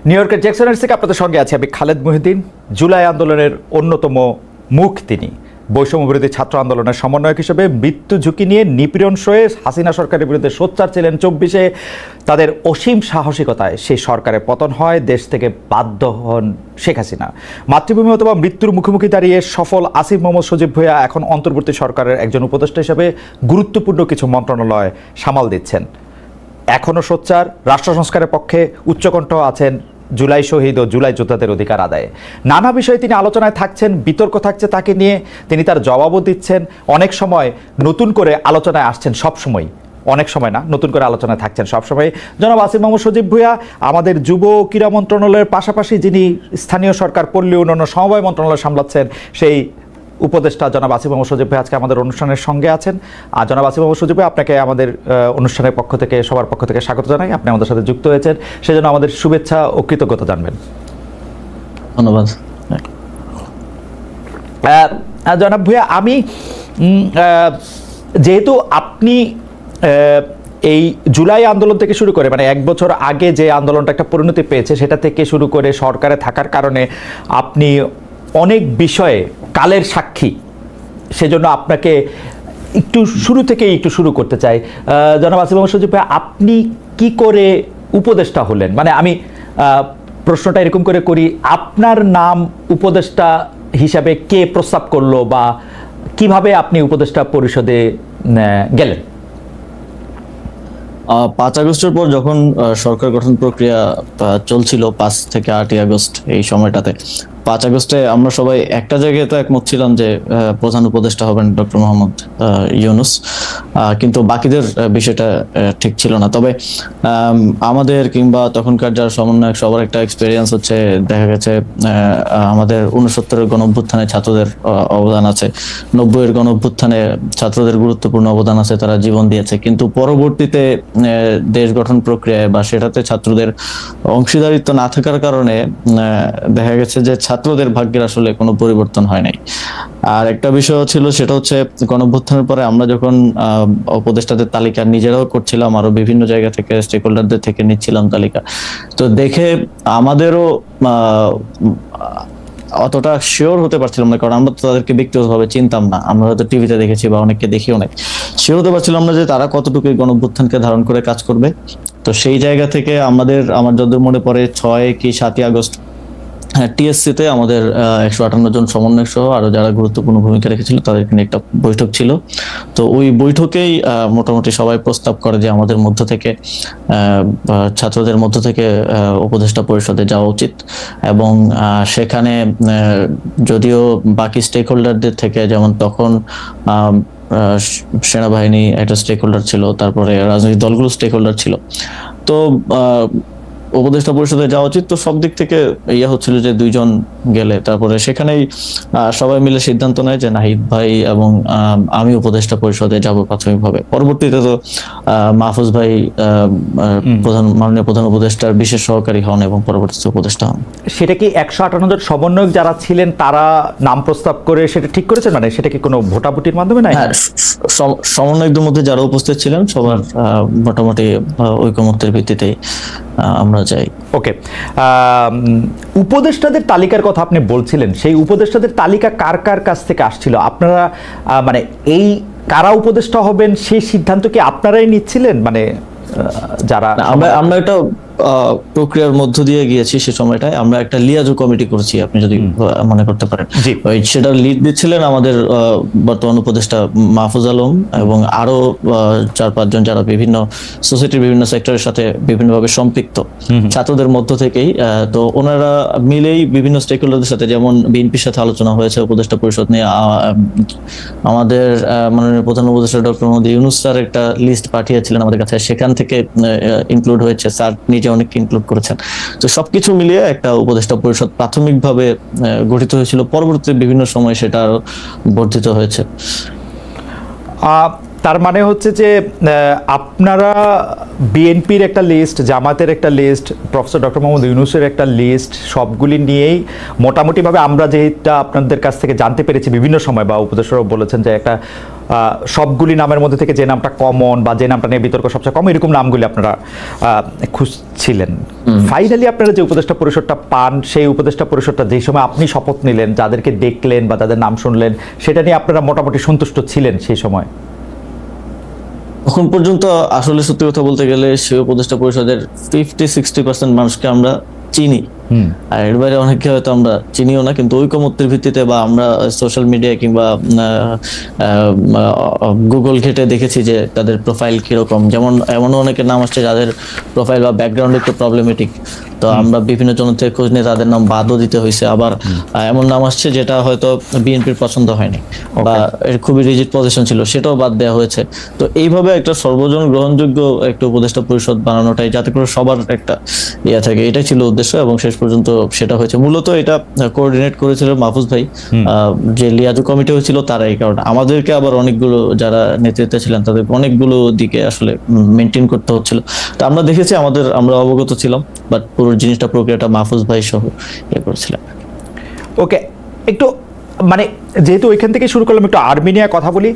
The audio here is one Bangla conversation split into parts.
নিউ ইয়র্কের জ্যাকসনের থেকে আপনাদের সঙ্গে আছে আমি খালেদ মহিউদ্দিন। জুলাই আন্দোলনের অন্যতম মুখ তিনি। বৈষম্য বিরোধী ছাত্র আন্দোলনের সমন্বয়ক হিসেবে মৃত্যু ঝুঁকি নিয়ে নিপীড়ন সয়ে হাসিনা সরকারের বিরুদ্ধে সোচ্চার ছিলেন 24-এ। তাদের অসীম সাহসিকতায় সেই সরকারের পতন হয়, দেশ থেকে বাধ্য হন শেখ হাসিনা। মাতৃভূমি অথবা মৃত্যুর মুখোমুখি দাঁড়িয়ে সফল আসিফ মোহাম্মদ সজীব ভূঁইয়া এখন অন্তর্বর্তী সরকারের একজন উপদেষ্টা হিসেবে গুরুত্বপূর্ণ কিছু মন্ত্রণালয় সামাল দিচ্ছেন। এখনও সোচ্চার, রাষ্ট্র সংস্কারের পক্ষে উচ্চকণ্ঠ আছেন জুলাই শহীদ ও জুলাই যোদ্ধাদের অধিকার আদায়ে। নানা বিষয়ে তিনি আলোচনায় থাকছেন, বিতর্ক থাকছে তাকে নিয়ে, তিনি তার জবাবও দিচ্ছেন। অনেক সময় নতুন করে আলোচনায় আসছেন, সবসময়, অনেক সময় না, নতুন করে আলোচনায় থাকছেন সবসময়। জনাব আসিফ মোহাম্মদ সজীব ভূঁইয়া আমাদের যুব ক্রীড়া মন্ত্রণালয়ের পাশাপাশি যিনি স্থানীয় সরকার, পল্লী উন্নয়ন, সমবায় মন্ত্রণালয় সামলাচ্ছেন, সেই উপদেষ্টা জনাব আসিফ মোহাম্মদ সজীব ভূঁইয়া আজকে আমাদের অনুষ্ঠানের সঙ্গে আছেন। আর জনাব আসিফ মোহাম্মদ সজীব ভূঁইয়া, আপনাকে আমাদের অনুষ্ঠানের পক্ষ থেকে, সবার পক্ষ থেকে স্বাগত জানাই। আপনি আমাদের সাথে যুক্ত হয়েছেন, সেজন্য আমাদের শুভেচ্ছা ও কৃতজ্ঞতা জানবেন। ধন্যবাদ। জনাব ভূঁইয়া, আমি যেহেতু আপনি এই জুলাই আন্দোলন থেকে শুরু করে, মানে 1 বছর আগে যে আন্দোলনটা একটা পরিণতি পেয়েছে, সেটা থেকে শুরু করে সরকারে থাকার কারণে আপনি অনেক বিষয়ে কালের সাক্ষী, সেজন্য আপনাকে একটু শুরু থেকেই একটু শুরু করতে চাই। জনাব আসিফ মোহাম্মদ সজীব ভাই, আপনি কি করে উপদেষ্টা হলেন? মানে আমি প্রশ্নটা এরকম করে করি, আপনার নাম উপদেষ্টা হিসাবে কে প্রস্তাব করলো বা কিভাবে আপনি উপদেষ্টা পরিষদে গেলেন? 5 আগস্টের পর যখন সরকার গঠন প্রক্রিয়া চলছিল, 5 থেকে 8 আগস্ট, এই সময়টাতে 5 আগস্টে আমরা সবাই একটা জায়গায় তো একমত ছিলাম যে প্রধান উপদেষ্টা হবেন ডক্টর মোহাম্মদ ইউনূস, কিন্তু বাকিদের বিষয়টা ঠিক ছিল না। তবে আমাদের কিংবা তখনকার যারা সমন্বয়ক, সবার একটা এক্সপেরিয়েন্স হচ্ছে, দেখা গেছে আমাদের 69-এর গণঅভ্যুত্থানে ছাত্রদের অবদান আছে, 90-এর গণঅভ্যুত্থানে ছাত্রদের গুরুত্বপূর্ণ অবদান আছে, তারা জীবন দিয়েছে। কিন্তু পরবর্তীতে দেশ গঠন প্রক্রিয়ায় বা সেটাতে ছাত্রদের অংশীদারিত্ব না থাকার কারণে দেখা গেছে যে ছাত্রদের ভাগ্যের আসলে কোনো পরিবর্তন হয় নাই। আর একটা বিষয় ছিল, সেটা হচ্ছে গণঅভ্যুত্থানের পরে আমরা যখন উপদেষ্টাদের তালিকা নিজেরাও করছিলাম, আরো বিভিন্ন জায়গা থেকে স্টেক হোল্ডারদের থেকে নিচ্ছিলাম তালিকা, তো দেখে আমাদেরও অতটা শিওর হতে পারছিলাম না, কারণ আমরা তো তাদেরকে ব্যক্তিগতভাবে চিনতাম না, আমরা হয়তো টিভিতে দেখেছি বা অনেককে দেখিও নাই, শিওর হতে পারছিলাম না যে তারা কতটুকু গণঅভ্যুত্থানকে ধারণ করে কাজ করবে। তো সেই জায়গা থেকে আমার যতদূর মনে পড়ে 6 কি 7 আগস্ট টিএসসিতে আমাদের 158 জন সমন্বয়ক সহ আরো যারা গুরুত্বপূর্ণ ভূমিকা রেখেছিল তাদেরকে নিয়ে একটা বৈঠক ছিল। তো ওই বৈঠকেই মোটামুটি সবাই প্রস্তাব করে যে আমাদের মধ্য থেকে, ছাত্রদের মধ্য থেকে উপদেষ্টা পরিষদে যাওয়া উচিত। এবং সেখানে যদিও বাকি স্টেক হোল্ডারদের থেকে, যেমন তখন সেনাবাহিনী একটা স্টেক হোল্ডার ছিল, তারপরে রাজনৈতিক দলগুলো স্টেক হোল্ডার ছিল, তো উপদেষ্টা পরিষদে যাওয়া উচিত। তো সব দিক থেকে ইয়া হচ্ছিল যে 2 জন গেলে, তারপরে সেখানেই সবাই মিলে সিদ্ধান্ত নেয় যে নাহিদ ভাই এবং আমি উপদেষ্টা পরিষদে যাব প্রাথমিকভাবে। পরবর্তীতে তো মাহফুজ ভাই মাননীয় প্রধান উপদেষ্টার বিশেষ সহকারী হন এবং পরবর্তীতে উপদেষ্টা হন। সেটা কি 158 জন সমন্বয়ক যারা ছিলেন তারা নাম প্রস্তাব করে সেটা ঠিক করেছেন? মানে সেটা কি কোনো ভোটাভুটির মাধ্যমে? নাই, সমন্বয়কদের মধ্যে যারা উপস্থিত ছিলেন সবার মোটামুটি ঐকমত্যের ভিত্তিতেই আমরা যাই। ওকে, উপদেষ্টাদের তালিকার কথা আপনি বলছিলেন, সেই উপদেষ্টাদের তালিকা কার কার কাছ থেকে আসছিল? আপনারা মানে এই কারা উপদেষ্টা হবেন সেই সিদ্ধান্ত কি আপনারাই নিচ্ছিলেন? মানে যারা আমরা একটা প্রক্রিয়ার মধ্য দিয়ে গিয়েছি, সে সময়টায় আমরা একটা লিয়াজো কমিটি করেছি, আপনি যদি মনে করতে পারেন। সেটার লিড দিচ্ছিলেন আমাদের বর্তমান উপদেষ্টা মাহফুজ আলম এবং আরো 4-5 জন যারা বিভিন্ন সোসাইটির বিভিন্ন সেক্টরের সাথে বিভিন্নভাবে সম্পৃক্ত, ছাত্রদের মধ্য থেকেই। তো ওনারা মিলেই বিভিন্ন স্টেক হোল্ডারদের সাথে, যেমন বিএনপির সাথে আলোচনা হয়েছে উপদেষ্টা পরিষদ নিয়ে, আমাদের মাননীয় প্রধান উপদেষ্টা ডক্টর মোহাম্মদ ইউনূস স্যার একটা লিস্ট পাঠিয়েছিলেন আমাদের কাছে, সেখান থেকে ইনক্লুড হয়েছে, স্যার নিজে অনেককে ইনক্লুড করেছেন। তো সবকিছু মিলিয়ে একটা উপদেষ্টা পরিষদ প্রাথমিকভাবে গঠিত হয়েছিল, পরবর্তীতে বিভিন্ন সময় সেটা আরো বর্ধিত হয়েছে। তার মানে হচ্ছে যে আপনারা বিএনপির একটা লিস্ট, জামাতের একটা লিস্ট, প্রফেসর ডক্টর মোহাম্মদ ইউনূসের একটা লিস্ট, সবগুলি নিয়েই মোটামুটিভাবে আমরা যেটা আপনাদের কাছ থেকে জানতে পেরেছি বিভিন্ন সময়, বা উপদেষ্টারাও বলেছেন যে একটা সবগুলি নামের মধ্যে থেকে যে নামটা কমন বা যে নামটা নিয়ে বিতর্ক সবচেয়ে কম, এরকম নামগুলি আপনারা খুঁজছিলেন। ফাইনালি আপনারা যে উপদেষ্টা পরিষদটা পান, সেই উপদেষ্টা পরিষদটা যেই সময় আপনি শপথ নিলেন, যাদেরকে দেখলেন বা তাদের নাম শুনলেন, সেটা নিয়ে আপনারা মোটামুটি সন্তুষ্ট ছিলেন সেই সময়? এখন পর্যন্ত আসলে সত্যি কথা বলতে গেলে সেই উপদেষ্টা পরিষদের 50-60% মানুষকে আমরা চিনি, আর এর বাইরে অনেকে হয়তো আমরা চিনিও না, কিন্তু ঐকমত্যের ভিত্তিতে বা আমরা সোশ্যাল মিডিয়া কিংবা গুগল ঘেটে দেখেছি যে তাদের প্রোফাইল কিরকম। যেমন এমন অনেকের নাম আসছে যাদের প্রোফাইল বা ব্যাকগ্রাউন্ড একটু প্রবলেমেটিক, তো আমরা বিভিন্ন জন থেকে খোঁজ নিয়ে তাদের নাম বাদও দিতে হয়েছে। আবার এমন নাম আসছে যেটা হয়তো বিএনপির পছন্দ হয়নি বা এর খুবই রিজিড পজিশন ছিল, সেটাও বাদ দেওয়া হয়েছে। তো এইভাবে একটা সর্বজন গ্রহণযোগ্য একটা উপদেষ্টা পরিষদ বানানোটাই, যাতে করে সবার একটা ইয়ে থাকে, এটাই ছিল উদ্দেশ্য এবং শেষ পর্যন্ত সেটা হয়েছে। মূলত এটা কোঅর্ডিনেট করেছিল মাহফুজ ভাই, যে লিয়াজু কমিটি হয়েছিল তারা। এই কারণে আমাদেরকে আবার অনেকগুলো যারা নেতৃত্বে ছিলেন তাদের অনেকগুলো দিকে আসলে মেনটেন করতে হচ্ছিল। তো আমরা দেখেছি, আমরা অবগত ছিলাম, বাট পুরো জিনিসটা প্রক্রিয়াটা মাহফুজ ভাই সহ ইয়ে করেছিলেন। ওকে, একটু মানে যেহেতু ওইখান থেকে শুরু করলাম, একটু আর্মেনিয়া কথা বলি।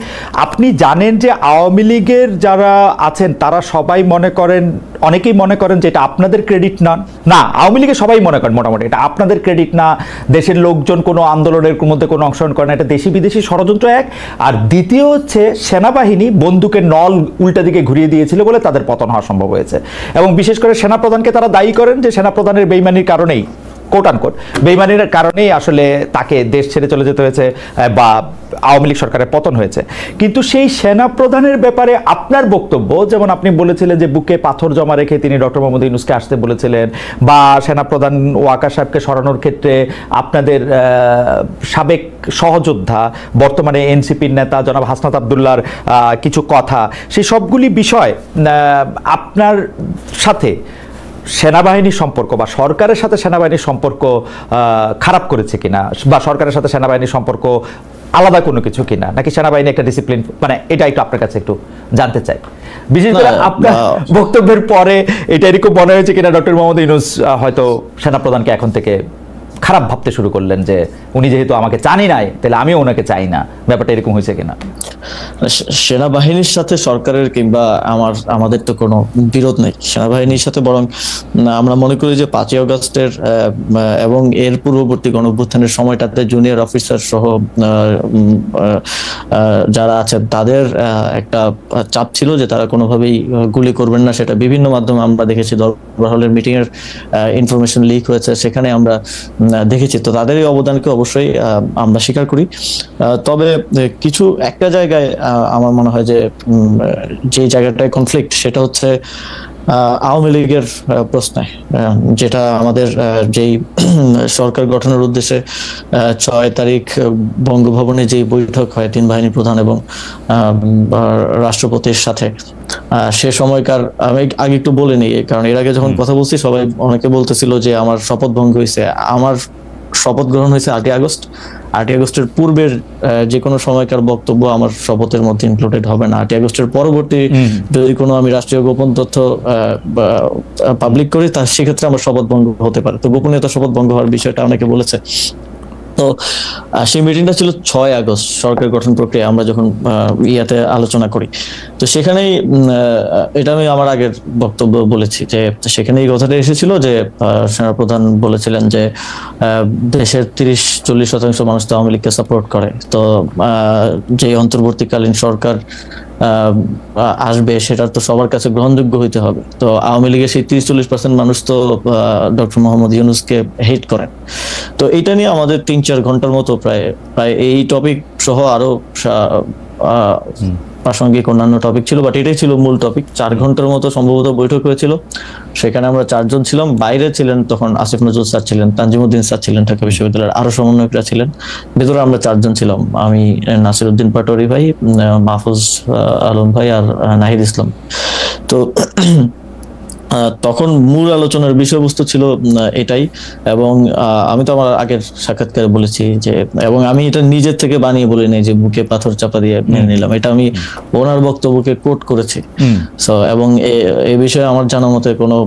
আপনি জানেন যে আওয়ামী লীগের যারা আছেন তারা সবাই মনে করেন, অনেকেই মনে করেন যে এটা আপনাদের ক্রেডিট না, আওয়ামী লীগের সবাই মনে করেন মোটামুটি এটা আপনাদের ক্রেডিট না, দেশের লোকজন কোনো আন্দোলনের মধ্যে কোনো অংশগ্রহণ করে না, এটা দেশি বিদেশি ষড়যন্ত্র এক। আর দ্বিতীয় হচ্ছে সেনাবাহিনী বন্দুকের নল উল্টা দিকে ঘুরিয়ে দিয়েছিল বলে তাদের পতন হওয়া সম্ভব হয়েছে। এবং বিশেষ করে সেনাপ্রধানকে তারা দায়ী করেন যে সেনাপ্রধানের বেইমানির কারণেই, কোট আনকোট বেইমানির কারণেই আসলে তাকে দেশ ছেড়ে চলে যেতে হয়েছে বা আওয়ামী লীগ সরকারের পতন হয়েছে। কিন্তু সেই সেনাপ্রধানের ব্যাপারে আপনার বক্তব্য, যেমন আপনি বলেছিলেন যে বুকে পাথর জমা রেখে তিনি ডক্টর মোহাম্মদ ইউনূসকে আসতে বলেছিলেন, বা সেনাপ্রধান ওয়াকার সাহেবকে সরানোর ক্ষেত্রে আপনাদের সাবেক সহযোদ্ধা বর্তমানে এনসিপির নেতা জনাব হাসনাত আবদুল্লাহর কিছু কথা, সেই সবগুলি বিষয় আপনার সাথে সেনাবাহিনীর সম্পর্ক বা সরকারের সাথে সেনাবাহিনীর সম্পর্ক খারাপ করেছে কিনা, বা সরকারের সাথে সেনাবাহিনীর সম্পর্ক আলাদা কোনো কিছু কিনা, নাকি সেনাবাহিনী একটা ডিসিপ্লিন, মানে এটা একটু আপনার কাছে একটু জানতে চাই। বিশেষ করে আপনার বক্তব্যের পরে এটা এরকম মনে হয়েছে কিনা ডক্টর মোহাম্মদ ইউনূস হয়তো সেনাপ্রধানকে এখন থেকে খারাপ ভাবতে শুরু করলেন যে উনি যেহেতু আমাকে চানই নাই তাহলে আমিও ওনাকে চাই না, ব্যাপারটা এরকম হয়েছে কিনা? সেনাবাহিনীর সাথে সরকারের কিংবা আমাদের তো কোনো বিরোধ নেই সেনাবাহিনীর সাথে, বরং আমরা মনে করি যে 5ই আগস্টের এবং এর পূর্ববর্তী গণঅভ্যুত্থানের সময়টাতে জুনিয়র অফিসার সহ যারা আছেন তাদের একটা চাপ ছিল যে তারা কোনোভাবেই গুলি করবেন না। সেটা বিভিন্ন মাধ্যমে আমরা দেখেছি, দরবার হলের মিটিং এর ইনফরমেশন লিক হয়েছে, সেখানে আমরা দেখেছি। তো তাদের এই অবদানকে অবশ্যই আমরা স্বীকার করি। তবে কিছু একটা জায়গায় আমার মনে হয় যে জায়গাটায় কনফ্লিক্ট, সেটা হচ্ছে আওয়ামী লীগের প্রশ্নে, যেটা আমাদের যেই সরকার গঠনের উদ্দেশ্যে 6 তারিখ বঙ্গভবনে যে বৈঠক হয় 3 বাহিনী প্রধান এবং রাষ্ট্রপতির সাথে, সে সময়কার আমি আগে একটু বলে নিই, কারণ এর আগে যখন কথা বলছি সবাই অনেকে বলতেছিল যে আমার শপথ ভঙ্গ হয়েছে। আমার শপথ গ্রহণ হয়েছে 8ই আগস্ট। 8ই আগস্টের পূর্বের যে কোনো সময়কার বক্তব্য আমার শপথের মধ্যে ইনক্লুডেড হবে না। 8ই আগস্টের পরবর্তী যদি কোনো আমি রাষ্ট্রীয় গোপন তথ্য পাবলিক করি, তার সেক্ষেত্রে আমার শপথ ভঙ্গ হতে পারে। তো গোপনীয়তা শপথ ভঙ্গ হওয়ার বিষয়টা অনেকে বলেছে। তো সেই মিটিংটা ছিল 6 আগস্ট, সরকার গঠন প্রক্রিয়া আমরা যখন ইয়াতে আলোচনা করি। তো সেখানেই এটা আমি আমার আগের বক্তব্য বলেছি যে সেখানে এই কথাটা এসেছিল যে সেনাপ্রধান বলেছিলেন যে দেশের 30-40% মানুষ তো আওয়ামী লীগকে সাপোর্ট করে। তো যে অন্তর্বর্তীকালীন সরকার আসবে সেটার তো সবার কাছে গ্রহণযোগ্য হইতে হবে। তো আওয়ামী লীগের সেই 30-40% মানুষ তো ডক্টর মোহাম্মদ ইউনূসকে হেট করেন। তো এটা নিয়ে আমাদের 3-4 ঘন্টার মতো প্রায় এই টপিক সহ আরো প্রাসঙ্গিক অন্যান্য টপিক ছিল, বাট এটাই ছিল মূল টপিক। 4 ঘন্টার মতো সম্ভবত বৈঠক হয়েছিল। সেখানে আমরা 4 জন ছিলাম। বাইরে ছিলেন তখন আসিফ নজরুল স্যার ছিলেন, তানজিমউদ্দিন স্যার ছিলেন ঢাকা বিশ্ববিদ্যালয়ের, আরো সমন্বয়করা ছিলেন। ভেতরে আমরা 4 জন ছিলাম, আমি, নাসিরউদ্দিন পাটোয়ারি ভাই, মাহফুজ আলম ভাই আর নাহিদ ইসলাম। তো তখন মূল আলোচনার বিষয়বস্তু ছিল এটাই। এবং আমি তো আমার আগের সাক্ষাৎকারে বলেছি যে, এবং আমি এটা নিজের থেকে বানিয়ে বলি নাই যে বুকে পাথর চাপা দিয়ে মেনে নিলাম, এটা আমি ওনার বক্তব্যকে কোট করেছি। সো এবং এই বিষয়ে আমার জানা মতে কোনো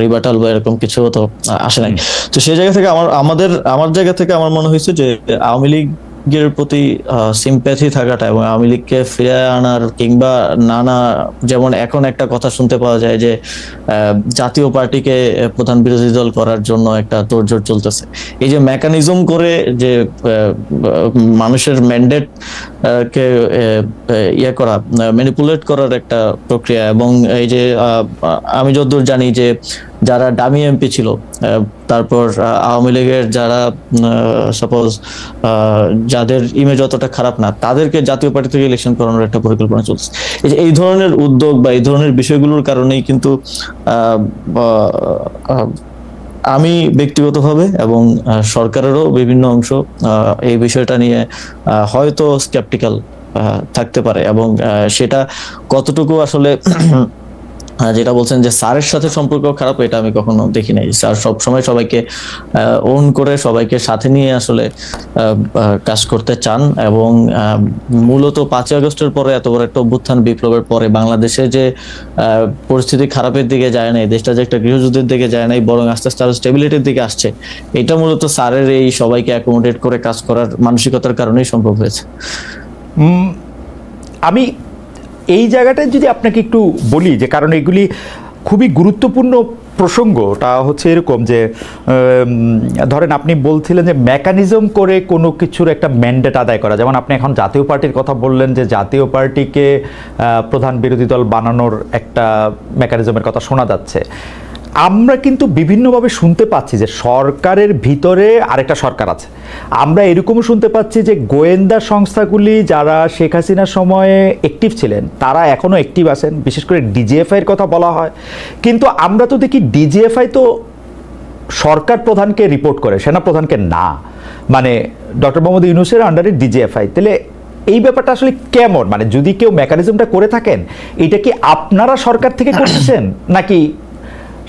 রিবাটাল বা এরকম কিছু তো আসে নাই। তো সেই জায়গা থেকে আমার জায়গা থেকে আমার মনে হয়েছে যে আওয়ামী লীগ লীগের প্রতি সিম্প্যাথি থাকাটা এবং আওয়ামী লীগকে ফিরে আনার কিংবা নানা, যেমন এখন একটা কথা শুনতে পাওয়া যায় যে জাতীয় পার্টিকে প্রধান বিরোধী দল করার জন্য একটা তোড়জোড় চলতেছে। এই যে মেকানিজম করে যে মানুষের ম্যান্ডেট কে ইয়ে করা, ম্যানিপুলেট করার একটা প্রক্রিয়া, এবং এই যে আমি যতদূর জানি যে যারা ডামি এমপি ছিল, তারপর আওয়ামী লীগের যারা সাপোজ যাদের ইমেজ অতটা খারাপ না, তাদেরকে জাতীয় পার্টি থেকে ইলেকশন করানোর একটা পরিকল্পনা চলছে। এই ধরনের উদ্যোগ বা এই ধরনের বিষয়গুলোর কারণেই কিন্তু আমি ব্যক্তিগতভাবে এবং সরকারেরও বিভিন্ন অংশ এই বিষয়টা নিয়ে হয়তো স্কেপটিক্যাল থাকতে পারে, এবং সেটা কতটুকু আসলে যেটা বলছেন যে স্যারের সাথে সম্পর্ক খারাপ, এটা আমি কখনো দেখি নাই। স্যার সবসময় সবাইকে ওন করে সবাইকে সাথে নিয়ে আসলে কাজ করতে চান, এবং মূলত 5ই আগস্টের পরে এত বড় একটা অভ্যুত্থান বিপ্লবের পরে বাংলাদেশে যে পরিস্থিতি খারাপের দিকে যায় নাই, দেশটা যে একটা গৃহযুদ্ধের দিকে যায় নাই, বরং আস্তে আস্তে স্টেবিলিটির দিকে আসছে, এটা মূলত স্যারের এই সবাইকে অ্যাকোমোডেট করে কাজ করার মানসিকতার কারণেই সম্ভব হয়েছে। আমি এই জায়গাটায় যদি আপনাকে একটু বলি, যে কারণ এগুলি খুবই গুরুত্বপূর্ণ প্রসঙ্গটা হচ্ছে এরকম যে ধরেন আপনি বলছিলেন যে মেকানিজম করে কোনো কিছুর একটা ম্যান্ডেট আদায় করা, যেমন আপনি এখন জাতীয় পার্টির কথা বললেন যে জাতীয় পার্টিকে প্রধান বিরোধী দল বানানোর একটা মেকানিজমের কথা শোনা যাচ্ছে। আমরা কিন্তু বিভিন্নভাবে শুনতে পাচ্ছি যে সরকারের ভিতরে আরেকটা সরকার আছে। আমরা এরকমও শুনতে পাচ্ছি যে গোয়েন্দা সংস্থাগুলি যারা শেখ হাসিনার সময়ে অ্যাক্টিভ ছিলেন তারা এখনও অ্যাক্টিভ আছেন, বিশেষ করে ডিজিএফআইয়ের কথা বলা হয়। কিন্তু আমরা তো দেখি ডিজিএফআই তো সরকার প্রধানকে রিপোর্ট করে, সেনা প্রধানকে না, মানে ডক্টর মোহাম্মদ ইউনূসের আন্ডারে ডিজিএফআই। তাহলে এই ব্যাপারটা আসলে কেমন? মানে যদি কেউ মেকানিজমটা করে থাকেন, এটা কি আপনারা সরকার থেকে করতেছেন নাকি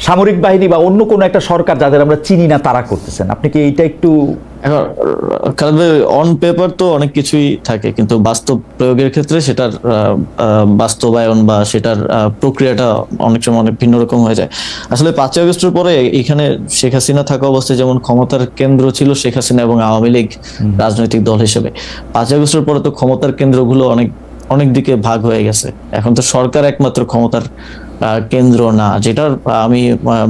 সামরিক বাহিনী বা অন্য কোনো একটা সরকার যাদের আমরা চিনি না তারা করতেছেন? আপনি কি এইটা একটু অন পেপার তো অনেক কিছুই থাকে, কিন্তু বাস্তব প্রয়োগের ক্ষেত্রে সেটার বাস্তবায়ন বা সেটার প্রক্রিয়াটা অনেক সময় অনেক ভিন্ন রকম হয়ে যায়। আসলে 5ই আগস্টের পরে এখানে শেখ হাসিনা থাকা অবস্থায় যেমন ক্ষমতার কেন্দ্র ছিল শেখ হাসিনা এবং আওয়ামী লীগ রাজনৈতিক দল হিসেবে, 5ই আগস্টের পরে তো ক্ষমতার কেন্দ্রগুলো অনেক দিকে ভাগ হয়ে গেছে। এখন তো সরকার একমাত্র ক্ষমতার কেন্দ্র না, যেটার আমি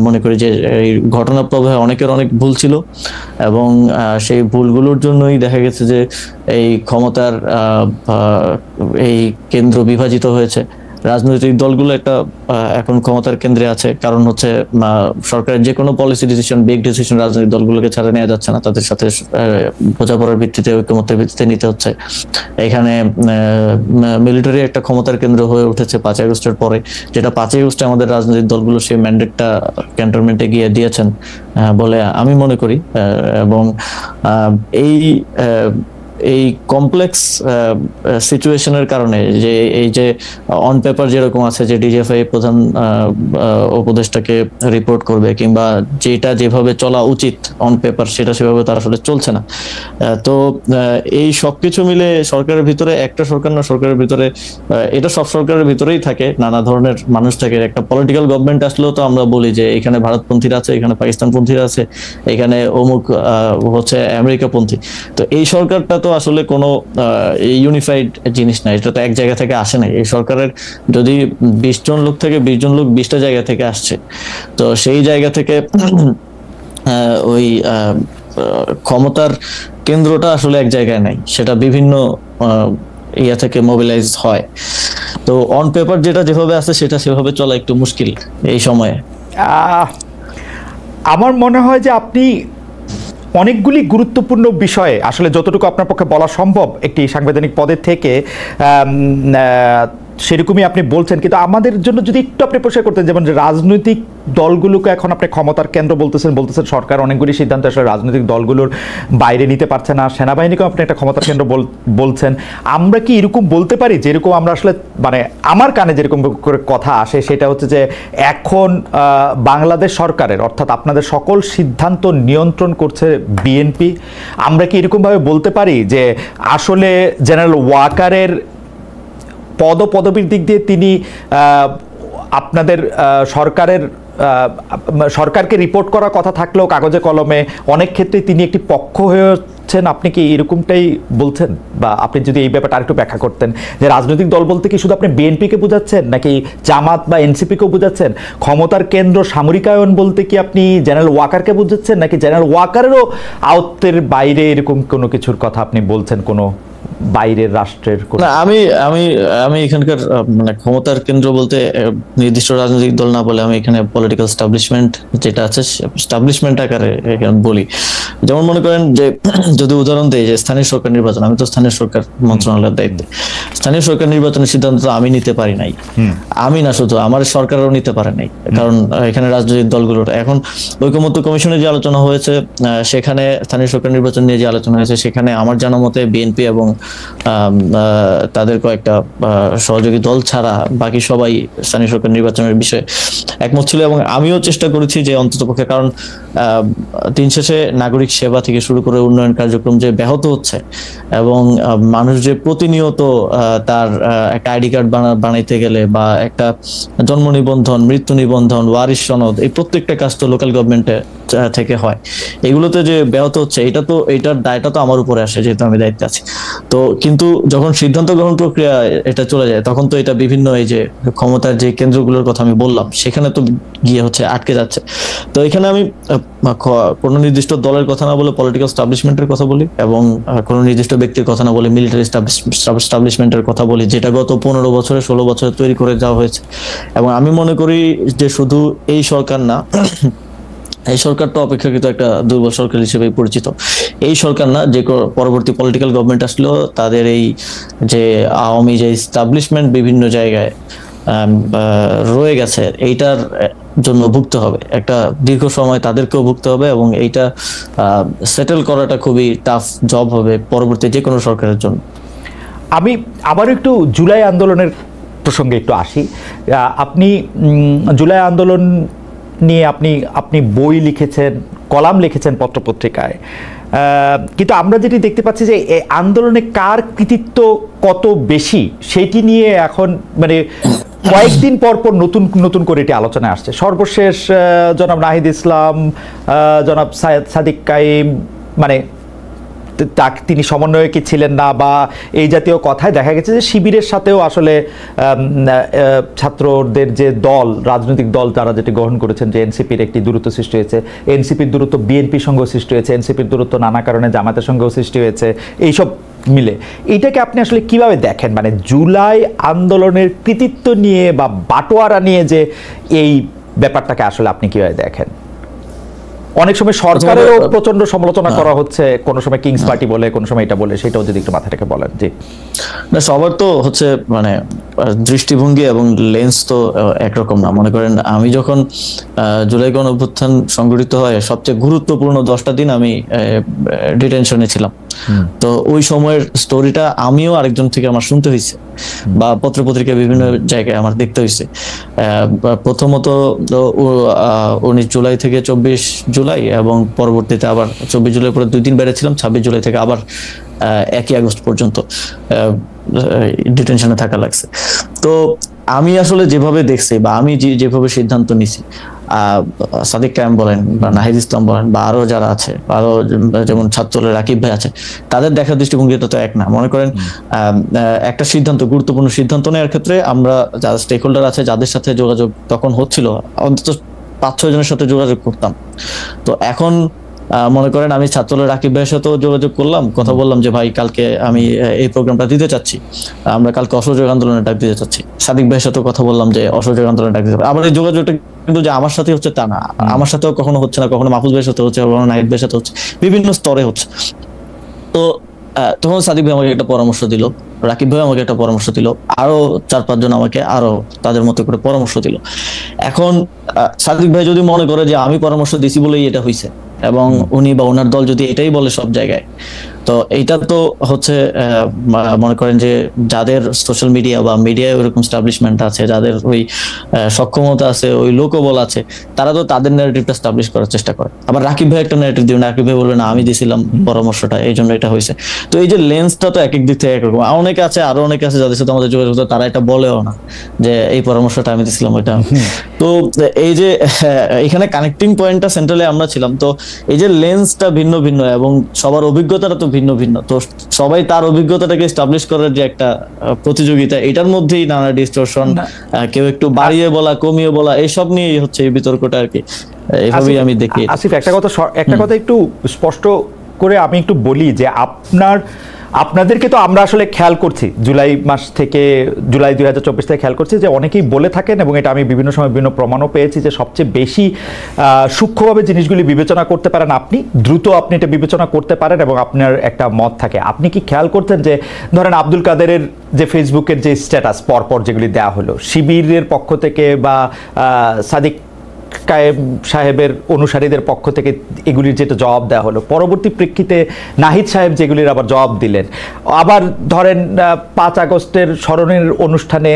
মনে করি যে এই ঘটনা প্রবাহে অনেকের অনেক ভুল ছিল, এবং সেই ভুলগুলোর জন্যই দেখা গেছে যে এই ক্ষমতার এই কেন্দ্র বিভাজিত হয়েছে। রাজনৈতিক দলগুলো একটা এখন ক্ষমতার কেন্দ্রে আছে, কারণ হচ্ছে সরকারের যে কোনো পলিসি ডিসিশন, বিগ ডিসিশন রাজনৈতিক দলগুলোকে ছাড়া নেওয়া যাচ্ছে না, তাদের সাথে বোঝাপড়ার ভিত্তিতে, ঐক্যমত্যের ভিত্তিতে নিতে হচ্ছে। এখানে মিলিটারি একটা ক্ষমতার কেন্দ্র হয়ে উঠেছে 5ই আগস্টের পরে, যেটা 5ই আগস্টে আমাদের রাজনৈতিক দলগুলো সেই ম্যান্ডেটটা ক্যান্টনমেন্টে গিয়ে দিয়েছেন বলে আমি মনে করি। এবং এই কমপ্লেক্স সিচুয়েশনের কারণে যে এই যে অন পেপার যেরকম আছে যে ডিজিএফআই প্রধান উপদেষ্টাকে রিপোর্ট করবে, কিংবা যেটা যেভাবে চলা উচিত অন পেপার সেটা সেভাবে তার আসলে চলছে না। তো এই সবকিছু মিলে সরকারের ভিতরে, একটা সরকার না, সরকারের ভিতরে এটা সব সরকারের ভিতরেই থাকে, নানা ধরনের মানুষ থাকে। একটা পলিটিক্যাল গভর্নমেন্ট আসলেও তো আমরা বলি যে এখানে ভারতপন্থীরা আছে, এখানে পাকিস্তানপন্থীরা আছে, এখানে অমুক হচ্ছে আমেরিকাপন্থী। তো এই সরকারটা তো আসলে কোনো ইউনিফাইড জিনিস না, এটা তো এক জায়গা থেকে আসে না। এই সরকারের যদি 20 জন লোক থেকে 20 জন লোক 20টা জায়গা থেকে আসছে, তো সেই জায়গা থেকে ওই ক্ষমতার কেন্দ্রটা আসলে এক জায়গায় নাই, সেটা বিভিন্ন ইয়া থেকে মোবিলাইজ হয়। তো অন পেপার যেটা যেভাবে আছে সেটা সেভাবে চলা একটু মুশকিল এই সময়ে। আমার মনে হয় যে আপনি অনেকগুলি গুরুত্বপূর্ণ বিষয়ে আসলে যতটুকু আপনার পক্ষে বলা সম্ভব একটি সাংবিধানিক পদের থেকে সেরকমই আপনি বলছেন, কিন্তু আমাদের জন্য যদি একটু আপনি পরিষ্কার করতেন, যেমন রাজনৈতিক দলগুলোকে এখন আপনি ক্ষমতার কেন্দ্র বলতেছেন সরকার অনেকগুলি সিদ্ধান্ত আসলে রাজনৈতিক দলগুলোর বাইরে নিতে পারছে না, সেনাবাহিনীকেও আপনি একটা ক্ষমতার কেন্দ্র বলছেন। আমরা কি এরকম বলতে পারি যেরকম আমরা আসলে, মানে আমার কানে যেরকম করে কথা আসে সেটা হচ্ছে যে এখন বাংলাদেশ সরকারের, অর্থাৎ আপনাদের সকল সিদ্ধান্ত নিয়ন্ত্রণ করছে বিএনপি? আমরা কি এরকমভাবে বলতে পারি যে আসলে জেনারেল ওয়াকারের পদবীর দিক দিয়ে তিনি আপনাদের সরকারকে রিপোর্ট করার কথা থাকলেও কাগজে কলমে অনেক ক্ষেত্রে তিনি একটি পক্ষ হয়ে বুঝছেন, আপনি কি এরকমটাই বলছেন? বা আপনি যদি এই ব্যাপারটা আরেকটু ব্যাখ্যা করতেন যে রাজনৈতিক দল বলতে কি শুধু আপনি বিএনপিকে বোঝাচ্ছেন নাকি জামাত বা এনসিপিকেও বোঝাচ্ছেন? ক্ষমতার কেন্দ্র সামরিকায়ন বলতে কি আপনি জেনারেল ওয়াকারকে বোঝাচ্ছেন নাকি জেনারেল ওয়াকারেরও আয়ত্তের বাইরে এরকম কোনো কিছুর কথা আপনি বলছেন, কোনো বাইরের রাষ্ট্রের? না, আমি আমি আমি এখানকার মানে ক্ষমতার কেন্দ্র বলতে নির্দিষ্ট রাজনৈতিক দল না বলে আমি এখানে পলিটিক্যাল স্টাবলিশমেন্ট যেটা আছে স্টাবলিশমেন্ট আকারে এখানে বলি। যেমন মনে করেন যে যদি উদাহরণ দেই যে স্থানীয় সরকার নির্বাচন, আমি তো স্থানীয় সরকার মন্ত্রণালয়ের দায়িত্বে। স্থানীয় সরকার নির্বাচনের সিদ্ধান্ত আমি নিতে পারি নাই, আমি না শুধু আমার সরকারও নিতে পারে নাই, কারণ এখানে রাজনৈতিক দলগুলোর এখন ঐকমত্য কমিশনে যে আলোচনা হয়েছে সেখানে স্থানীয় সরকার নির্বাচন নিয়ে যে আলোচনা হয়েছে সেখানে আমার জানা মতে বিএনপি এবং তাদের কয়েকটা সহযোগী দল ছাড়া বাকি সবাই স্থানীয় সরকার নির্বাচনের বিষয়ে একমত ছিল। এবং আমিও চেষ্টা করেছি যে অন্ততপক্ষে, কারণ দিন শেষে নাগরিক সেবা থেকে শুরু করে উন্নয়ন কার্যক্রম যে ব্যাহত হচ্ছে এবং মানুষ যে প্রতিনিয়ত তার একটা আইডি কার্ড বানাইতে গেলে বা একটা জন্ম নিবন্ধন, মৃত্যু নিবন্ধন, ওয়ারিশ সনদ, এই প্রত্যেকটা কাজ তো লোকাল গভর্নমেন্টে থেকে হয়, এগুলোতে যে ব্যাহত হচ্ছে এইটার দায়টা তো আমার উপরে আসে যেহেতু আমি দায়িত্বে আছি। তো কিন্তু যখন সিদ্ধান্ত গ্রহণ প্রক্রিয়া এটা চলে যায় তখন তো এটা বিভিন্ন এই যে ক্ষমতার যে কেন্দ্রগুলোর কথা আমি বললাম সেখানে তো গিয়ে হচ্ছে আটকে যাচ্ছে। তো এখানে আমি কোনো নির্দিষ্ট দলের কথা না বলে পলিটিক্যাল স্টাবলিশমেন্টের কথা বলি এবং কোনো নির্দিষ্ট ব্যক্তির কথা না বলে মিলিটারি স্টাবলিশমেন্টের কথা বলি, যেটা গত 15 বছরে 16 বছরে তৈরি করে যাওয়া হয়েছে। এবং আমি মনে করি যে শুধু এই সরকার না, এই সরকার তো অপেক্ষাকৃত একটা দুর্বল সরকার হিসেবে পরিচিত, এই সরকার না, যে পরবর্তী পলিটিক্যাল গভর্নমেন্ট আসলেও তাদের এই যে আওয়ামী যে এস্টাবলিশমেন্ট বিভিন্ন জায়গায় রয়ে গেছে এইটার জন্য ভুগতে হবে, একটা দীর্ঘ সময় তাদেরকেও ভুগতে হবে এবং এইটা সেটেল করাটা খুবই টাফ জব হবে পরবর্তী যে কোনো সরকারের জন্য। আমি আবার একটু জুলাই আন্দোলনের প্রসঙ্গে একটু আসি। আপনি জুলাই আন্দোলন নিয়ে আপনি বই লিখেছেন, কলাম লিখেছেন পত্রপত্রিকায়, কিন্তু আমরা যেটি দেখতে পাচ্ছি যে এই আন্দোলনে কার কৃতিত্ব কত বেশি সেটি নিয়ে এখন মানে কয়েকদিন পর পর নতুন নতুন করে এটি আলোচনায় আসছে। সর্বশেষ জনাব নাহিদ ইসলাম, জনাব সাদিক কাইম, মানে তিনি সমন্বয়কই ছিলেন না বা এই জাতীয় কথায় দেখা গেছে যে শিবিরের সাথেও আসলে ছাত্রদের যে দল, রাজনৈতিক দল যারা যেটি গ্রহণ করেছেন যে এনসিপির একটি দূরত্ব সৃষ্টি হয়েছে, এনসিপির দূরত্ব বিএনপির সঙ্গেও সৃষ্টি হয়েছে, এনসিপির দূরত্ব নানা কারণে জামাতের সঙ্গেও সৃষ্টি হয়েছে, এইসব মিলে এইটাকে আপনি আসলে কিভাবে দেখেন? মানে জুলাই আন্দোলনের কৃতিত্ব নিয়ে বা বাটোয়ারা নিয়ে যে এই ব্যাপারটাকে আসলে আপনি কিভাবে দেখেন? অনেক সময় সরকারেরও প্রচন্ড সমালোচনা করা হচ্ছে, কোনো সময় কিংস পার্টি বলে, কোনো সময় এটা বলে, সেটাও যদি একটু মাথাটাকে বলেন। জি না, সবার তো হচ্ছে মানে দৃষ্টিভঙ্গি এবং লেন্স তো একরকম না। মনে করেন আমি যখন জুলাই গণ অভ্যুত্থান সংগঠিত হয় সবচেয়ে গুরুত্বপূর্ণ 10টা দিন আমি ডিটেনশনে ছিলাম। তো ওই সময়ের স্টোরিটা আমিও আরেকজন থেকে আমার শুনতে হয়েছে বা পত্রপত্রিকায় বিভিন্ন জায়গায় আমার দেখতে হয়েছে। প্রথমত 19 জুলাই থেকে 24 জুলাই এবং পরবর্তীতে আবার 24 জুলাই পরে 2 দিন বেড়েছিলাম, 26 জুলাই থেকে আবার 1 আগস্ট পর্যন্ত ডিটেনশনে থাকা লাগছে। তো আমি আসলে যেভাবে দেখছি বা আমি যেভাবে সিদ্ধান্ত নিছি, সাদিক কায়েম বলেন বা নাহিদ ইসলাম বলেন বা আরো যারা আছে, আরো যেমন ছাত্রদলের রাকিব ভাই আছে, তাদের দেখার দৃষ্টিভঙ্গিটা তো এক না। মনে করেন একটা সিদ্ধান্ত, গুরুত্বপূর্ণ সিদ্ধান্ত নেওয়ার ক্ষেত্রে আমরা যারা স্টেক হোল্ডার আছে যাদের সাথে যোগাযোগ তখন হচ্ছিল, অন্তত 5-6 জনের সাথে যোগাযোগ করতাম। তো এখন মনে করেন আমি ছাত্রদলের রাকিব ভাইয়ের সাথেও যোগাযোগ করলাম, কথা বললাম যে ভাই কালকে আমি এই প্রোগ্রামটা দিতে চাচ্ছি, আমরা কালকে অসহযোগ আন্দোলনের ডাক দিতে চাচ্ছি। সাদিক ভাইয়ের সাথেও কথা বললাম যে অসহযোগ আন্দোলনের ডাক দিতে। আবার এই যোগাযোগটা কিন্তু যে আমার সাথে হচ্ছে তা না, আমার সাথেও কখনো হচ্ছে না, কখনো মাহফুজ ভাইয়ের সাথে হচ্ছে, কখনো নাহিদ ভাইয়ের সাথে হচ্ছে, বিভিন্ন স্তরে হচ্ছে। তো তখন সাদিক ভাই আমাকে একটা পরামর্শ দিল, রাকিব ভাই আমাকে একটা পরামর্শ দিল, আরো 4-5 জন আমাকে আরো তাদের মতো করে পরামর্শ দিল। এখন সাদিক ভাই যদি মনে করে যে আমি পরামর্শ দিছি বলেই এটা হয়েছে এবং উনি বা ওনার দল যদি এটাই বলে সব জায়গায়, তো এইটা তো হচ্ছে মনে করেন যে যাদের সোশ্যাল মিডিয়া বা মিডিয়ায় ওইরকম স্টাবলিশমেন্ট আছে, যাদের ওই সক্ষমতা আছে, ওই লোকবল আছে, তারা তো তাদের ন্যারেটিভটা স্টাবলিশ করার চেষ্টা করে। আবার রাকিব ভাই একটা ন্যারেটিভ দিবেন, রাকিব ভাই বলবে না আমি দিছিলাম পরামর্শটা এই জন্য এটা হয়েছে। তো এই যে লেন্সটা তো এক এক দিক থেকে একরকম। অনেকে আছে, আরো অনেকে আছে যাদের সাথে আমাদের যোগাযোগ, তারা এটা বলেও না যে এই পরামর্শটা আমি দিছিলাম ওইটা। তো এই যে এখানে কানেক্টিং পয়েন্টটা সেন্ট্রালে আমরা ছিলাম, তো এই যে লেন্সটা ভিন্ন ভিন্ন এবং সবার অভিজ্ঞতাটা তো ভিন্ন ভিন্ন, তো সবাই তার অভিজ্ঞতাটাকে এস্টাবলিশ করার যে একটা প্রতিযোগিতা, এটার মধ্যেই নানা ডিসটরশন, কেউ একটু বাড়িয়ে বলা কমিয়ে বলা এইসব নিয়েই হচ্ছে এই বিতর্কটা আর কি, এইভাবেই আমি দেখি। আসিফ, একটা কথা একটু স্পষ্ট করে আমি একটু বলি যে আপনাদেরকে তো আমরা আসলে খেয়াল করছি জুলাই 2024 থেকে খেয়াল করছি যে অনেকেই বলে থাকেন, এবং এটা আমি বিভিন্ন সময় বিভিন্ন প্রমাণও পেয়েছি যে সবচেয়ে বেশি সূক্ষ্মভাবে জিনিসগুলি বিবেচনা করতে পারেন আপনি, দ্রুত আপনি এটা বিবেচনা করতে পারেন এবং আপনার একটা মত থাকে। আপনি কি খেয়াল করতেন যে ধরেন আব্দুল কাদেরের যে ফেসবুকের যে স্ট্যাটাস পরপর যেগুলি দেওয়া হলো শিবিরের পক্ষ থেকে বা সাদিক কায়েম সাহেবের অনুসারীদের পক্ষ থেকে এগুলির যেটা জবাব দেওয়া হলো, পরবর্তী প্রেক্ষিতে নাহিদ সাহেব যেগুলির আবার জবাব দিলেন, আবার ধরেন 5 আগস্টের স্মরণের অনুষ্ঠানে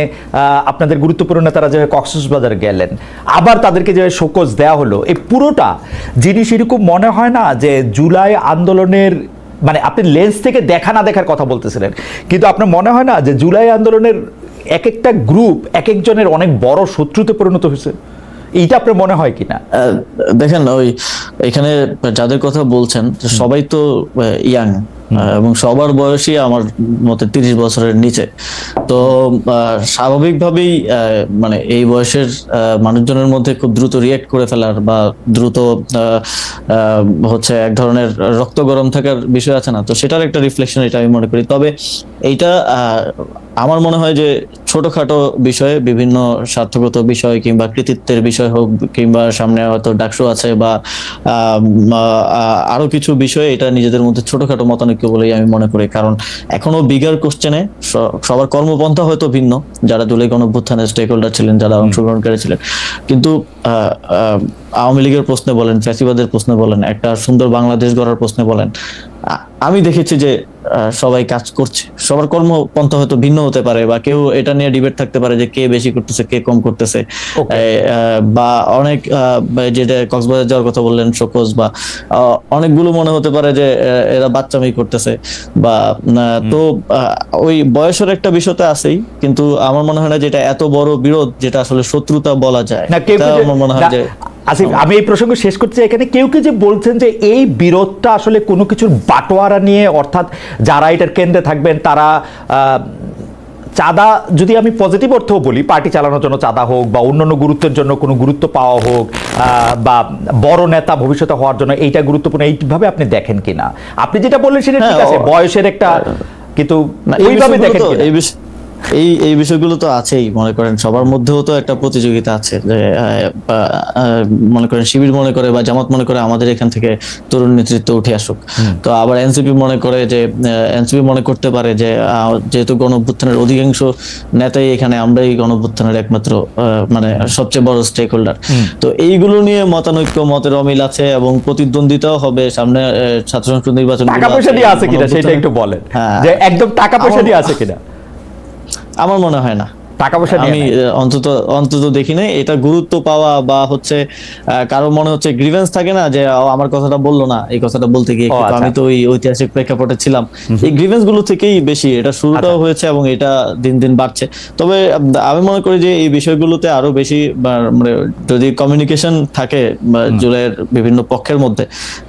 আপনাদের গুরুত্বপূর্ণ নেতারা যে কক্সবাজার গেলেন, আবার তাদেরকে যে শোকজ দেওয়া হলো, এই পুরোটা জিনিস এরকম মনে হয় না যে জুলাই আন্দোলনের, মানে আপনি লেন্স থেকে দেখা না দেখার কথা বলতেছিলেন, কিন্তু আপনার মনে হয় না যে জুলাই আন্দোলনের এক একটা গ্রুপ এক একজনের অনেক বড় শত্রুতে পরিণত হয়েছে? এইটা আপনার মনে হয় কিনা? দেখেন, ওই এখানে যাদের কথা বলছেন সবাই তো ইয়াং, এবং সবার বয়সই আমার মতে 30 বছরের নিচে। তো স্বাভাবিকভাবেই মানে এই বয়সের মানুষজনের মধ্যে খুব দ্রুত রিয়েক্ট করে ফেলার বা দ্রুত হচ্ছে এক ধরনের রক্ত গরম থাকার বিষয় আছে না, তো সেটার একটা রিফ্লেকশন এটা আমি মনে করি। তবে এইটা আমার মনে হয় যে ছোটখাটো বিষয়ে, বিভিন্ন স্বার্থগত বিষয় কিংবা কৃতিত্বের বিষয় হোক, কিংবা সামনে হয়তো ডাকসু আছে বা আরো কিছু বিষয়ে, এটা নিজেদের মধ্যে ছোটখাটো মতানৈক্য বলেই আমি মনে করি। কারণ এখনো বিগার কোশ্চেনে সবার কর্মপন্থা হয়তো ভিন্ন, যারা জুলাই গণঅভ্যুত্থানের স্টেক হোল্ডার ছিলেন, যারা অংশগ্রহণকারী ছিলেন, কিন্তু আওয়ামী লীগের প্রশ্নে বলেন, ফ্যাসিবাদের প্রশ্নে বলেন, একটা সুন্দর বাংলাদেশ গড়ার প্রশ্নে বলেন, আমি দেখেছি যে সবাই কাজ করছে। সবার কর্মপন্থা হয়তো ভিন্ন হতে পারে, বা কেউ এটা নিয়ে ডিবেট থাকতে পারে যে কে বেশি করতেছে কে কম করতেছে, বা অনেক যেটা কক্সবাজার যাওয়ার কথা বললেন শোকজ, বা অনেকগুলো মনে হতে পারে যে এরা বাচ্চামি করতেছে, বা তো ওই বয়সের একটা বিষয়টা আছেই। কিন্তু আমার মনে হয় না যেটা এত বড় বিরোধ যেটা আসলে শত্রুতা বলা যায়, আমার মনে হয় যে আসিফ, আমি এই প্রসঙ্গ শেষ করতে চাই। এখানে কেউ যে বলছেন যে এই বিরোধটা আসলে কোনো কিছুর বাটোয়ারা নিয়ে, অর্থাৎ যারা এটার কেন্দ্রে থাকবেন তারা চাঁদা, যদি আমি পজিটিভ অর্থেও বলি, পার্টি চালানোর জন্য চাঁদা হোক বা অন্যান্য গুরুত্বের জন্য কোনো গুরুত্ব পাওয়া হোক, বা বড় নেতা ভবিষ্যতে হওয়ার জন্য এইটা গুরুত্বপূর্ণ, এইভাবে আপনি দেখেন কিনা? আপনি যেটা বললেন সেটা ঠিক আছে, বয়সের একটা, কিন্তু ওইভাবে দেখেন কিনা? এই বিষয়গুলো তো আছেই। মনে করেন সবার মধ্যেও তো একটা প্রতিযোগিতা আছে, যে মনে করেন শিবির মনে করে বা জামাত মনে করে আমাদের এখান থেকে তরুণ নেতৃত্ব উঠে আসুক, তো আবার এনসিপি মনে করে যে এনসিপি মনে করতে পারে যে যেহেতু গণঅভ্যুত্থানের অধিকাংশ নেতাই এখানে, আমরাই গণঅভ্যুত্থানের একমাত্র মানে সবচেয়ে বড় স্টেক হোল্ডার। তো এইগুলো নিয়ে মতানৈক্য, মতের অমিল আছে এবং প্রতিদ্বন্দ্বিতাও হবে সামনে ছাত্র সংসদ নির্বাচন। টাকা পয়সা দিয়ে আছে কিনা সেটা একটু বলেন, যে একদম টাকা পয়সা দিয়ে আছে কিনা? আমার মনে হয় না, টাকা পয়সা আমি অন্তত দেখি নাই এটা গুরুত্ব পাওয়া, বা হচ্ছে কারো মনে হচ্ছে গ্রিভেন্স থাকে না যে আমার কথাটা বললো না, এই কথাটা বলতে গিয়ে আমি তো ওই ঐতিহাসিক প্রেক্ষাপটে ছিলাম, এই গ্রিভেন্স গুলো থেকেই বেশি এটা শুরুটাও হয়েছে এবং এটা দিন দিন বাড়ছে। তবে আমি মনে করি যে এই বিষয়গুলোতে আরো বেশি, মানে যদি কমিউনিকেশন থাকে জুলাইয়ের বিভিন্ন পক্ষের মধ্যে,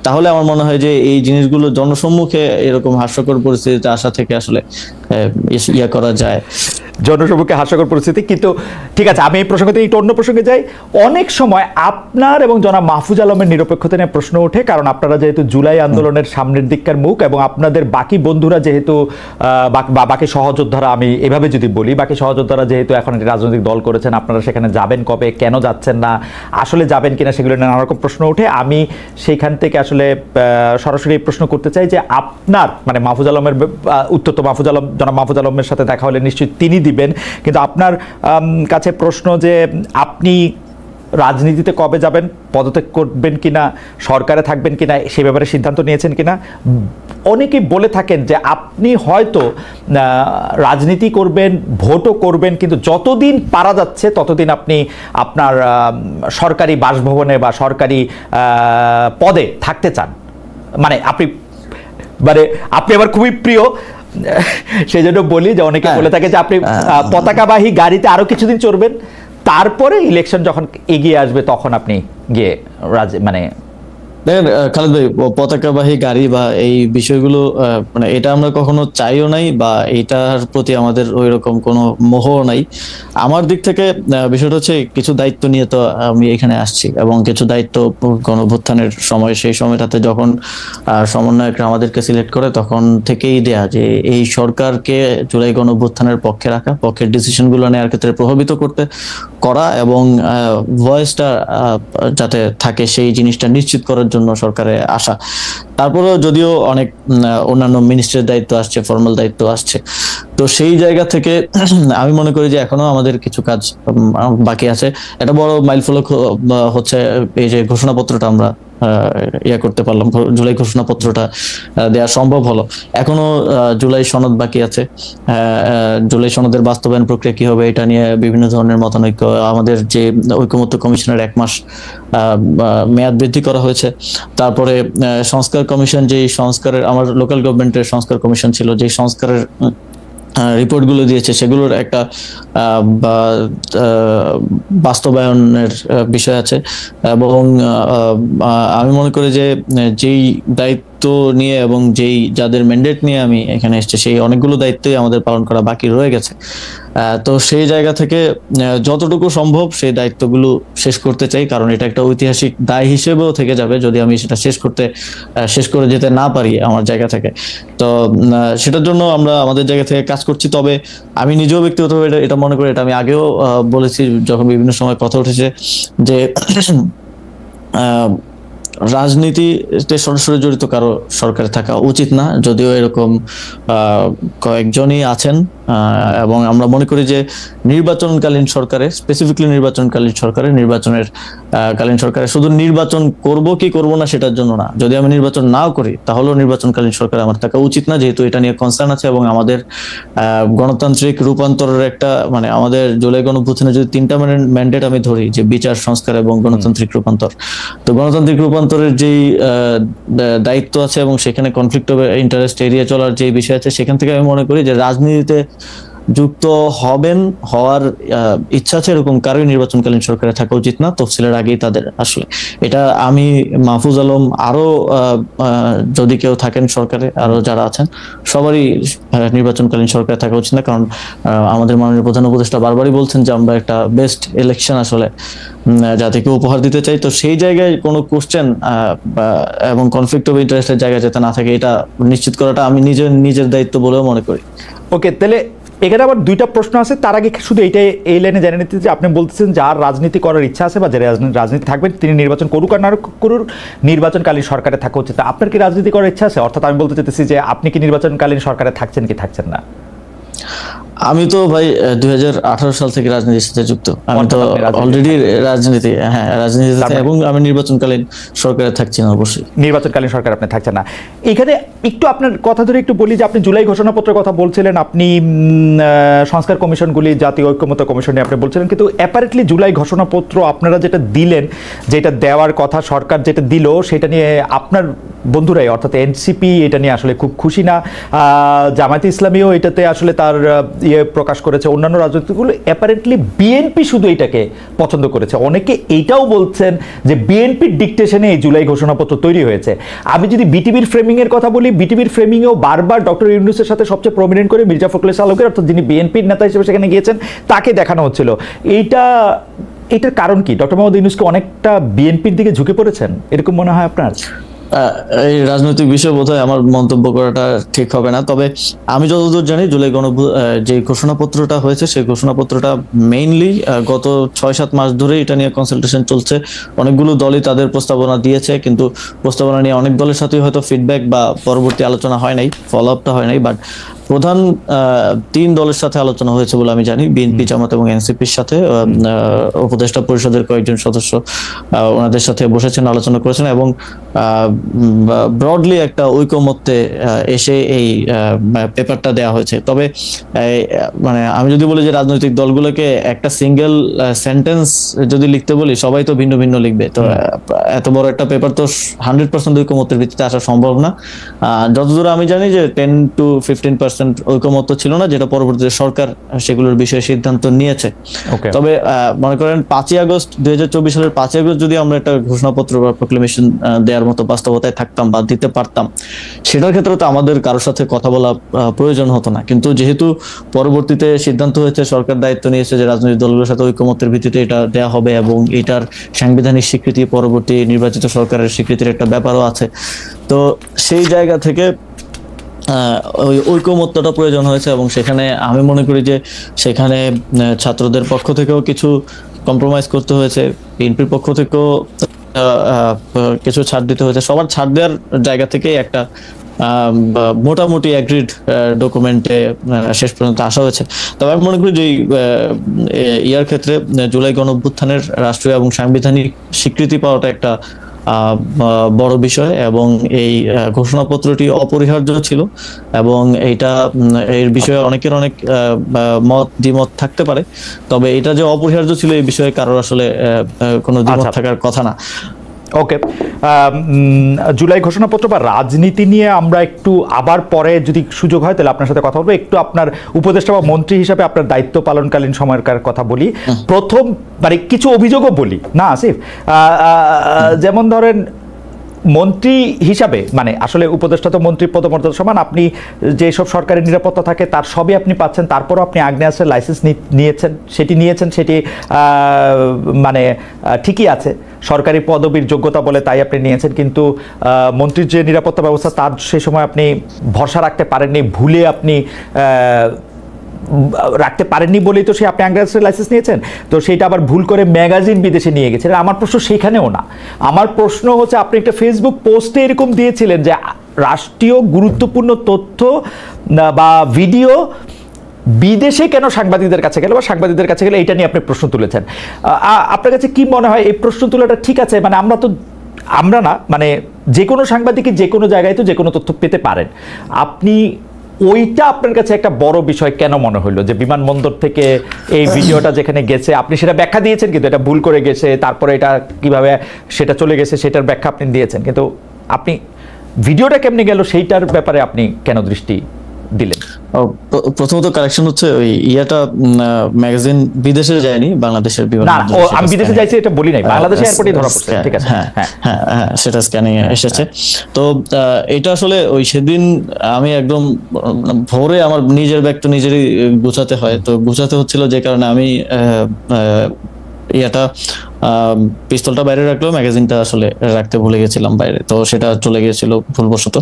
তাহলে আমার মনে হয় যে এই জিনিসগুলো জনসম্মুখে এরকম হাস্যকর পরিস্থিতিতে আসা থেকে আসলে ইয়া করা যায়, জনসম্মুখে হাস্যকর পরিস্থিতি। কিন্তু ঠিক আছে, আমি এই প্রসঙ্গে একটু অন্য প্রসঙ্গে যাই। অনেক সময় আপনার এবং জনাব মাহফুজ আলমের নিরপেক্ষতা নিয়ে প্রশ্ন ওঠে, কারণ আপনারা যেহেতু জুলাই আন্দোলনের সামনের দিককার মুখ, এবং আপনাদের বাকি বন্ধুরা যেহেতু বাকি সহযোদ্ধারা, আমি এভাবে যদি বলি, বাকি সহযোদ্ধারা যেহেতু এখন একটি রাজনৈতিক দল করেছেন, আপনারা সেখানে যাবেন কবে, কেন যাচ্ছেন না, আসলে যাবেন কিনা, সেগুলো নানা রকম প্রশ্ন ওঠে। আমি সেইখান থেকে আসলে সরাসরি প্রশ্ন করতে চাই যে আপনার, মানে মাহফুজ আলমের উত্তর তো মাহফুজ আলম, জনাব মাহফুজ আলমের সাথে দেখা হলে নিশ্চয়ই তিনি দিবেন, কিন্তু আপনার কাছে প্রশ্ন যে আপনি রাজনীতিতে কবে যাবেন, পদত্যাগ করবেন কিনা, সরকারে থাকবেন কিনা, সে ব্যাপারে সিদ্ধান্ত নিয়েছেন কিনা? অনেকেই বলে থাকেন যে আপনি হয়তো রাজনীতি করবেন, ভোটও করবেন, কিন্তু যতদিন পারা যাচ্ছে ততদিন আপনি আপনার সরকারি বাসভবনে বা সরকারি পদে থাকতে চান। মানে আপনি আবার খুবই প্রিয় সেই জন্য বলি যে অনেকে বলে থাকে যে আপনি পতাকাবাহী গাড়িতে আরো কিছুদিন চড়বেন, তারপরে ইলেকশন যখন এগিয়ে আসবে তখন আপনি গিয়ে মানে দেখেন খালেদ ভাই, পতাকাবাহী গাড়ি বা এই বিষয়গুলো মানে এটা আমরা কখনো চাইও নাই বা এটার প্রতি আমাদের ওই রকম কোনো মোহ নাই। আমার দিক থেকে বিষয়টা হচ্ছে কিছু দায়িত্ব নিয়ে তো আমি এখানে আসছি, এবং কিছু দায়িত্ব গণঅভ্যুত্থানের সময়, সেই সময়টাতে যখন সমন্বয়করা আমাদেরকে সিলেক্ট করে তখন থেকেই দেয়া যে এই সরকারকে জুলাই গণঅভ্যুত্থানের পক্ষে রাখা, পক্ষের ডিসিশনগুলো নেওয়ার ক্ষেত্রে প্রভাবিত করা এবং ভয়েসটা যাতে থাকে সেই জিনিসটা নিশ্চিত করার জন্য সরকারে আসা। তারপরেও যদিও অনেক অন্যান্য মিনিস্ট্রির দায়িত্ব আসছে, ফর্মাল দায়িত্ব আসছে, তো সেই জায়গা থেকে আমি মনে করি যে এখনো আমাদের কিছু কাজ বাকি আছে। একটা বড় মাইলফলক হচ্ছে এই যে ঘোষণাপত্রটা আমরা করতে পারলাম, জুলাই ঘোষণাপত্রটা দেওয়া সম্ভব হলো। এখনো জুলাই সনদ বাকি আছে। জুলাই সনদের বাস্তবায়ন প্রক্রিয়া কি হবে এটা নিয়ে বিভিন্ন ধরনের মতানৈক্য। আমাদের যে ঐকমত্য কমিশনের 1 মাস মেয়াদ বৃদ্ধি করা হয়েছে। তারপরে সংস্কার কমিশন, যেই সংস্কারের আমার লোকাল গভর্নমেন্টের সংস্কার কমিশন ছিল, যে সংস্কারের রিপোর্ট গুলো দিয়েছে সেগুলোর একটা বাস্তবায়নের বিষয় আছে। এবং আমি মনে করি যে যেই দায়িত্ব নিয়ে এবং যেই যাদের ম্যান্ডেট নিয়ে আমি এখানে এসেছি সেই অনেকগুলো দায়িত্বই আমাদের পালন করা বাকি রয়ে গেছে। তো সেই জায়গা থেকে যতটুকু সম্ভব সেই দায়িত্বগুলো শেষ করতে চাই, কারণ এটা একটা ঐতিহাসিক দায় হিসেবেও থেকে যাবে যদি আমি সেটা শেষ করে যেতে না পারি আমার জায়গা থেকে। তো সেটার জন্য আমরা আমাদের জায়গা থেকে কাজ করছি। তবে আমি নিজেও ব্যক্তিগতভাবে এটা মনে করি, এটা আমি আগেও বলেছি যখন বিভিন্ন সময় কথা উঠেছে, যে রাজনীতিতে সরাসরি জড়িত কারো সরকারে থাকা উচিত না, যদিও এরকম কয়েকজনই আছেন। এবং আমরা মনে করি যে নির্বাচনকালীন সরকারে, স্পেসিফিকলি নির্বাচনকালীন সরকারে শুধু নির্বাচন করব কি করব না সেটার জন্য না, যদি আমি নির্বাচন নাও করি তাহলেও নির্বাচনকালীন সরকারে আমার থাকা উচিত না, যেহেতু এটা নিয়ে কনসার্ন আছে। এবং আমাদের গণতান্ত্রিক রূপান্তরের একটা মানে আমাদের জুলাই গণঅভ্যুত্থানের যদি 3টা ম্যান্ডেট আমি ধরি, যে বিচার, সংস্কার এবং গণতান্ত্রিক রূপান্তর, তো গণতান্ত্রিক রূপান্তরের যেই দায়িত্ব আছে এবং সেখানে কনফ্লিক্ট অফ ইন্টারেস্ট এড়িয়ে চলার যে বিষয় আছে, সেখান থেকে আমি মনে করি যে রাজনীতিতে যুক্ত হওয়ার ইচ্ছা আছে এরকম কারোই নির্বাচনকালীন সরকারে থাকা উচিত না, তফসিলের আগেই তাদের। আসলে এটা আমি, মাহফুজ আলম, আরো যদি কেউ থাকেন সরকারে, আরো যারা আছেন সবারই নির্বাচনকালীন সরকারে থাকা উচিত না, কারণ আমাদের মাননীয় প্রধান উপদেষ্টা বারবারই বলছেন যে আমরা একটা বেস্ট ইলেকশন আসলে জাতিকে উপহার দিতে চাই। তো সেই জায়গায় কোনো কোশ্চেন এবং কনফ্লিক্ট অফ ইন্টারেস্টের জায়গায় যাতে না থাকে এটা নিশ্চিত করাটা আমি নিজের দায়িত্ব বলেও মনে করি। ওকে, তাহলে এখানে আবার 2টা প্রশ্ন আছে। তার আগে শুধু এই লাইনে জেনে নিতে যে আপনি বলতেছেন যার রাজনীতি করার ইচ্ছা আছে বা যারা রাজনীতি থাকবেন তিনি নির্বাচন করুক আর না করুক, নির্বাচনকালীন সরকারে থাকা উচিত। আপনার কি রাজনীতি করার ইচ্ছা আছে? অর্থাৎ আমি বলতে চাইতেছি যে আপনি কি নির্বাচনকালীন সরকারে থাকছেন কি থাকছেন না? আমি তো ভাই 2018 সাল থেকে রাজনীতির সাথে যুক্ত। আমি তো অলরেডি রাজনীতিতে, এবং আমি নির্বাচনকালীন সরকারে থাকছি না। অবশ্যই নির্বাচনকালীন সরকার আপনি থাকছেন না। এখানে একটু আপনার কথা ধরে একটু বলি যে আপনি জুলাই ঘোষণাপত্রের কথা বলছিলেন, আপনি সংস্কার কমিশনগুলি, জাতীয় ঐক্যমত্য কমিশন নিয়ে আপনি বলছিলেন, কিন্তু অ্যাপারেন্টলি জুলাই ঘোষণাপত্র আপনারা যেটা দিলেন, যেটা দেওয়ার কথা সরকার যেটা দিল, সেটা নিয়ে আপনার বন্ধুরাই অর্থাৎ এনসিপি এটা নিয়ে আসলে খুব খুশি না। জামায়াতে ইসলামীও এটাতে আসলে তার প্রকাশ করেছে। অন্যান্য রাজনীতিগুলো অ্যাপারেন্টলি বিএনপি শুধু এটাকে পছন্দ করেছে। অনেকে এইটাও বলছেন যে বিএনপির ডিকটেশনে এই জুলাই ঘোষণাপত্র তৈরি হয়েছে। আমি যদি বিটিভির ফ্রেমিং এর কথা বলি, বিটিভির ফ্রেমিংয়েও বারবার ডক্টর ইউনূসের সাথে সবচেয়ে প্রমিনেন্ট করে মির্জা ফখরুল আলমগীর, অর্থাৎ যিনি বিএনপির নেতা হিসেবে সেখানে গিয়েছেন, তাকে দেখানো হচ্ছিল। এটার কারণ কি? ডক্টর মোহাম্মদ ইউনূসকে অনেকটা বিএনপির দিকে ঝুঁকে পড়েছেন, এরকম মনে হয় আপনার? এই রাজনৈতিক বিষয় বোধহয় আমার মন্তব্য করাটা ঠিক হবে না। তবে আমি যতদূর জানি জুলাই যে ঘোষণাপত্রটা হয়েছে সেই ঘোষণাপত্রটা মেইনলি গত 6-7 মাস ধরে এটা নিয়ে কনসালটেশন চলছে। অনেকগুলো দলই তাদের প্রস্তাবনা দিয়েছে, কিন্তু প্রস্তাবনা নিয়ে অনেক দলের সাথেই হয়তো ফিডব্যাক বা পরবর্তী আলোচনা হয় নাই, ফলো আপটা হয় নাই। বাট প্রধান 3 দলের সাথে আলোচনা হয়েছে বলে আমি জানি, বিএনপি, জামাত এবং এনসিপির সাথে। উপদেষ্টা পরিষদের কয়েকজন সদস্য ওনাদের সাথে বসেছেন, আলোচনা করেছেন এবং ব্রডলি একটা ঐকমত্যে এসে এই পেপারটা দেওয়া হয়েছে। তবে মানে আমি যদি বলি যে রাজনৈতিক দলগুলোকে একটা সিঙ্গেল সেন্টেন্স যদি লিখতে বলি, সবাই তো ভিন্ন ভিন্ন লিখবে, তো এত বড় একটা পেপার তো 100% ঐকমত্যের ভিত্তিতে আসা সম্ভব না। যতদূর আমি জানি যে 10 to 15% ঐকমত্য ছিল না, যেটা পরবর্তীতে সরকার সেগুলোর বিষয়ে সিদ্ধান্ত নিয়েছে। তবে মনে করেন 5ই আগস্ট 2024 সালের 5ই আগস্ট যদি আমরা একটা ঘোষণাপত্র বা প্রোক্লেমেশন দেওয়ার মতো বাস্তবতায় থাকতাম বা দিতে পারতাম, সেটার ক্ষেত্রে তো আমাদের কারোর সাথে কথা বলা প্রয়োজন হতো না। কিন্তু যেহেতু পরবর্তীতে সিদ্ধান্ত হয়েছে, সরকার দায়িত্ব নিয়েছে যে রাজনৈতিক দলগুলোর সাথে ঐকমত্যের ভিত্তিতে এটা দেওয়া হবে, এবং এটার সাংবিধানিক স্বীকৃতি পরবর্তী নির্বাচিত সরকারের স্বীকৃতির একটা ব্যাপারও আছে। তো সেই জায়গা থেকে ওই ঐকমত্যটা প্রয়োজন হয়েছে, এবং সেখানে আমি মনে করি যে সেখানে ছাত্রদের পক্ষ থেকেও কিছু কম্প্রোমাইজ করতে হয়েছে, বিএনপির পক্ষ থেকেও কিছু ছাড় দিতে হয়েছে। সবার ছাড় দেওয়ার জায়গা থেকে একটা মোটামুটি অ্যাগ্রিড ডকুমেন্টে শেষ পর্যন্ত আসা হয়েছে। তবে আমি মনে করি যে ইয়ার ক্ষেত্রে জুলাই গণঅভ্যুত্থানের রাষ্ট্রীয় এবং সাংবিধানিক স্বীকৃতি পাওয়াটা একটা বড় বিষয়, এবং এই ঘোষণাপত্রটি অপরিহার্য ছিল, এবং এইটা এর বিষয়ে অনেকের অনেক মত দ্বিমত থাকতে পারে। তবে এটা যে অপরিহার্য ছিল এই বিষয়ে কারোর আসলে কোনো দ্বিমত থাকার কথা না। ওকে, জুলাই ঘোষণাপত্র বা রাজনীতি নিয়ে আমরা একটু আবার পরে যদি সুযোগ হয় তাহলে আপনার সাথে কথা বলবো। একটু আপনার উপদেষ্টা বা মন্ত্রী হিসাবে আপনার দায়িত্ব পালনকালীন সময়কার কথা বলি। প্রথম মানে কিছু অভিযোগও বলি না আসিফ, যেমন ধরেন মন্ত্রী হিসাবে, মানে আসলে উপদেষ্টা তো মন্ত্রী পদমর্যাদা সমান, আপনি যেসব সরকারি নিরাপত্তা থাকে তার সবই আপনি পাচ্ছেন, তারপরও আপনি আগ্নেয়াস্ত্রের লাইসেন্স নিয়েছেন, সেটি মানে ঠিকই আছে, সরকারি পদবীর যোগ্যতা বলে তাই আপনি নিয়েছেন, কিন্তু মন্ত্রীর যে নিরাপত্তা ব্যবস্থা তার সে সময় আপনি ভরসা রাখতে পারেননি, ভুলে আপনি রাখতে পারেননি বলেই তো আপনি আগ্নেয়াস্ত্রের লাইসেন্স নিয়েছেন। তো সেইটা আবার ভুল করে ম্যাগাজিন বিদেশে নিয়ে গেছেন। আমার প্রশ্ন সেখানেও না, আমার প্রশ্ন হচ্ছে আপনি একটা ফেসবুক পোস্টে এরকম দিয়েছিলেন যে রাষ্ট্রীয় গুরুত্বপূর্ণ তথ্য বা ভিডিও বিদেশে কেন সাংবাদিকদের কাছে গেল বা সাংবাদিকদের কাছে গেলে এটা নিয়ে আপনি প্রশ্ন তুলেছেন। আপনার কাছে কি মনে হয় এই প্রশ্ন তোলাটা ঠিক আছে? মানে আমরা না, মানে যে কোনো সাংবাদিকই যে কোনো জায়গায় তো যে কোনো তথ্য পেতে পারেন। আপনি ওইটা আপনার কাছে একটা বড় বিষয় কেন মনে হলো যে বিমানবন্দর থেকে এই ভিডিওটা যেখানে গেছে আপনি সেটা ব্যাখ্যা দিয়েছেন, কিন্তু এটা ভুল করে গেছে, তারপরে এটা কিভাবে সেটা চলে গেছে সেটার ব্যাখ্যা আপনি দিয়েছেন, কিন্তু আপনি ভিডিওটা কেমনে গেল সেইটার ব্যাপারে আপনি কেন দৃষ্টি দিলেন? প্রথমত কারেকশন হচ্ছে ওই ইয়াটা ম্যাগাজিন বিদেশে যায়নি, বাংলাদেশের আমি বিদেশে যাইছি এটা বলি নাই, বাংলাদেশে এয়ারপোর্টে ধরা পড়ছে। ঠিক আছে, হ্যাঁ সেটা স্ক্যানিং এসেছে। তো এটা আসলে ওই সেদিন আমি একদম ভোরে আমার নিজের ব্যাগ তো নিজেরই গুছাতে হয়, তো গুছাতে হচ্ছিল যে কারণে আমি ইয়াটা পিস্তলটা বাইরে রাখলেও ম্যাগাজিনটা আসলে রাখতে ভুলে গেছিলাম বাইরে, তো সেটা চলে গিয়েছিল ভুলবশত।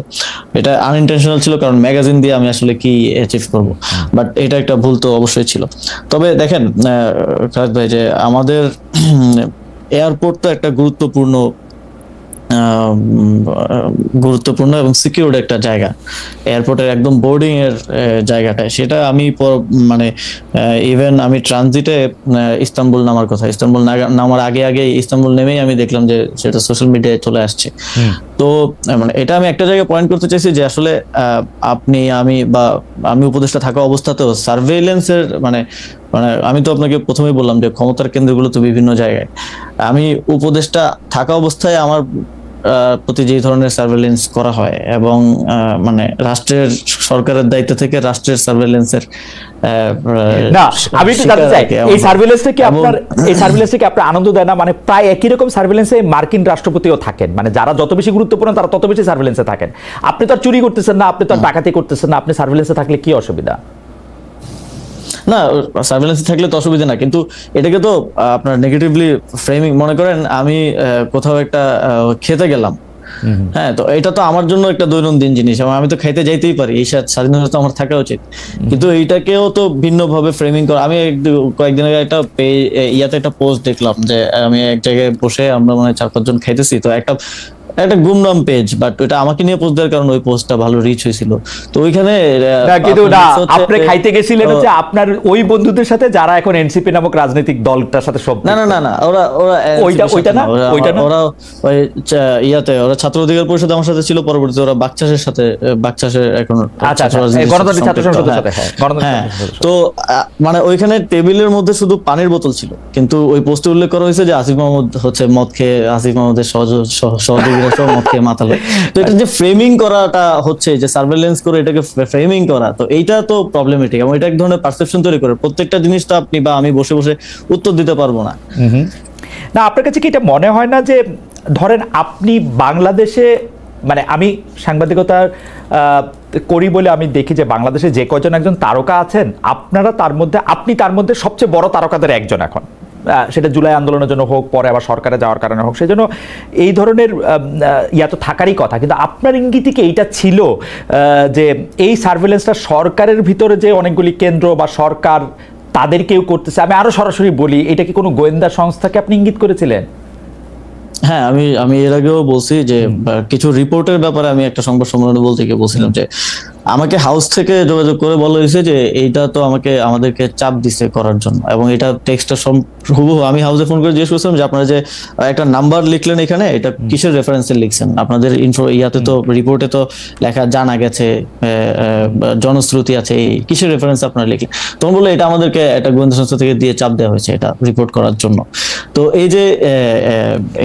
এটা আনইনটেনশনাল ছিল, কারণ ম্যাগাজিন দিয়ে আমি আসলে কি অ্যাচিভ করব, বাট এটা একটা ভুল তো অবশ্যই ছিল। তবে দেখেন খালেদ ভাই, যে আমাদের এয়ারপোর্ট তো একটা গুরুত্বপূর্ণ এবং সিকিউরড একটা জায়গা, এয়ারপোর্টের একদম বোর্ডিং এর জায়গাটা, সেটা আমি মানে ইভেন আমি ট্রানজিটে ইস্তাম্বুল নামার কথা, ইস্তাম্বুল নামার আগে ইস্তাম্বুল নেমেই আমি দেখলাম যে সেটা সোশ্যাল মিডিয়ায় চলে আসছে। তো মানে এটা আমি একটা জায়গায় পয়েন্ট করতে চাইছি যে আসলে আমি উপদেষ্টা থাকা অবস্থাতেও সার্ভেইলেন্সের মানে আমি তো আপনাকে প্রথমেই বললাম যে ক্ষমতার কেন্দ্রগুলো তো বিভিন্ন জায়গায়, আমি উপদেষ্টা থাকা অবস্থায় আমার প্রতি যে ধরনের সার্ভেইলেন্স করা হয়, এবং মানে রাষ্ট্রের সরকারের দায়িত্ব থেকে রাষ্ট্রের সার্ভেইলেন্সের না, আমি একটু জানতে চাই এই সার্ভেইলেন্সটা কি আপনার আনন্দ দেয় না? মানে প্রায় একই রকম সার্ভেইলেন্সে মার্কিন রাষ্ট্রপতিও থাকেন, মানে যারা যত বেশি গুরুত্বপূর্ণ তারা তত বেশি সার্ভেইলেন্সে থাকেন। আপনি তো আর চুরি করতেছেন না, আপনি তো আর ডাকাতি করতেছেন না, আপনি সার্ভেইলেন্সে থাকলে কি অসুবিধা? না, সার্ভেইলেন্স থাকলে তো অসুবিধা না, কিন্তু এটাকে তো আপনার নেগেটিভলি ফ্রেমিং, মনে করেন আমি কোথাও একটা খেতে গেলাম, হ্যাঁ, তো এটা তো আমার জন্য একটা দৈনন্দিন জিনিস, এবং আমি তো খাইতে যাইতেই পারি, এই স্বাধীনতা তো আমার থাকা উচিত, কিন্তু এইটাকেও তো ভিন্নভাবে ফ্রেমিং করা। আমি কয়েকদিন আগে একটা পোস্ট দেখলাম যে আমি এক জায়গায় বসে আমরা মানে 4-5 জন খাইতেছি, তো একটা একটা গুমনাম পেজ, বাট ওটা আমাকে নিয়ে পোস্ট দেওয়ার কারণে ওই পোস্টটা ভালো রিচ হয়েছিল। তো ওইখানে কিন্তু না, আপনি খাইতে গেছিলেন হচ্ছে আপনার ওই বন্ধুদের সাথে যারা এখন এনসিপি নামক রাজনৈতিক দলটার সাথে সব। না না না না, ওরা ওরা ওইটা না, ওরা ওই ইয়াতে ওরা ছাত্র অধিকার পরিষদ আমার সাথে ছিল, পরবর্তীতে ওরা বাকচাষের সাথে, বাকচাষের এখন গণতান্ত্রিক ছাত্র সংসদের সাথে। হ্যাঁ, তো মানে ওইখানে টেবিলের মধ্যে শুধু পানির বোতল ছিল, কিন্তু ওই পোস্টে উল্লেখ করা হয়েছে যে আসিফ মাহমুদ হচ্ছে মদ খেয়ে, আসিফ মাহমুদের সহযোগীরা সব মদ খেয়ে মাতালো। তো এটা যে ফ্রেমিং করাটা হচ্ছে, যে সার্ভেইলেন্স করে এটাকে ফ্রেমিং করা, তো এইটা তো প্রবলেমেটিক, এবং এটা এক ধরনের পারসেপশন তৈরি করে। প্রত্যেকটা জিনিস তো আপনি বা আমি বসে বসে উত্তর দিতে পারবো না। না, আপনার কাছে কি এটা মনে হয় না যে ধরেন আপনি বাংলাদেশে, মানে আমি সাংবাদিকতা করি বলে আমি দেখি যে বাংলাদেশে যে কয়জন একজন তারকা আছেন, আপনি তার মধ্যে সবচেয়ে বড় তারকাদের একজন এখন, সেটা জুলাই আন্দোলনের জন্য হোক, পরে আবার সরকারে যাওয়ার কারণে হোক, সেই জন্য এই ধরনের ইয়া তো থাকারই কথা। কিন্তু আপনার ইঙ্গিতে কি এইটা ছিল যে এই সার্ভেলেন্সটা সরকারের ভিতরে যে অনেকগুলি কেন্দ্র বা সরকার তাদের কেউ করতেছে? আমি আরো সরাসরি বলি, এটা কি কোনো গোয়েন্দা সংস্থাকে আপনি ইঙ্গিত করেছিলেন? হ্যাঁ, আমি এর আগেও বলছি যে কিছু রিপোর্টের ব্যাপারে আমি একটা সংবাদ সম্মেলনে বলতে গিয়ে বলছিলাম যে আমাকে হাউস থেকে যোগাযোগ করে বলা হয়েছে যে এইটা তো আমাদেরকে চাপ দিছে করার জন্য, এবং এটা টেক্সটটা হুবহু আমি হাউসে ফোন করে জিজ্ঞেস করছিলাম যে আপনারা যে একটা নাম্বার লিখলেন এখানে, এটা কিসের রেফারেন্সে লিখছেন? আপনাদের ইয়াতে তো রিপোর্টে তো লেখা জানা গেছে, জনশ্রুতি আছে, কিসের রেফারেন্স আপনারা লিখলেন? তখন বললো এটা আমাদেরকে একটা গোয়েন্দা সংস্থা থেকে দিয়ে চাপ দেওয়া হয়েছে এটা রিপোর্ট করার জন্য। তো এই যে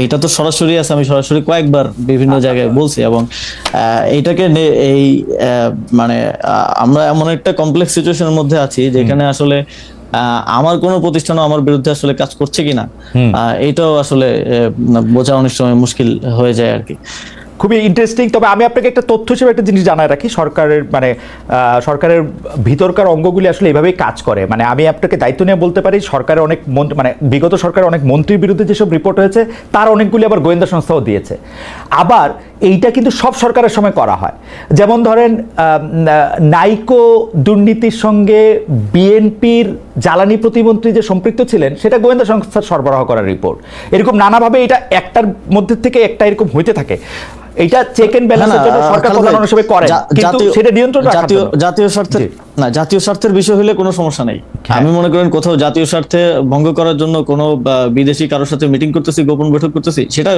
এইটা তো সরাসরি আছে, আমি সরাসরি কয়েকবার বিভিন্ন জায়গায় বলছি, এবং এইটাকে এই মানে আমরা এমন একটা কমপ্লেক্স সিচুয়েশনের মধ্যে আছি যেখানে আসলে আমার কোনো প্রতিষ্ঠানও আমার বিরুদ্ধে আসলে কাজ করছে কিনা এইটাও আসলে বোঝা অনেক সময় মুশকিল হয়ে যায় আর কি। খুবই ইন্টারেস্টিং। তবে আমি আপনাকে একটা তথ্য হিসেবে একটা জিনিস জানায় রাখি, সরকারের ভিতরকার অঙ্গগুলি আসলে এইভাবেই কাজ করে। মানে আমি আপনাকে দায়িত্ব নিয়ে বলতে পারি, সরকারের অনেক বিগত সরকারের অনেক মন্ত্রীর বিরুদ্ধে যেসব রিপোর্ট হয়েছে তার অনেকগুলি আবার গোয়েন্দা সংস্থাও দিয়েছে। আবার এইটা কিন্তু সব সরকারের সময় করা হয়। যেমন ধরেন নাইকো দুর্নীতির সঙ্গে বিএনপির জ্বালানি প্রতিমন্ত্রী যে সম্পৃক্ত ছিলেন, সেটা গোয়েন্দা সংস্থার সরবরাহ করার রিপোর্ট। এরকম নানাভাবে এটা একটার মধ্যে থেকে একটা এরকম হইতে থাকে। এটা চেক এন্ড ব্যালেন্সের জন্য সরকার প্রধান হিসেবে করে, কিন্তু সেটা নিয়ন্ত্রণ জাতীয় স্বার্থে না, জাতীয় স্বার্থের বিষয় হলে কোনো সমস্যা নেই। আমি মনে করেন কোথাও জাতীয় স্বার্থে ভঙ্গ করার জন্য কোনো বিদেশি কারোর সাথে মিটিং করতেছি, গোপন বৈঠক করতেছি, সেটা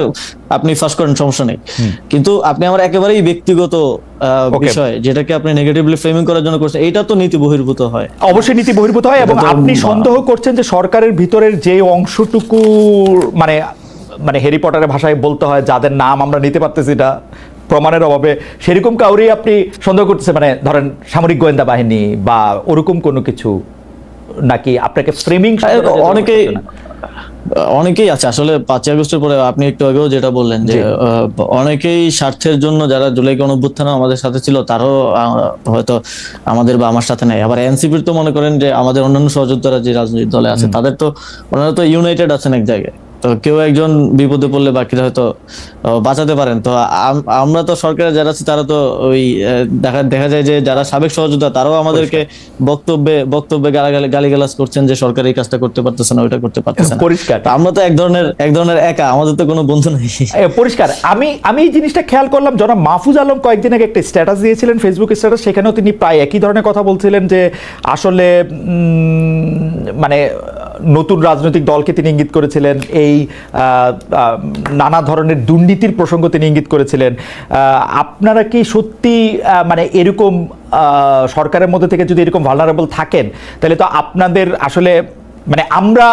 আপনি ফাঁস করেন, সমস্যা নেই। কিন্তু আপনি আমার একেবারেই ব্যক্তিগত বিষয় যেটাকে আপনি নেগেটিভলি ফ্রেমিং করার জন্য করছেন, এটা তো নীতি বহির্ভূত হয়। অবশ্যই নীতি বহির্ভূত হয়। এবং আপনি সন্দেহ করছেন যে সরকারের ভিতরের যে অংশটুকু মানে হ্যারি পটারের ভাষায় বলতে হয়, যাদের নাম আমরা নিতে পারতেছি না প্রমাণের অভাবে, সেরকম কাউরেই আপনি সন্দেহ করতেছেন, মানে ধরেন সামরিক গোয়েন্দা বাহিনী বা ওরকম কোনো কিছু, নাকি আপনাকে ফ্রেমিং? অনেকেই আছে আসলে 5 আগস্টের পরে, আপনি একটু আগেও যেটা বললেন যে অনেকেই স্বার্থের জন্য যারা জুলাই গণঅভ্যুত্থানে আমাদের সাথে ছিল তারও হয়তো আমাদের বা আমার সাথে নাই। আবার এনসিপির তো মনে করেন যে আমাদের অন্যান্য সহযোদ্ধারা যে রাজনৈতিক দলে আছে তাদের তো ওনারা তো ইউনাইটেড আছেন এক জায়গায়, তো কেউ একজন বিপদে পড়লে বাকিরা হয়তো বাঁচাতে পারেন। তো আমরা তো সরকারে যারা আছি তারা তো ওই দেখা যায় যে যারা সাবেক সহযোদ্ধা তারাও আমাদেরকে বক্তব্যে গালিগালাজ করছেন যে সরকার এই কাজটা করতে পারতেছে না, ওইটা করতে পারতেছে না। পরিষ্কার আমরা তো এক ধরনের একা, আমাদের তো কোনো বন্ধু নেই। পরিষ্কার। আমি এই জিনিসটা খেয়াল করলাম, জনাব মাহফুজ আলম কয়েকদিন আগে একটা স্ট্যাটাস দিয়েছিলেন, ফেসবুক স্ট্যাটাস, সেখানেও তিনি প্রায় একই ধরনের কথা বলছিলেন যে আসলে মানে নতুন রাজনৈতিক দলকে তিনি ইঙ্গিত করেছিলেন, এই নানা ধরনের দুর্নীতির প্রসঙ্গ তিনি ইঙ্গিত করেছিলেন। আপনারা কি সত্যি মানে এরকম সরকারের মধ্যে থেকে যদি এরকম ভালনারেবল থাকেন, তাহলে তো আপনাদের আসলে মানে আমরা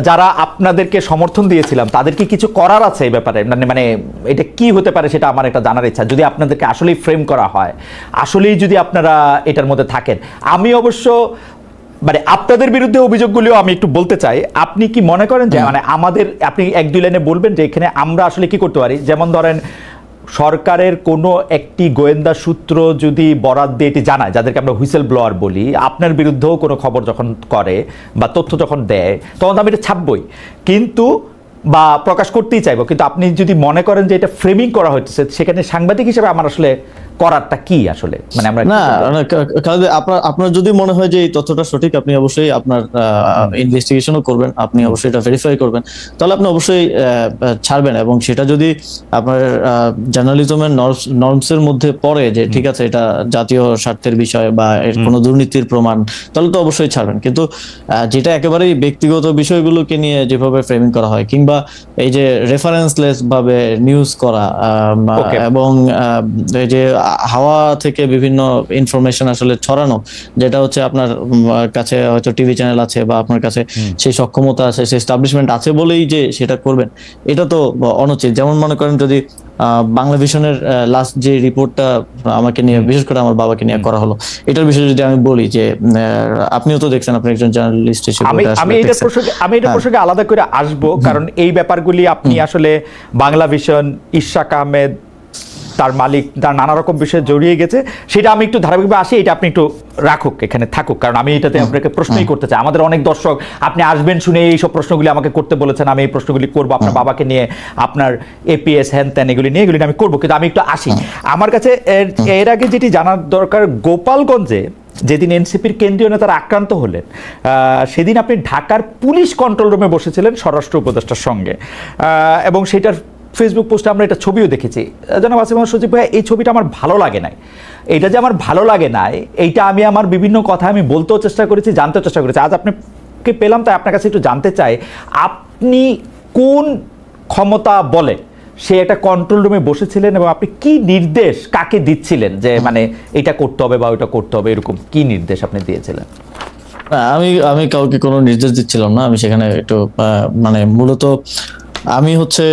যারা আপনাদেরকে সমর্থন দিয়েছিলাম তাদের কি কিছু করার আছে এই ব্যাপারে? মানে এটা কি হতে পারে সেটা আমার একটা জানার ইচ্ছা, যদি আপনাদেরকে আসলেই ফ্রেম করা হয়, আসলেই যদি আপনারা এটার মধ্যে থাকেন। আমি অবশ্য মানে আপনাদের বিরুদ্ধে অভিযোগগুলিও আমি একটু বলতে চাই। আপনি কি মনে করেন যে মানে আমাদের, আপনি 1-2 লাইনে বলবেন যে এখানে আমরা আসলে কি করতে পারি? যেমন ধরেন সরকারের কোনো একটি গোয়েন্দা সূত্র যদি বরাদ দিয়ে এটি জানায়, যাদেরকে আমরা হুইসেল ব্লোয়ার বলি, আপনার বিরুদ্ধেও কোনো খবর যখন করে বা তথ্য যখন দেয়, তখন আমি এটা ছাপবই, কিন্তু বা প্রকাশ করতেই চাইবো। কিন্তু আপনি যদি মনে করেন যে এটা ফ্রেমিং করা হচ্ছে, সেখানে সাংবাদিক হিসেবে আমার আসলে করারটা কি আসলে, মানে আমরা না খালেদ, আপনার যদি মনে হয় যে এই তথ্যটা সঠিক, আপনি অবশ্যই আপনার ইনভেস্টিগেশনও করবেন, আপনি অবশ্যই এটা ভেরিফাই করবেন, তাহলে আপনি অবশ্যই ছাড়বেন। এবং সেটা যদি আপনার জার্নালিজমের নর্মসের মধ্যে পড়ে যে ঠিক আছে এটা জাতীয় স্বার্থের বিষয় বা এর কোনো দুর্নীতির প্রমাণ, তাহলে তো অবশ্যই ছাড়বেন। কিন্তু যেটা একেবারেই ব্যক্তিগত বিষয়গুলোকে নিয়ে যেভাবে ফ্রেমিং করা হয়, কিংবা এই যে রেফারেন্সলেস ভাবে নিউজ করা, এবং এই যে হাওয়া থেকে বিভিন্ন ইনফরমেশন আসলে ছড়ানো, যেটা হচ্ছে আপনার কাছে হয়তো টিভি চ্যানেল আছে বা আপনার কাছে সেই সক্ষমতা আছে, সেই এস্টাবলিশমেন্ট আছে বলেই যে সেটা করবেন, এটা তো অনুচিত। যেমন মনে করেন যদি বাংলা ভিশনের লাস্ট যে রিপোর্টটা আমাকে নিয়ে, বিশেষ করে আমার বাবাকে নিয়ে করা হলো, এটার বিষয়ে যদি আমি বলি যে আপনিও তো দেখছেন, আপনি একজন জার্নালিস্ট হিসেবে, আমি এটা প্রসঙ্গে আলাদা করে আসবো, কারণ এই ব্যাপারগুলি আপনি আসলে বাংলা ভিশন, ইশাক আহমেদ, তার মালিক, তার নানা রকম বিষয়ে জড়িয়ে গেছে, সেটা আমি একটু ধারাবাহিকভাবে আসি, এটা আপনি একটু রাখুক, এখানে থাকুক, কারণ আমি এটাতে আপনাকে প্রশ্নই করতে চাই। আমাদের অনেক দর্শক আপনি আসবেন শুনে এইসব প্রশ্নগুলি আমাকে করতে বলেছেন, আমি এই প্রশ্নগুলি করবো আপনার বাবাকে নিয়ে, আপনার এপিএস হ্যান ত্যান এগুলি নিয়ে, এগুলি আমি করবো, কিন্তু আমি একটু আসি। আমার কাছে এর আগে যেটি জানার দরকার, গোপালগঞ্জে যেদিন এনসিপির কেন্দ্রীয় নেতারা আক্রান্ত হলেন, সেদিন আপনি ঢাকার পুলিশ কন্ট্রোল রুমে বসেছিলেন স্বরাষ্ট্র উপদেষ্টার সঙ্গে, এবং সেটার ফেসবুক পোস্টে আমরা এটা ছবিও দেখেছি। জনাব আসিফ মাহমুদ সজীব ভাই, এই ছবিটা আমার ভালো লাগে নাই। এইটা যে আমার ভালো লাগে নাই, এইটা আমি আমার বিভিন্ন কথা আমি বলতেও চেষ্টা করেছি, জানতেও চেষ্টা করেছি। আজ আপনাকে পেলাম, তাই আপনার কাছে একটু জানতে চাই, আপনি কোন ক্ষমতা বলে সে একটা কন্ট্রোল রুমে বসেছিলেন, এবং আপনি কি নির্দেশ কাকে দিচ্ছিলেন যে মানে এটা করতে হবে বা ওইটা করতে হবে, এরকম কি নির্দেশ আপনি দিয়েছিলেন? আমি কাউকে কোনো নির্দেশ দিচ্ছিলাম না। আমি সেখানে একটু মানে মূলত আমি হচ্ছে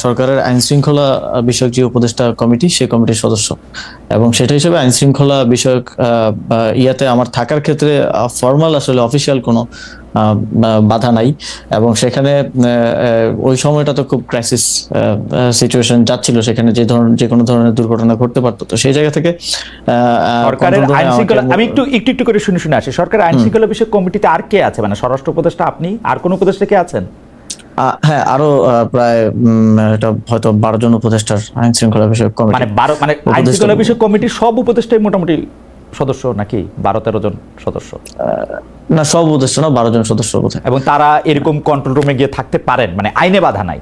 সরকারের আইন শৃঙ্খলা বিষয়ক যে উপদেষ্টা কমিটি, সেই কমিটির সদস্য, এবং সেটা হিসেবে আইন শৃঙ্খলা বিষয়ক ইয়াতে আমার থাকার ক্ষেত্রে ফর্মাল আসলে অফিসিয়াল কোনো বাধা নাই। এবং সেখানে ওই সময়টা তো খুব ক্রাইসিস সিচুয়েশন যাচ্ছিল, সেখানে যে কোনো ধরনের দুর্ঘটনা ঘটতে পারতো। তো সেই জায়গা থেকে সরকারের আইন শৃঙ্খলা, আমি একটু করে শুনে আসি, সরকারের আইন শৃঙ্খলা বিষয়ক কমিটিতে আর কে আছে? মানে স্বরাষ্ট্র উপদেষ্টা, আপনি, আর কোন উপদেষ্টা কে আছেন? হ্যাঁ, আরো প্রায় এটা হয়তো 12 জন উপদেষ্টার আইন শৃঙ্খলা বিষয়ক কমিটি। মানে 12, মানে আইন শৃঙ্খলা বিষয়ক কমিটির সব উপদেষ্টাই মোটামুটি সদস্য নাকি 12-13 জন সদস্য? না, সব উপদেষ্টা না, 12 জন সদস্য বোধহয়। এবং তারা এরকম কন্ট্রোল রুমে গিয়ে থাকতে পারেন, মানে আইনে বাধা নাই?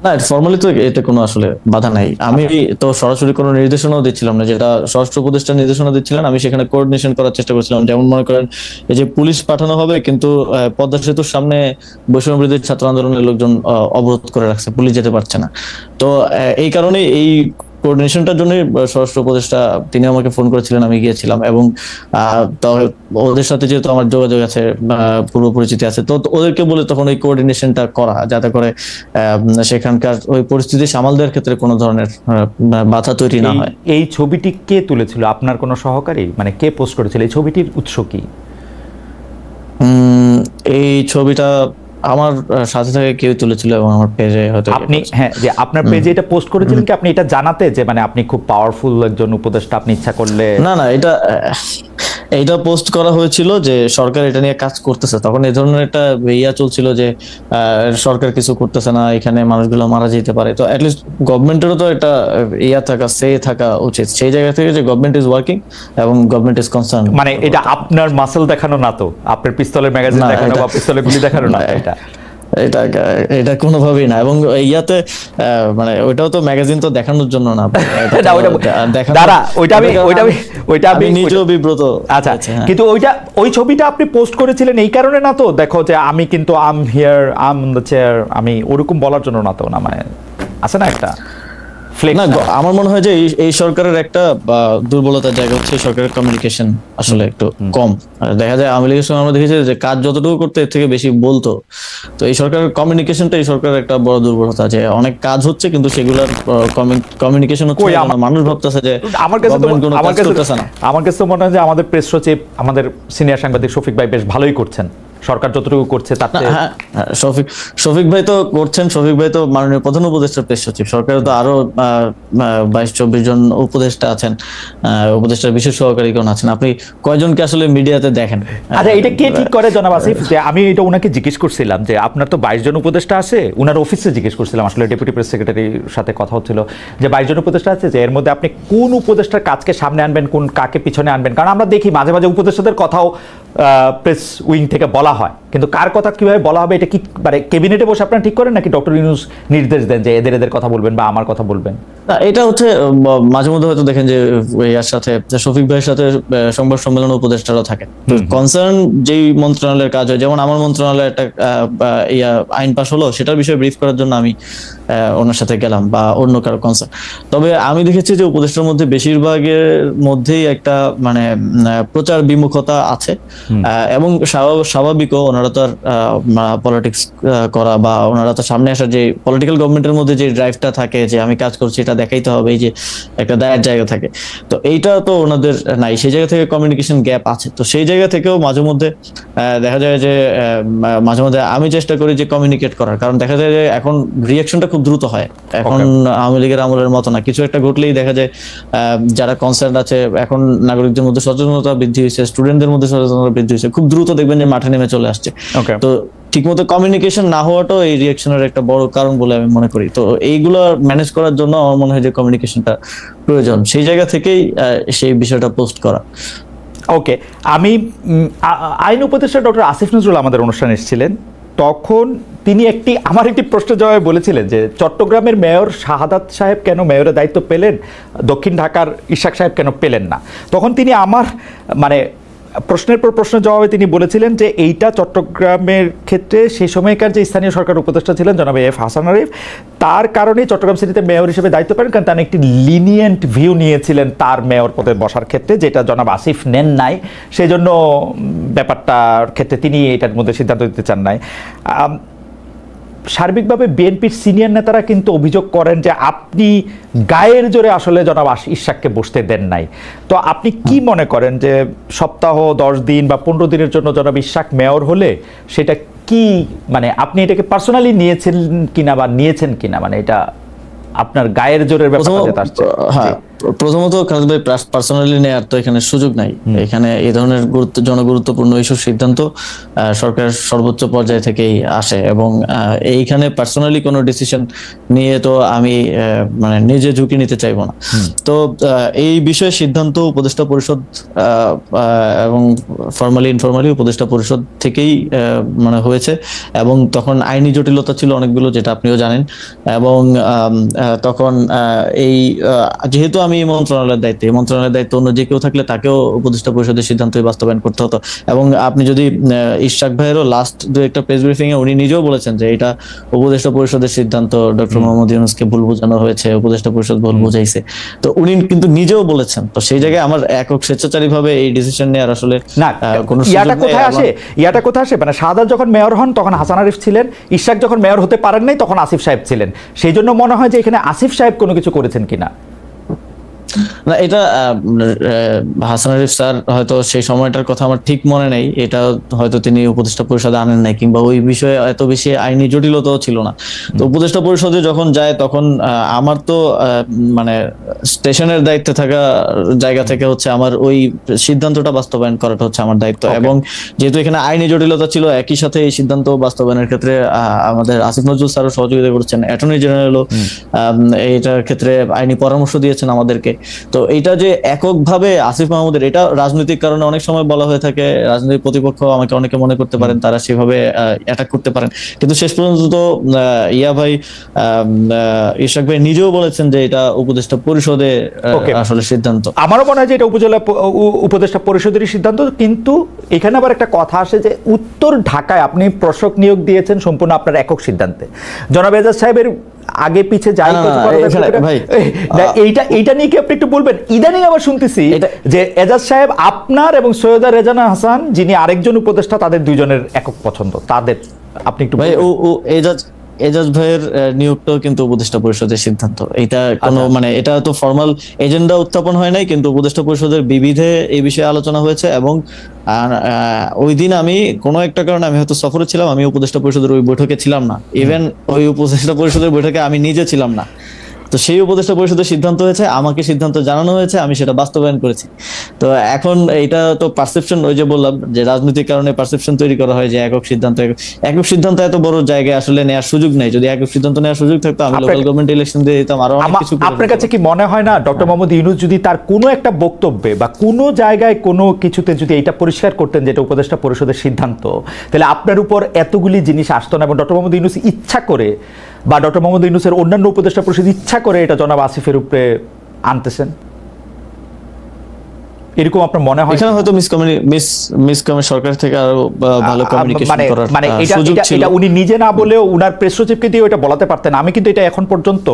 না, ফর্মালি তো এতে কোনো আসলে বাধা নাই। আমি তো সরাসরি কোনো নির্দেশনাও দিচ্ছিলাম না, যেটা স্বরাষ্ট্র উপদেষ্টা নির্দেশনা দিচ্ছিলেন, আমি সেখানে কোঅর্ডিনেশন করার চেষ্টা করছিলাম। যেমন মনে করেন এই যে পুলিশ পাঠানো হবে, কিন্তু পদ্মা সেতুর সামনে বৈষম্যবিরোধী ছাত্র আন্দোলনের লোকজন অবরোধ করে রাখছে, পুলিশ যেতে পারছে না। তো এই কারণে এই কোঅর্ডিনেশনটার জন্য স্বরাষ্ট্র উপদেষ্টা তিনি আমাকে ফোন করেছিলেন, আমি গিয়েছিলাম। এবং ওদের সাথে যেহেতু আমার যোগাযোগ আছে, পূর্ব পরিচিতি আছে, তো ওদেরকে বলে তখন ওই কোঅর্ডিনেশনটা করা, যাতে করে সেখানকার ওই পরিস্থিতি সামাল দেওয়ার ক্ষেত্রে কোনো ধরনের বাধা তৈরি না হয়। এই ছবিটি কে তুলেছিল? আপনার কোনো সহকারী? মানে কে পোস্ট করেছিল? এই ছবিটির উৎস কি? এই ছবিটা আমার সাথে থেকে কেউ তুলেছিল, এবং আমার পেজে হয়তো আপনি, হ্যাঁ, যে আপনার পেজে এটা পোস্ট করেছিলেন কি আপনি এটা জানাতে যে মানে আপনি খুব পাওয়ারফুল একজন উপদেষ্টা, আপনি ইচ্ছা করলে? না, এটা পোস্ট করা হয়েছিল যে সরকার এটা নিয়ে কাজ করতেছে। তখন এই ধরনের একটা ইয়া চলছিল যে সরকার কিছু করতেছে না, এখানে মানুষগুলো মারা যেতে পারে। তো অ্যাটলিস্ট গভর্নমেন্টেরও তো একটা ইয়া থাকা উচিত, সেই জায়গা থেকে যে গভর্নমেন্ট ইজ ওয়ার্কিং এবং গভর্নমেন্ট ইজ কনসার্ন। মানে এটা আপনার মাসল দেখানো না তো, আপনার পিস্তলের ম্যাগাজিন দেখানো বা পিস্তলের গুলি দেখানো না? এটা কোনোভাবেই না। এবং ইয়াতে মানে ওইটাও তো ম্যাগাজিন তো দেখানোর জন্য না, আমি নিজেও বিব্রত। আচ্ছা, কিন্তু ওই ছবিটা আপনি পোস্ট করেছিলেন এই কারণে না তো, দেখো যে আমি কিন্তু I'm here, I'm on the chair, আমি ওরকম বলার জন্য না তো? না, মানে আছে না একটা না, আমার মনে হয় যে এই সরকারের একটা দুর্বলতার জায়গা হচ্ছে সরকারের কমিউনিকেশন আসলে একটু কম। দেখা যায় আওয়ামী লীগের সময় আমরা দেখেছি যে কাজ যতটুকু করতে এর থেকে বেশি বলতো। তো এই সরকারের কমিউনিকেশনটা এই সরকারের একটা বড় দুর্বলতা, যে অনেক কাজ হচ্ছে কিন্তু সেগুলোর কমিউনিকেশন হচ্ছে না। মানুষ ভাবতেছে যে আমার কাছে তো মনে হয় যে আমাদের প্রেস সচিব, আমাদের সিনিয়র সাংবাদিক শফিক ভাই বেশ ভালোই করছেন সরকার যতটুকু করছে তাতে? হ্যাঁ, শফিক ভাই তো করছেন, শফিক ভাই তো মাননীয় প্রধান উপদেষ্টার প্রেস সচিব, সরকারে তো আরো 22-24 জন উপদেষ্টা আছেন, উপদেষ্টার বিশেষ সহকারীগণ আছেন, আপনি কয়জনকে আসলে মিডিয়াতে দেখেন? আচ্ছা, এটা কে ঠিক করে জনাব আসিফ? যে আমি এটা ওনাকে জিজ্ঞেস করছিলাম যে আপনার তো 22 জন উপদেষ্টা আছে, উনার অফিসে জিজ্ঞেস করছিলাম, আসলে ডেপুটি প্রেস সেক্রেটারির সাথে কথা হচ্ছিল যে 22 জন উপদেষ্টা আছে, যে এর মধ্যে আপনি কোন উপদেষ্টার কাজকে সামনে আনবেন, কোন কাকে পিছনে আনবেন? কারণ আমরা দেখি মাঝে মাঝে উপদেষ্টাদের কথাও প্রেস উইং থেকে বলা হয়, কিন্তু কার কথা কিভাবে বলা হবে এটা কি মানে ক্যাবিনেটে বসে আপনারা ঠিক করেন, নাকি ডক্টর ইউনূস নির্দেশ দেন যে এদের কথা বলবেন বা আমার কথা বলবেন? এটা হচ্ছে মাঝে মধ্যে হয়তো দেখেন যে ইয়ার সাথে, শফিক ভাইয়ের সাথে সংবাদ সম্মেলন উপদেষ্টারাও থাকে, কনসার্ন যেই মন্ত্রণালয়ের কাজ হয়, যেমন আমার মন্ত্রণালয়ে একটা আইন পাস হলো, সেটার বিষয়ে ব্রিফ করার জন্য আমি ওনার সাথে গেলাম, বা অন্য কারো কনসার্ন। তবে আমি দেখেছি যে উপদেষ্টার মধ্যে বেশিরভাগের মধ্যেই একটা মানে প্রচার বিমুখতা আছে, এবং স্বাভাবিকও, ওনারা তো আর পলিটিক্স করা বা ওনারা তো সামনে আসার যে পলিটিক্যাল গভর্নমেন্টের মধ্যে যে ড্রাইভটা থাকে যে আমি কাজ করছি এটা দেখাইতে হবে, এই যে একটা দায়ের জায়গা থাকে, তো এইটা তো ওনাদের নাই, সেই জায়গা থেকে কমিউনিকেশন গ্যাপ আছে। তো সেই জায়গা থেকেও মাঝে মধ্যে দেখা যায় যে মাঝে মধ্যে আমি চেষ্টা করি যে কমিউনিকেট করার, কারণ দেখা যায় যে এখন রিয়াকশনটা খুব দ্রুত হয়, এখন আওয়ামী লীগের আমলের মতো না, কিছু একটা ঘটলেই দেখা যায় যারা কনসার্ন আছে, এখন নাগরিকদের মধ্যে সচেতনতা বৃদ্ধি হয়েছে, স্টুডেন্টদের মধ্যে সচেতনতা বৃদ্ধি হয়েছে, খুব দ্রুত দেখবেন যে মাঠে নেমে চলে আসছে। তো ঠিকমতো কমিউনিকেশন না হওয়াটাও এই রিয়াকশনের একটা বড় কারণ বলে আমি মনে করি। তো এইগুলো ম্যানেজ করার জন্য আমার মনে হয় যে কমিউনিকেশনটা প্রয়োজন, সেই জায়গা থেকেই সেই বিষয়টা পোস্ট করা। ওকে, আমি আইন উপদেষ্টা ডক্টর আসিফ নজরুল আমাদের অনুষ্ঠানে এসেছিলেন, তখন তিনি আমার একটি প্রশ্নের জবাবে বলেছিলেন যে চট্টগ্রামের মেয়র শাহাদাত সাহেব কেন মেয়রের দায়িত্ব পেলেন, দক্ষিণ ঢাকার ইশাক সাহেব কেন পেলেন না? তখন তিনি আমার মানে প্রশ্নের পর প্রশ্নের জবাবে তিনি বলেছিলেন যে এইটা চট্টগ্রামের ক্ষেত্রে সেই সময়কার যে স্থানীয় সরকার উপদেষ্টা ছিলেন জনাব এফ হাসান আরিফ, তার কারণেই চট্টগ্রাম সিটিতে মেয়র হিসেবে দায়িত্ব পান, কারণ তিনি একটি লিনিয়েন্ট ভিউ নিয়েছিলেন তার মেয়র পদে বসার ক্ষেত্রে, যেটা জনাব আসিফ নেন নাই, সেই জন্য ব্যাপারটার ক্ষেত্রে তিনি এটার মধ্যে সিদ্ধান্ত দিতে চান নাই। সার্বিকভাবে বিএনপির সিনিয়র নেতারা কিন্তু অভিযোগ করেন যে আপনি গায়ের জোরে আসলে জনাব ইশাককে বসতে দেন নাই। তো আপনি কি মনে করেন যে সপ্তাহ 10 দিন বা 15 দিনের জন্য জনাব ইশাক মেয়র হলে সেটা কি মানে আপনি এটাকে পার্সোনালি নিয়েছেন কিনা বা নিয়েছেন কিনা, মানে এটা আপনার গায়ের জোরের ব্যাপারটা আসছে? হ্যাঁ, প্রথমত খালেদ ভাই পার্সোনালি নেওয়ার তো এখানে সুযোগ নাই, এখানে এই ধরনের জনগুরুত্বপূর্ণ এইসব সিদ্ধান্ত সরকার সর্বোচ্চ পর্যায় থেকেই আসে, এবং এইখানে পার্সোনালি কোনো ডিসিশন নিয়ে তো আমি মানে নিজে ঝুঁকি নিতে চাইবো না। তো এই বিষয়ে সিদ্ধান্ত উপদেষ্টা পরিষদ এবং ফর্মালি ইনফর্মালি উপদেষ্টা পরিষদ থেকেই মানে হয়েছে, এবং তখন আইনি জটিলতা ছিল অনেকগুলো, যেটা আপনিও জানেন, এবং তখন এই যেহেতু আমি মন্ত্রণালয়ের দায়িত্বে, মন্ত্রণালয়ের দায়িত্ব অন্য যে কেউ থাকলে তাকেও উপদেষ্টা পরিষদের সিদ্ধান্তই বাস্তবায়ন করতে হতো। এবং আপনি যদি ইশাক ভাইয়েরও লাস্ট দু একটা প্রেস ব্রিফিং এ উনি নিজেও বলেছেন যে এটা উপদেষ্টা পরিষদের সিদ্ধান্ত, ডক্টর মোহাম্মদ ইউনূসকে ভুল বোঝানো হয়েছে, উপদেষ্টা পরিষদ ভুল বুঝাইছে, তো উনি কিন্তু নিজেও বলেছেন। তো সেই জায়গায় আমার একক স্বেচ্ছাচারী ভাবে এই ডিসিশন নেওয়ার আসলে না কোনো ইয়াটা কোথায় আসে মানে শাহাদাত যখন মেয়র হন তখন হাসান আরিফ ছিলেন, ইশাক যখন মেয়র হতে পারেন নাই তখন আসিফ সাহেব ছিলেন, সেই জন্য মনে হয় যে এখানে আসিফ সাহেব কোনো কিছু করেছেন কিনা। না, এটা হাসান আরিফ স্যার হয়তো সেই সময়টার কথা আমার ঠিক মনে নেই, এটা হয়তো তিনি উপদেষ্টা পরিষদে আনেন নাই, কিংবা ওই বিষয়ে এত বেশি আইনি জটিলতাও ছিল না। তো উপদেষ্টা পরিষদে যখন যায় তখন আমার তো মানে স্টেশনের দায়িত্বে থাকা জায়গা থেকে হচ্ছে আমার ওই সিদ্ধান্তটা বাস্তবায়ন করাটা হচ্ছে আমার দায়িত্ব, এবং যেহেতু এখানে আইনি জটিলতা ছিল, একই সাথে এই সিদ্ধান্ত বাস্তবায়নের ক্ষেত্রে আমাদের আসিফ নজরুল স্যারও সহযোগিতা করছেন, অ্যাটর্নি জেনারেলও এইটার ক্ষেত্রে আইনি পরামর্শ দিয়েছেন আমাদেরকে। তো এটা যে এককভাবে আসিফ মাহমুদের, এটা রাজনৈতিক কারণে অনেক সময় বলা হয়ে থাকে, রাজনৈতিক প্রতিপক্ষ আমাকে অনেকে মনে করতে পারেন তারা সেভাবে অ্যাটাক করতে পারেন, কিন্তু শেষ পর্যন্ত তো ইশাক ভাই নিজেও বলেছেন যে এটা উপদেষ্টা পরিষদে আসলে সিদ্ধান্ত। আমারও মনে হয় যে এটা উপদেষ্টা পরিষদেরই সিদ্ধান্ত, কিন্তু এখানে আবার একটা কথা আসে যে উত্তর ঢাকায় আপনি প্রশাসক নিয়োগ দিয়েছেন সম্পূর্ণ আপনার একক সিদ্ধান্তে। জনাব এজাজ সাহেবের আগে পিছে যাই এইটা নিয়ে কি আপনি একটু বলবেন? ইদানিং আবার শুনতেছি যে এজাজ সাহেব আপনার এবং সৈয়দা রেজানা হাসান যিনি আরেকজন উপদেষ্টা, তাদের দুইজনের একক পছন্দ, তাদের আপনি একটু ভাই এজাজ ভাইয়ের নিয়োগটাও কিন্তু উপদেষ্টা পরিষদের সিদ্ধান্ত। এটা কোনো মানে এটা তো ফর্মাল এজেন্ডা উত্থাপন হয় নাই, কিন্তু উপদেষ্টা পরিষদের বিবিধে এই বিষয়ে আলোচনা হয়েছে। এবং ওই দিন আমি কোনো একটা কারণে আমি হয়তো সফরে ছিলাম, আমি উপদেষ্টা পরিষদের ওই বৈঠকে ছিলাম না। ইভেন ওই উপদেষ্টা পরিষদের বৈঠকে আমি নিজে ছিলাম না। তো সেই উপদেষ্টা পরিষদের সিদ্ধান্ত হয়েছে, আমাকে সিদ্ধান্ত জানানো হয়েছে, আমি সেটা বাস্তবায়ন করেছি। তো এখন এইটা তো পারসেপশন, ওই যে বললাম যে রাজনৈতিক কারণে পারসেপশন তৈরি করা হয় যে একক সিদ্ধান্ত এত বড় জায়গায় আসলে নেওয়ার সুযোগ নেই। যদি একক সিদ্ধান্ত নেওয়ার সুযোগ থাকতো আমি লোকাল গভর্নমেন্ট ইলেকশন দিয়ে দিতাম, আরো অনেক কিছু। আপনার কাছে কি মনে হয় না ডক্টর মোহাম্মদ ইউনূস যদি তার কোনো একটা বক্তব্যে বা কোনো জায়গায় কোনো কিছুতে যদি এটা পরিষ্কার করতেন যেটা উপদেষ্টা পরিষদের সিদ্ধান্ত, তাহলে আপনার উপর এতগুলি জিনিস আসতো না? এবং ডক্টর মোহাম্মদ ইউনূস ইচ্ছা করে বা ডক্টর মোহাম্মদ ইউনূসের অন্যান্য উপদেষ্টা পরিষদ ইচ্ছা করে এটা জনাব আসিফের উপরে আনতেছেন, এরকম আপনার মনে হয়? এখানে হয়তো সরকার থেকে আরো ভালো কমিউনিকেশন করার সুযোগ ছিল। এটা উনি নিজে না বলেও উনার প্রেস সচিবকে দিয়ে এটা বলাতে পারতেন। আমি কিন্তু এটা এখন পর্যন্ত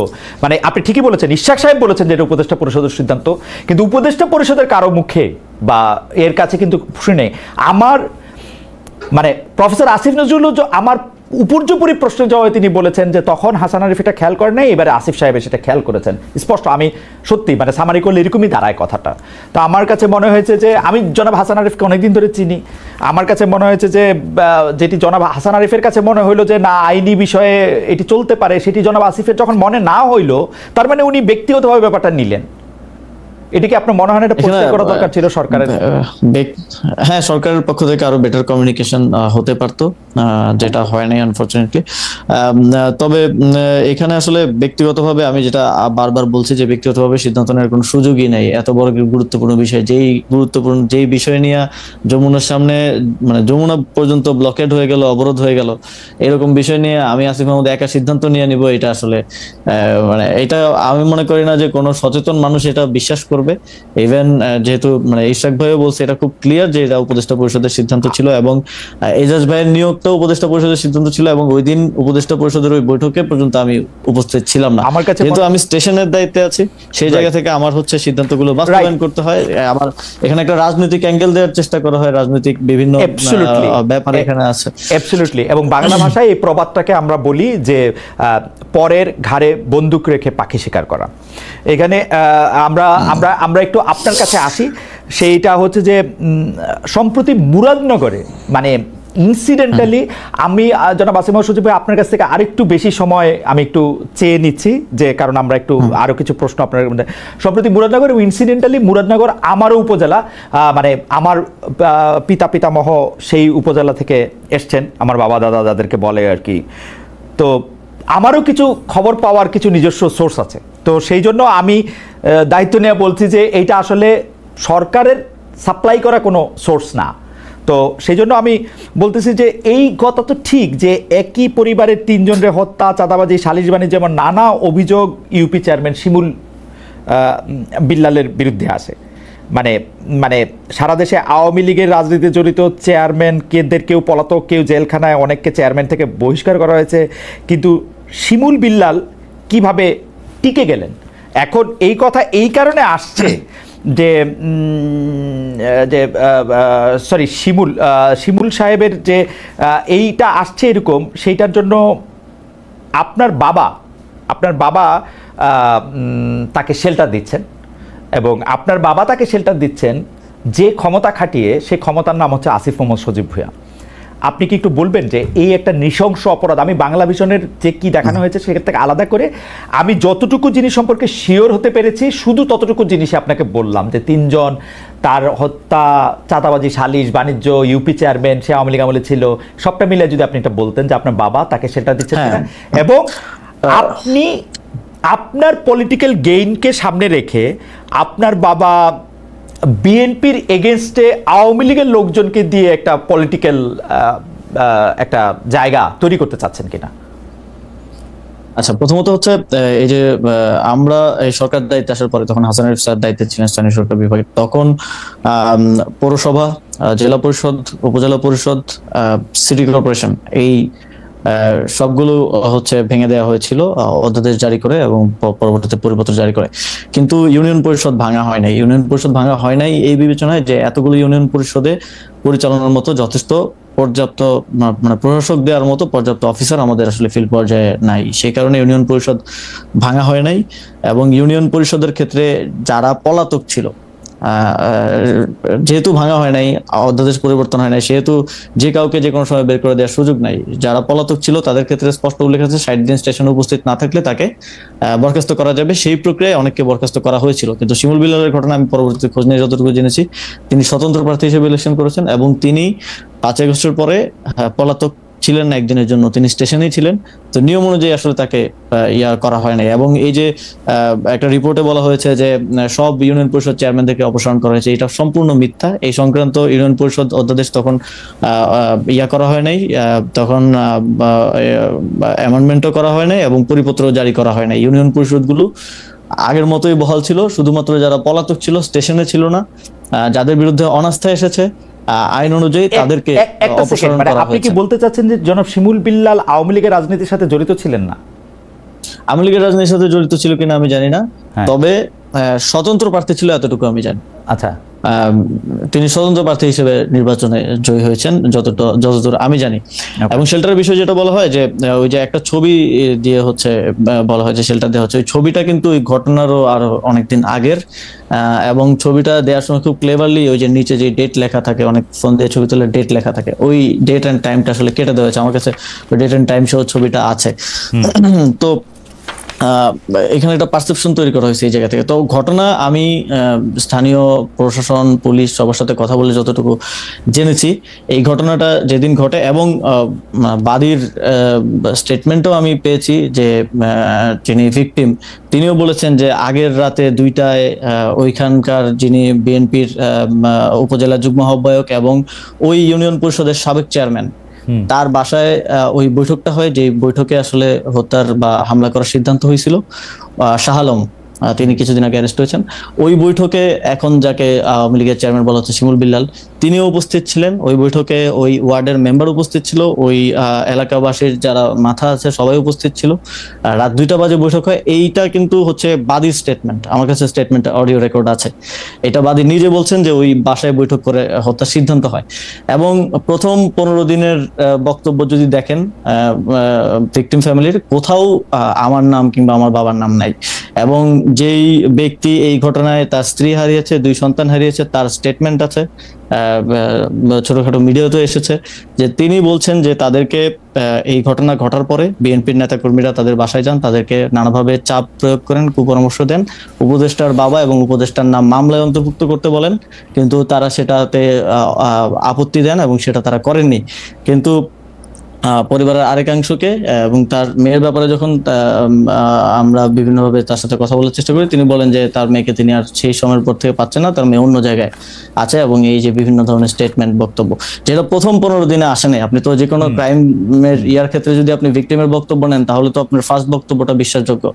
মানে আপনি ঠিকই বলেছেন, ইশাক সাহেব বলেছেন যে এটা উপদেষ্টা পরিষদের সিদ্ধান্ত, কিন্তু উপদেষ্টা পরিষদের কারো মুখে বা এর কাছে কিন্তু শুনে আমার মানে প্রফেসর আসিফ নজরুল আমার উপর্যুপরি প্রশ্নের জবাবে তিনি বলেছেন যে তখন হাসান আরিফ এটা খেয়াল করেন নাই, এবারে আসিফ সাহেব সেটা খেয়াল করেছেন। স্পষ্ট, আমি সত্যি মানে সামারি করলে এরকমই দাঁড়ায় কথাটা। তো আমার কাছে মনে হয়েছে যে আমি জনাব হাসান আরিফকে অনেকদিন ধরে চিনি, আমার কাছে মনে হয়েছে যে যেটি জনাব হাসান আরিফের কাছে মনে হইলো যে না আইনি বিষয়ে এটি চলতে পারে, সেটি জনাব আসিফের যখন মনে না হইলো, তার মানে উনি ব্যক্তিগতভাবে ব্যাপারটা নিলেন। এটিকে আপনার মনে হয় না এটা পরিষ্কার করা দরকার ছিল সরকারের? হ্যাঁ, সরকারের পক্ষ থেকে আরো বেটার কমিউনিকেশন হতে পারতো, যেটা হয় নাই আনফরচুনেটলি। তবে এখানে আসলে ব্যক্তিগতভাবে আমি যেটা বারবার বলছি যে ব্যক্তিগতভাবে সিদ্ধান্ত নেওয়ার কোনো সুযোগই নাই। এত বড় গুরুত্বপূর্ণ বিষয়, যেই বিষয় নিয়ে যমুনার সামনে মানে যমুনা পর্যন্ত ব্লকেড হয়ে গেল, অবরোধ হয়ে গেল, এরকম বিষয় নিয়ে আমি আসিফ মাহমুদ একা সিদ্ধান্ত নিয়ে নিব, এটা আসলে মানে এটা আমি মনে করি না যে কোনো সচেতন মানুষ এটা বিশ্বাস করবে। ইভেন যেহেতু মানে ইশাক ভাইও বলছে এটা খুব ক্লিয়ার যে এটা উপদেষ্টা পরিষদের সিদ্ধান্ত ছিল, এবং এজাজ ভাইয়ের নিয়োগটাও উপদেষ্টা পরিষদের সিদ্ধান্ত ছিল, এবং ওই দিন উপদেষ্টা পরিষদের ওই বৈঠকে পর্যন্ত আমি উপস্থিত ছিলাম না। আমার কাছে যেহেতু আমি স্টেশনের দায়িত্বে আছি, সেই জায়গা থেকে আমার হচ্ছে সিদ্ধান্তগুলো বাস্তবায়ন করতে হয়। আমার এখানে একটা রাজনৈতিক অ্যাঙ্গেল দেওয়ার চেষ্টা করা হয়, রাজনৈতিক বিভিন্ন ব্যাপার এখানে আছে। অ্যাবসলিউটলি। এবং বাংলা ভাষায় এই প্রবাদটাকে আমরা বলি যে পরের ঘাড়ে বন্দুক রেখে পাখি শিকার করা। এখানে আমরা আমরা আমরা একটু আপনার কাছে আসি। সেইটা হচ্ছে যে সম্প্রতি মুরাদনগরে মানে ইনসিডেন্টালি আমি জনাব আসিফ মাহমুদ সজীব ভাই আপনার কাছ থেকে আরেকটু বেশি সময় আমি একটু চেয়ে নিচ্ছি, যে কারণ আমরা একটু আরো কিছু প্রশ্ন আপনার সম্প্রতি মুরাদনগর এবং ইনসিডেন্টালি মুরাদনগর আমারও উপজেলা, মানে আমার পিতামহ সেই উপজেলা থেকে এসছেন, আমার বাবা দাদা যাদেরকে বলে আর কি। তো আমারও কিছু খবর পাওয়ার কিছু নিজস্ব সোর্স আছে, তো সেই জন্য আমি দায়িত্ব নিয়ে বলছি যে এইটা আসলে সরকারের সাপ্লাই করা কোনো সোর্স না। তো সেই জন্য আমি বলতেছি যে এই কথা তো ঠিক যে একই পরিবারের তিনজনের হত্যা, চাঁদাবাজি, সালিশ বাণিজ্য, যেমন নানা অভিযোগ ইউপি চেয়ারম্যান শিমুল বিল্লালের বিরুদ্ধে আসে। মানে মানে সারা দেশে আওয়ামী লীগের রাজনীতিতে জড়িত চেয়ারম্যান কেউ পলাতক, কেউ জেলখানায়, অনেককে চেয়ারম্যান থেকে বহিষ্কার করা হয়েছে, কিন্তু শিমুল বিল্লাল কিভাবে টিকে গেলেন? এখন এই কথা এই কারণে আসছে যে সরি শিমুল সাহেবের যে এইটা আসছে এরকম, সেইটার জন্য আপনার বাবা তাকে শেল্টার দিচ্ছেন, এবং আপনার বাবা তাকে শেল্টার দিচ্ছেন যে ক্ষমতা খাটিয়ে, সে ক্ষমতার নাম হচ্ছে আসিফ মোহাম্মদ সজীব ভূঁইয়া। আপনি কি একটু বলবেন যে এই একটা নৃশংস অপরাধ? আমি বাংলা ভিশনের যে কি দেখানো হয়েছে সেখান থেকে আলাদা করে আমি যতটুকু জিনিস সম্পর্কে শিওর হতে পেরেছি শুধু ততটুকু জিনিসই আপনাকে বললাম, যে তিনজন, তার হত্যা, চাঁদাবাজি, সালিশ বাণিজ্য, ইউপি চেয়ারম্যান, সে আওয়ামী লীগ আমলে ছিল, সবটা মিলে যদি আপনি এটা বলতেন যে আপনার বাবা তাকে সেটা দিচ্ছেন কিনা, এবং আপনি আপনার পলিটিক্যাল গেইনকে সামনে রেখে আপনার বাবা বিএনপির এগেনস্টে আওয়ামী লীগের লোকজনকে দিয়ে একটা পলিটিক্যাল একটা জায়গা তৈরি করতে চাচ্ছেন কিনা? আচ্ছা, প্রথমত হচ্ছে এই যে আমরা এই সরকার দায়িত্বে আসার পরে, তখন হাসান আরিফ স্যার দায়িত্বে ছিলেন স্থানীয় সরকার বিভাগে, তখন পৌরসভা, জেলা পরিষদ, উপজেলা পরিষদ, সিটি কর্পোরেশন এই সবগুলো হচ্ছে ভেঙে দেওয়া হয়েছিল অধ্যাদেশ জারি করে এবং পরবর্তীতে পরিপত্র জারি করে। কিন্তু ইউনিয়ন পরিষদ ভাঙা হয় নাই। এই বিবেচনায় যে এতগুলো ইউনিয়ন পরিষদে পরিচালনার মতো যথেষ্ট পর্যাপ্ত মানে প্রশাসক দেওয়ার মতো পর্যাপ্ত অফিসার আমাদের আসলে ফিল্ড পর্যায়ে নাই, সেই কারণে ইউনিয়ন পরিষদ ভাঙা হয় নাই। এবং ইউনিয়ন পরিষদের ক্ষেত্রে যারা পলাতক ছিল, যেহেতু ভাঙা হয় নাই, অধ্যাদেশ পরিবর্তন হয় নাই, সেহেতু যে কাউকে যে কোনো সময় বের করে দেওয়ার সুযোগ নাই। যারা পলাতক ছিল তাদের ক্ষেত্রে স্পষ্ট উল্লেখ আছে 60 দিন স্টেশনে উপস্থিত না থাকলে তাকে বরখাস্ত করা যাবে। সেই প্রক্রিয়ায় অনেককে বরখাস্ত করা হয়েছিল। কিন্তু শিমুল বিল্লালের ঘটনা আমি পরবর্তীতে খোঁজ নিয়ে যতটুকু জেনেছি, তিনি স্বতন্ত্র প্রার্থী হিসেবে ইলেকশন করেছেন এবং তিনি 5 আগস্টের পরে পলাতক ছিলেন না একদিনের জন্য, তিনি স্টেশনেই ছিলেন। তো নিয়ম অনুযায়ী আসলে তাকে করা হয় নাই। এবং এই যে একটা রিপোর্টে বলা হয়েছে যে সব ইউনিয়ন পরিষদ চেয়ারম্যানদেরকে অপসারণ করা হয়েছে, এটা সম্পূর্ণ মিথ্যা। এই সংক্রান্ত ইউনিয়ন পরিষদ অধ্যাদেশ তখন করা হয় নাই, তখন অ্যামেন্ডমেন্টও করা হয় নাই এবং পরিপত্র জারি করা হয় নাই। ইউনিয়ন পরিষদগুলো আগের মতোই বহাল ছিল, শুধুমাত্র যারা পলাতক ছিল, স্টেশনে ছিল না, যাদের বিরুদ্ধে অনাস্থা এসেছে, আইন অনুযায়ী তাদেরকে অপসারণ করা হয়েছে। আপনি কি বলতে চাচ্ছেন যে জনাব শিমুল বিল্লাল আওয়ামী লীগের রাজনীতির সাথে জড়িত ছিলেন না? আওয়ামী লীগের রাজনীতির সাথে জড়িত ছিল কিনা আমি জানি না, তবে স্বতন্ত্র প্রার্থী ছিল এতটুকু আমি জানি। আচ্ছা, তিনি স্বতন্ত্র প্রার্থী হিসেবে নির্বাচনে জয়ী হয়েছেন যতদূর আমি জানি। এবং শেল্টারের বিষয় যেটা বলা হয় যে ওই যে একটা ছবি দিয়ে হচ্ছে বলা হয় যে শেল্টার দেওয়া হচ্ছে, ওই ছবিটা কিন্তু ওই ঘটনারও আরো অনেকদিন আগের। এবং ছবিটা দেওয়ার সময় খুব ক্লেভারলি ওই যে নিচে যে ডেট লেখা থাকে, অনেক ফোন দিয়ে ছবি তুলে ডেট লেখা থাকে, ওই ডেট এন্ড টাইমটা আসলে কেটে দেওয়া হয়েছে। আমার কাছে ডেট এন্ড টাইম সহ ছবিটা আছে। তো এখানে একটা পারসেপশন তৈরি করা হয়েছে এই জায়গা থেকে। তো ঘটনা আমি স্থানীয় প্রশাসন, পুলিশ সবার সাথে কথা বলে যতটুকু জেনেছি, এই ঘটনাটা যেদিন ঘটে এবং বাদীর স্টেটমেন্টও আমি পেয়েছি যে যিনি ভিকটিম তিনিও বলেছেন যে আগের রাতে 2টায় ওইখানকার যিনি বিএনপির উপজেলা যুগ্ম আহ্বায়ক এবং ওই ইউনিয়ন পরিষদের সাবেক চেয়ারম্যান, তার বাসায় ওই বৈঠকটা হয়, যে বৈঠকে আসলে হত্যার বা হামলা করার সিদ্ধান্ত হয়েছিল। শাহ আলম তিনি কিছুদিন আগে অ্যারেস্ট হয়েছেন। ওই বৈঠকে এখন যাকে আওয়ামী লীগের চেয়ারম্যান বলা হচ্ছে শিমুল বিল্লাল, তিনিও উপস্থিত ছিলেন। ওই বৈঠকে ওই ওয়ার্ডের মেম্বার উপস্থিত ছিল, ওই এলাকাবাসীর যারা মাথা আছে সবাই উপস্থিত ছিল। রাত 2টা বাজে বৈঠক হয়। এইটা কিন্তু হচ্ছে বাদীর স্টেটমেন্ট, আমার কাছে স্টেটমেন্ট অডিও রেকর্ড আছে। এটা বাদী নিজে বলছেন যে ওই বাসায় বৈঠক করে হত্যার সিদ্ধান্ত হয়। এবং প্রথম 15 দিনের বক্তব্য যদি দেখেন ভিকটিম ফ্যামিলির, কোথাও আমার নাম কিংবা আমার বাবার নাম নাই। এবং যেই ব্যক্তি এই ঘটনায় তার স্ত্রী হারিয়েছে, 2 সন্তান হারিয়েছে, তার স্টেটমেন্ট আছে, ছোটখাটো মিডিয়াতে এসেছে, যে তিনি বলছেন যে তাদেরকে এই ঘটনা ঘটার পরে বিএনপির নেতাকর্মীরা তাদের বাসায় যান, তাদেরকে নানাভাবে চাপ প্রয়োগ করেন, কুপরামর্শ দেন, উপদেষ্টার বাবা এবং উপদেষ্টার নাম মামলায় অন্তর্ভুক্ত করতে বলেন, কিন্তু তারা সেটাতে আপত্তি দেন এবং সেটা তারা করেননি। কিন্তু পরিবারের আরেকাংশকে এবং তার মেয়ের ব্যাপারে যখন আমরা বিভিন্নভাবে তার সাথে কথা বলার চেষ্টা করি, তিনি বলেন যে তার মেয়েকে তিনি আর সেই সময়ের পর থেকে পাচ্ছেন না, তার মেয়ে অন্য জায়গায় আছে। এবং এই যে বিভিন্ন ধরনের স্টেটমেন্ট, বক্তব্য, যেটা প্রথম 15 দিনে আসে নাই। আপনি তো যে কোনো ক্রাইমের ক্ষেত্রে যদি আপনি ভিকটিমের বক্তব্য নেন, তাহলে তো আপনার ফার্স্ট বক্তব্যটা বিশ্বাসযোগ্য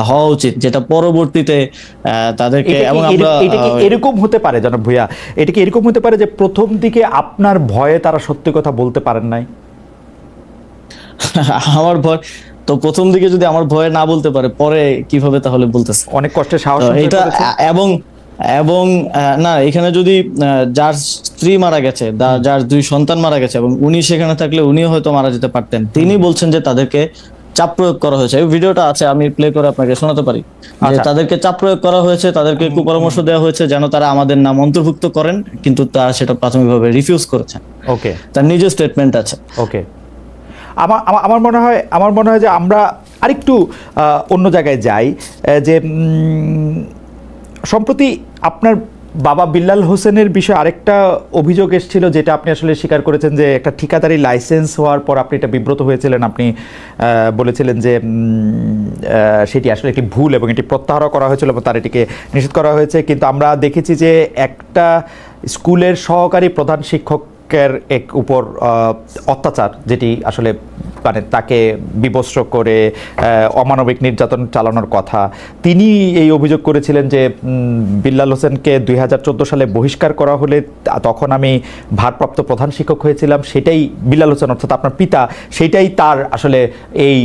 হওয়া উচিত, যেটা পরবর্তীতে তাদেরকে। এবং আমরা এরকম হতে পারে জনাব ভূঁইয়া, এটা কি এরকম হতে পারে যে প্রথম দিকে আপনার ভয়ে তারা সত্যি কথা বলতে পারেন নাই? আমার ভয় তো প্রথম দিকে যদি আমার ভয়ে না বলতে পারে, পরে কিভাবে তাহলে বলতেছে? অনেক কষ্টে সাহস এটা। এবং না, এখানে যদি যার স্ত্রী মারা গেছে, যার 2 সন্তান মারা গেছে এবং উনি সেখানে থাকলে উনিও হয়তো মারা যেতে পারতেন, তিনি বলছেন যে তাদেরকে চাপ প্রয়োগ করা হয়েছে। এই ভিডিওটা আছে, আমি প্লে করে আপনাকে শোনাতে পারি। যে তাদেরকে চাপ প্রয়োগ করা হয়েছে, তাদেরকে কুপরামর্শ দেওয়া হয়েছে যেন তারা আমাদের নাম অন্তর্ভুক্ত করেন, কিন্তু তারা সেটা প্রাথমিকভাবে রিফিউজ করেছেন। ওকে, তার নিজের স্টেটমেন্ট আছে। ওকে, আমার মনে হয় যে আমরা আরেকটু অন্য জায়গায় যাই। যে সম্প্রতি আপনার বাবা বিল্লাল হোসেনের বিষয়ে আরেকটা অভিযোগ এসেছিল, যেটা আপনি আসলে স্বীকার করেছেন, যে একটা ঠিকাদারি লাইসেন্স হওয়ার পর আপনি এটা বিব্রত হয়েছিলেন। আপনি বলেছিলেন যে সেটি আসলে একটি ভুল এবং এটি প্রত্যাহার করা হয়েছিল এবং তার এটিকে নিষেধ করা হয়েছে। কিন্তু আমরা দেখেছি যে একটা স্কুলের সহকারী প্রধান শিক্ষক এক উপর অত্যাচার, যেটি আসলে মানে তাকে বিবস্ত্র করে অমানবিক নির্যাতন চালানোর কথা, তিনি এই অভিযোগ করেছিলেন যে বিল্লাল হোসেনকে 2014 সালে বহিষ্কার করা হলে তখন আমি ভারপ্রাপ্ত প্রধান শিক্ষক হয়েছিলাম, সেটাই বিল্লাল হোসেন অর্থাৎ আপনার পিতা, সেটাই তার আসলে এই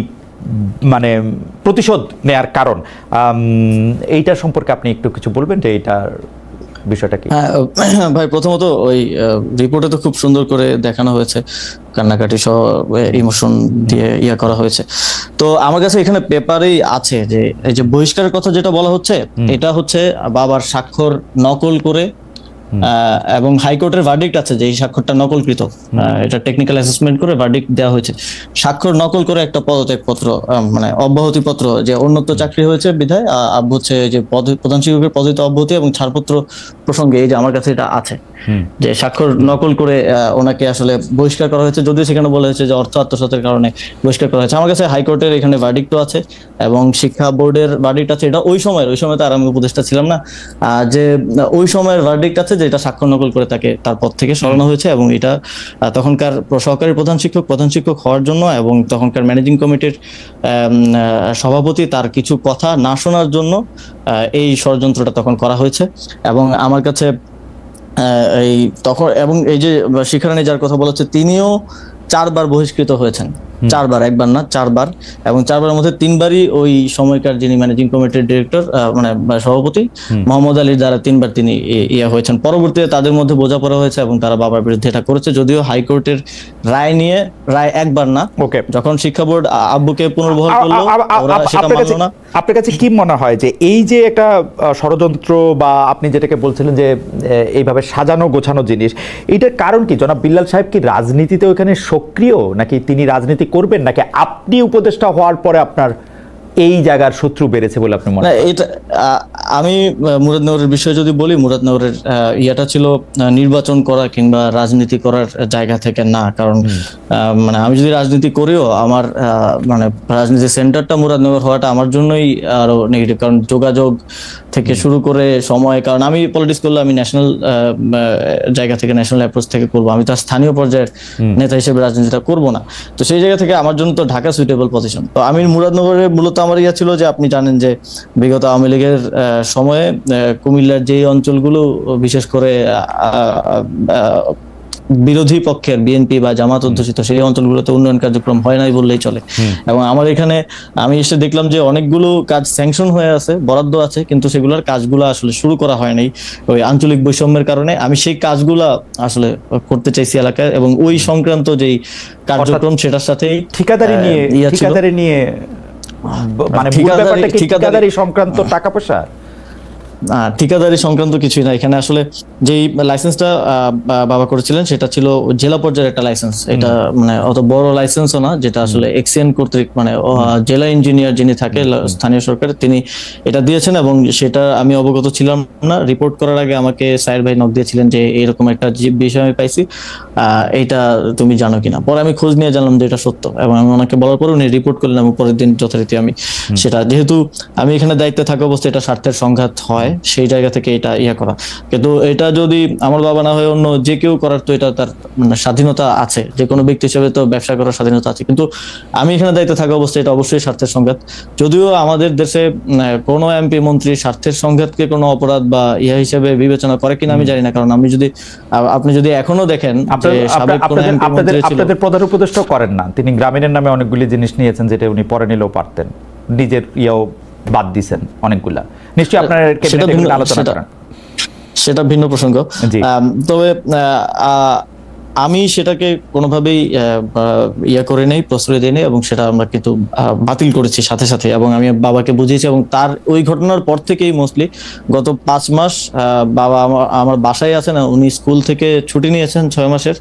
মানে প্রতিশোধ নেয়ার কারণ। এইটা সম্পর্কে আপনি একটু কিছু বলবেন যে এইটার বিষয়টা কি? হ্যাঁ ভাই, প্রথমত ওই রিপোর্টে তো খুব সুন্দর করে দেখানো হয়েছে, কান্নাকাটি সহ ইমোশন দিয়ে করা হয়েছে। তো আমার কাছে এখানে পেপারেই আছে যে এই যে বহিষ্কারের কথা যেটা বলা হচ্ছে, এটা হচ্ছে বাবার স্বাক্ষর নকল করে, এবং হাইকোর্টের ভার্ডিক্ট আছে যে এই স্বাক্ষরটা নকলকৃত, এটা টেকনিক্যাল অ্যাসেসমেন্ট করে ভার্ডিক্ট দেওয়া হয়েছে। স্বাক্ষর নকল করে একটা পদত্যাগ পত্র, মানে অব্যাহতি পত্র, যে অন্যত্র চাকরি হয়েছে বিধায় হচ্ছে যে প্রধান শিক্ষকের পদে অব্যাহতি এবং ছাড়পত্র প্রসঙ্গে এই যে আমার কাছে এটা আছে যে স্বাক্ষর নকল করে ওনাকে আসলে বহিষ্কার করা হয়েছে, যদিও সেখানে বলা হয়েছে যে অর্থ আত্মসাতের কারণে বহিষ্কার করা হয়েছে। আমার কাছে হাইকোর্টের এখানে ভার্ডিক্টও আছে এবং শিক্ষা বোর্ডের ভার্ডিক্ট আছে। এটা ওই সময় তো আর আমি উপদেষ্টা ছিলাম না, যে ওই সময়ের ভার্ডিক্ট আছে যে এটা স্বাক্ষর নকল করে তাকে তার পদ থেকে সরানো হয়েছে, এবং এটা তখনকার সহকারী প্রধান শিক্ষক হওয়ার জন্য এবং তখনকার ম্যানেজিং কমিটির সভাপতি তার কিছু কথা না শোনার জন্য এই ষড়যন্ত্রটা তখন করা হয়েছে। এবং আমার কাছে এই তখন, এবং এই যে শিক্ষারানী যার কথা বলা হচ্ছে, তিনিও 4 বার বহিষ্কৃত হয়েছেন, 4 বার, একবার না 4 বার, এবং 4 বারের মধ্যে 3 বারই ওই সময়কার যিনি ম্যানেজিং কমিটির ডিরেক্টর মানে সভাপতি মোহাম্মদ আলীর দ্বারা 3 বার তিনি হয়েছেন। পরবর্তীতে তাদের মধ্যে বোঝাপড়া হয়েছে এবং তারা বাবার বিরুদ্ধে এটা করেছে, যদিও হাইকোর্টের রায় একবার না, যখন শিক্ষা বোর্ড আব্বুকে পুনর্বহাল করলো ওরা সেটা মানলো না। আপনার কাছে কি মনে হয় যে এই যে একটা ষড়যন্ত্র বা আপনি যেটাকে বলছিলেন যে এইভাবে সাজানো গোছানো জিনিস, এটার কারণ কি? জনাব বিল্লাল সাহেব কি রাজনীতিতে ওখানে সক্রিয়, নাকি তিনি রাজনীতি করবেন, নাকি আপনি উপদেষ্টা হওয়ার পরে আপনার এই জায়গার শত্রু বেড়েছে বলে আপনি মনে করেন? এটা আমি মুরাদনগরের বিষয়ে যদি বলি, মুরাদনগরের ইয়াটা ছিল নির্বাচন করা কিংবা রাজনীতি করার জায়গা থেকে না, কারণ মানে আমি যদি রাজনীতি করিও আমার মানে রাজনীতি সেন্টারটা মুরাদনগর হওয়াটা আমার জন্যই আরো নেগেটিভ, কারণ যোগাযোগ থেকে শুরু করে সময়, কারণ আমি পলিটিক্স করলে আমি ন্যাশনাল জায়গা থেকে, ন্যাশনাল অ্যাপ্রোচ থেকে করবো, আমি তার স্থানীয় পর্যায়ের নেতা হিসেবে রাজনীতিটা করবো না। তো সেই জায়গা থেকে আমার জন্য তো ঢাকা সুইটেবল পজিশন। তো আমি মুরাদনগরে মূলত আমার ইয়া ছিল যে, আপনি জানেন যে বিগত আওয়ামী লীগের সময়ে কুমিল্লার যেই অঞ্চলগুলো বিশেষ করে বিরোধী পক্ষের বিএনপি বা জামাত অধ্যুষিত, সেই অঞ্চলগুলোতে উন্নয়ন কার্যক্রম হয় নাই বললেই চলে। এবং আমার এখানে আমি এসে দেখলাম যে অনেকগুলো কাজ স্যাংশন হয়ে আছে, বরাদ্দ আছে, কিন্তু সেগুলোর কাজগুলো আসলে শুরু করা হয় নাই ওই আঞ্চলিক বৈষম্যের কারণে। আমি সেই কাজগুলা আসলে করতে চাইছি এলাকায়, এবং ওই সংক্রান্ত যেই কার্যক্রম সেটার সাথে ঠিকাদারি নিয়ে মানে ঠিকাদারি সংক্রান্ত টাকা পয়সা, ঠিকাদারি সংক্রান্ত কিছুই না এখানে। আসলে যেই লাইসেন্সটা বাবা করেছিলেন সেটা ছিল জেলা পর্যায়ের একটা লাইসেন্স, এটা মানে অত বড় লাইসেন্সও না, যেটা আসলে এক্সিএন কর্তৃক মানে জেলা ইঞ্জিনিয়ার যিনি থাকে স্থানীয় সরকার, তিনি এটা দিয়েছেন, এবং সেটা আমি অবগত ছিলাম না। রিপোর্ট করার আগে আমাকে সাইর ভাই নক দিয়েছিলেন যে এরকম একটা বিষয় আমি পাইছি, এইটা তুমি জানো কিনা। পরে আমি খোঁজ নিয়ে জানলাম যে এটা সত্য, এবং আমি ওনাকে বলার পর উনি রিপোর্ট করলেন, এবং পরের দিন যথারীতি আমি সেটা, যেহেতু আমি এখানে দায়িত্বে থাকা অবস্থায় এটা স্বার্থের সংঘাত হয়, সেই জায়গা থেকে এটা করা। কিন্তু এটা যদি আমার বাবা না হয় অন্য যে কেউ করার, তো এটা তার মানে স্বাধীনতা আছে, যে কোনো ব্যক্তি হিসেবে তো ব্যবসা করার স্বাধীনতা আছে, কিন্তু আমি এখানে দায়িত্বে থাকা অবস্থায় এটা অবশ্যই স্বার্থের সংঘাত। যদিও আমাদের দেশে কোনো এমপি মন্ত্রী স্বার্থের সংঘাতকে কোনো অপরাধ বা হিসেবে বিবেচনা করে কিনা আমি জানি না, কারণ আপনি যদি এখনো দেখেন আপনাদের প্রধান উপদেষ্টা করেন না, তিনি গ্রামীণের নামে অনেকগুলি জিনিস নিয়েছেন যেটা উনি পরে নিলেও পারতেন, নিজের বাদ দিছেন অনেকগুলা, নিশ্চয়ই আপনার আলোচনা করেন, সেটা ভিন্ন প্রসঙ্গ। তবে আমি সেটাকে কোনোভাবেই করে নেই, প্রশ্রয় দিই নেই, এবং সেটা আমরা কিন্তু বাতিল করেছি সাথে সাথে, এবং আমি বাবাকে বুঝিয়েছি। এবং তার ওই ঘটনার পর থেকেই মোস্টলি গত 5 মাস বাবা আমার বাসায় আছেন, উনি স্কুল থেকে ছুটি নিয়েছেন 6 মাসের,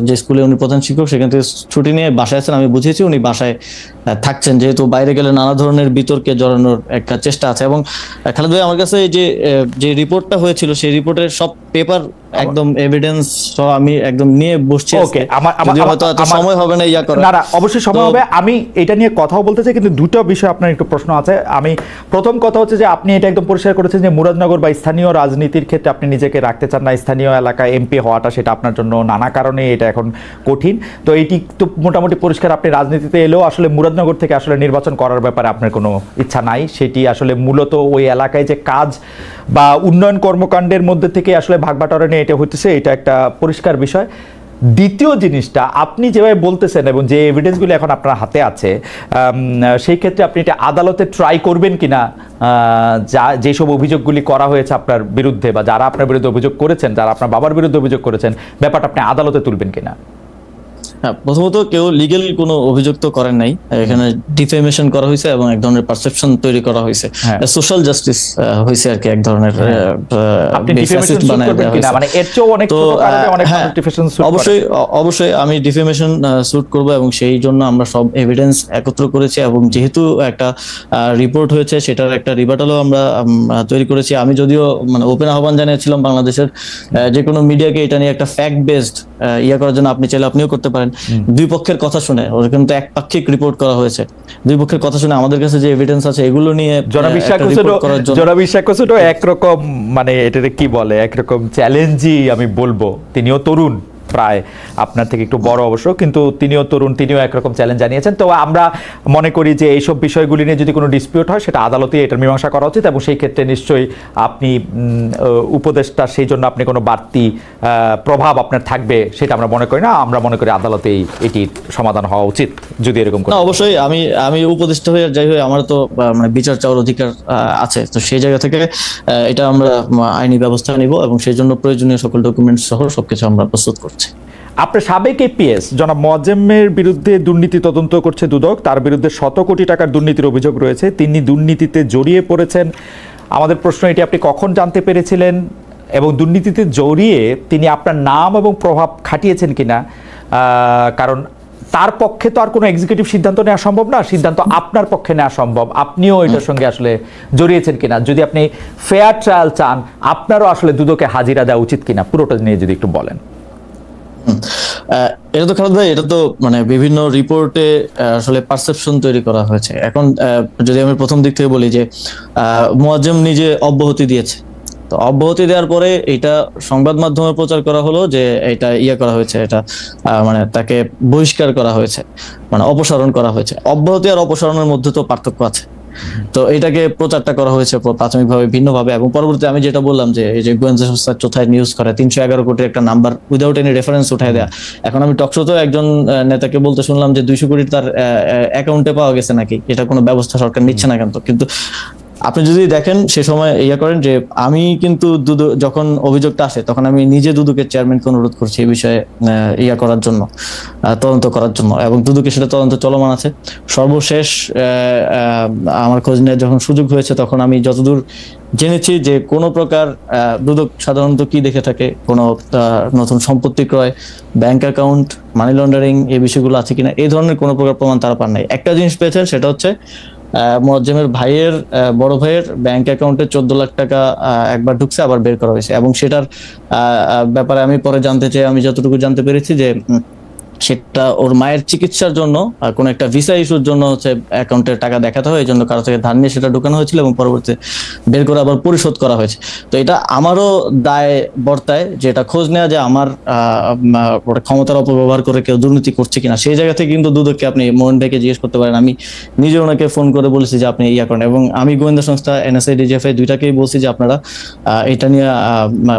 যে স্কুলে উনি প্রধান শিক্ষক সেখান থেকে ছুটি নিয়ে বাসায় আছেন। আমি বুঝিয়েছি উনি বাসায় থাকছেন, যেহেতু বাইরে গেলে নানা ধরনের বিতর্কে জড়ানোর একটা চেষ্টা আছে। এবং খালেদ ভাই, আমার কাছে যে রিপোর্টটা হয়েছিল সেই রিপোর্টের সব পেপার একদম এভিডেন্স আমি একদম নিয়ে বসছি। ওকে, হয়তো সময় হবে না না, অবশ্যই সময় হবে। আমি এটা নিয়ে কথাও বলতে চাই, কিন্তু দুটো বিষয় আপনার একটু প্রশ্ন আছে। আমি প্রথম কথা হচ্ছে যে আপনি এটা একদম পরিষ্কার করেছেন যে মুরাদনগর বা স্থানীয় রাজনীতির ক্ষেত্রে আপনি নিজেকে রাখতে চান না, স্থানীয় এলাকায় এমপি হওয়াটা সেটা আপনার জন্য নানা কারণে এটা এখন কঠিন। তো এইটি তো মোটামুটি পরিষ্কার, আপনি রাজনীতিতে এলেও আসলে মুরাদনগর থেকে আসলে নির্বাচন করার ব্যাপারে আপনার কোনো ইচ্ছা নাই, সেটি আসলে মূলত ওই এলাকায় যে কাজ বা উন্নয়ন কর্মকাণ্ডের মধ্যে থেকে আসলে ভাগবাটোয়ারা নিয়ে এটা হচ্ছে, এটা একটা পরিষ্কার বিষয়। দ্বিতীয় জিনিসটা, আপনি যেভাবে বলতেছেন এবং যে এভিডেন্সগুলো এখন আপনার হাতে আছে, সেই ক্ষেত্রে আপনি এটা আদালতে ট্রাই করবেন কিনা, যেসব অভিযোগগুলি করা হয়েছে আপনার বিরুদ্ধে বা যারা আপনার বিরুদ্ধে অভিযোগ করেছেন, যারা আপনার বাবার বিরুদ্ধে অভিযোগ করেছেন, ব্যাপারটা আপনি আদালতে তুলবেন কিনা? হ্যাঁ, প্রথমত কেউ লিগ্যাল কোনো অভিযোগ তো করেন নাই, এখানে ডিফেমেশন করা হয়েছে এবং এক ধরনের পারসেপশন তৈরি করা হয়েছে, সোশ্যাল জাস্টিস হয়েছে আর কি, এক ধরনের আপনি ডিফেমেশন শুট করবেন কিনা, মানে এর চেয়েও অনেক ছোট কারণে অনেক ডিফেমেশন শুট। অবশ্যই আমি ডিফেমেশন শুট করব এবং সেই জন্য আমরা সব এভিডেন্স একত্র করেছি এবং যেহেতু একটা রিপোর্ট হয়েছে সেটার একটা রিবাটালও আমরা তৈরি করেছি। আমি যদিও মানে ওপেন আহ্বান জানিয়েছিলাম বাংলাদেশের যে কোনো মিডিয়াকে এটা নিয়ে একটা ফ্যাক্ট বেসড করার জন্য, আপনি চাইলে আপনিও করতে পারেন। দুই পক্ষের কথা শুনে, ওর কিন্তু একপাক্ষিক রিপোর্ট করা হয়েছে, দুই পক্ষের কথা শুনে আমাদের কাছে যে এভিডেন্স আছে এগুলো নিয়ে জনাবিশ্বাস একরকম মানে এটাকে কি বলে, একরকম চ্যালেঞ্জই আমি বলবো। তিনিও তরুণ, প্রায় আপনার থেকে একটু বড় অবশ্য, কিন্তু তিনিও তরুণ, তিনিও একরকম চ্যালেঞ্জ জানিয়েছেন। তো আমরা মনে করি যে এইসব বিষয়গুলি নিয়ে যদি কোনো ডিসপিউট হয় সেটা আদালতে এটার মীমাংসা করা উচিত, এবং সেই ক্ষেত্রে নিশ্চয়ই আপনি উপদেষ্টা, সেই জন্য আপনি কোনো বাড়তি প্রভাব আপনার থাকবে সেটা আমরা মনে করি না। আমরা মনে করি আদালতেই এটির সমাধান হওয়া উচিত যদি এরকম। অবশ্যই আমি উপদেষ্টা হয়ে যাই হয়ে আমার তো মানে বিচার চাওয়ার অধিকার আছে, তো সেই জায়গা থেকে এটা আমরা আইনি ব্যবস্থা নিব এবং সেই জন্য প্রয়োজনীয় সকল ডকুমেন্টস সহ সবকিছু আমরা প্রস্তুত করছি। আপনার সাবেক এপিএস জনাব মোয়াজ্জেমের বিরুদ্ধে দুর্নীতি তদন্ত করছে দুদক, তার বিরুদ্ধে 100 কোটি টাকার দুর্নীতির অভিযোগ রয়েছে, তিনি দুর্নীতিতে জড়িয়ে পড়েছেন। আমাদের প্রশ্ন, এটি আপনি কখন জানতে পেরেছিলেন এবং দুর্নীতিতে জড়িয়ে তিনি আপনার নাম এবং প্রভাব খাটিয়েছেন কিনা? কারণ তার পক্ষে তো আর কোনো এক্সিকিউটিভ সিদ্ধান্ত নেওয়া সম্ভব না, সিদ্ধান্ত আপনার পক্ষে নেওয়া সম্ভব। আপনিও এটার সঙ্গে আসলে জড়িয়েছেন কিনা? যদি আপনি ফেয়ার ট্রায়াল চান, আপনারও আসলে দুদকে হাজিরা দেওয়া উচিত কিনা, পুরোটা নিয়ে যদি একটু বলেন। এটা তো খালেদ ভাই, এটা তো মানে বিভিন্ন রিপোর্টে আসলে পারসেপশন তৈরি করা হয়েছে। এখন যদি আমি প্রথম দিক থেকে বলি যে মোয়াজ্জেম নিজে অব্যাহতি দিয়েছে, তো অব্যাহতি দেওয়ার পরে এটা সংবাদ মাধ্যমে প্রচার করা হলো যে এটা করা হয়েছে, এটা মানে তাকে বহিষ্কার করা হয়েছে, মানে অপসারণ করা হয়েছে। অব্যাহতি আর অপসারণের মধ্যে তো পার্থক্য আছে, তো এটাকে প্রচারটা করা হয়েছে প্রাথমিকভাবে ভিন্নভাবে, এবং পরবর্তীতে আমি যেটা বললাম যে এই যে গোয়েন্দা সংস্থার চোথায় নিউজ করে 311 কোটির একটা নাম্বার উইদাউট এনি রেফারেন্স উঠায় দেয়া। এখন আমি টকশোতেও একজন নেতাকে বলতে শুনলাম যে 200 কোটি তার অ্যাকাউন্টে পাওয়া গেছে নাকি, এটা কোনো ব্যবস্থা সরকার নিচ্ছে না কেন? কিন্তু আপনি যদি দেখেন সে সময় করেন যে আমি কিন্তু যখন অভিযোগটা আসে তখন আমি নিজে দুদকের চেয়ারম্যানকে অনুরোধ করছি এই বিষয়ে করার জন্য, তদন্ত করার জন্য, এবং দুদকে সেটা তদন্ত চলমান আছে। সর্বশেষ আমার খোঁজ নিয়ে যখন সুযোগ হয়েছে তখন আমি যতদূর জেনেছি যে কোনো প্রকার দুদক সাধারণত কি দেখে থাকে, কোনো নতুন সম্পত্তি ক্রয়, ব্যাংক অ্যাকাউন্ট, মানি লন্ডারিং, এই বিষয়গুলো আছে কিনা, এই ধরনের কোনো প্রকার প্রমাণ তারা পান নাই। একটা জিনিস পেয়েছেন, সেটা হচ্ছে মোয়াজ্জেমের ভাইয়ের বড় ভাইয়ের ব্যাংক অ্যাকাউন্টে 14 লাখ টাকা একবার ঢুকছে, আবার বের করা হয়েছে, এবং সেটার ব্যাপারে আমি পরে জানতে চাই, আমি যতটুকু জানতে পেরেছি যে সেটা ওর মায়ের চিকিৎসার জন্য কোন একটা ভিসা ইস্যুর জন্য হচ্ছে অ্যাকাউন্টের টাকা দেখাতে হয়, এই জন্য কারো থেকে ধার নিয়ে সেটা ঢুকানো হয়েছিল এবং পরবর্তীতে বের করে আবার পরিশোধ করা হয়েছে। তো এটা আমারও দায় বর্তায় যে এটা খোঁজ নেওয়া যে আমার ক্ষমতার অপব্যবহার করে কেউ দুর্নীতি করছে কিনা। সেই জায়গা থেকে কিন্তু দুদককে আপনি মোহন ভাইকে জিজ্ঞেস করতে পারেন, আমি নিজে ওনাকে ফোন করে বলেছি যে আপনি করেন, এবং আমি গোয়েন্দা সংস্থা NSA DGFI দুইটাকেই বলছি যে আপনারা এটা নিয়ে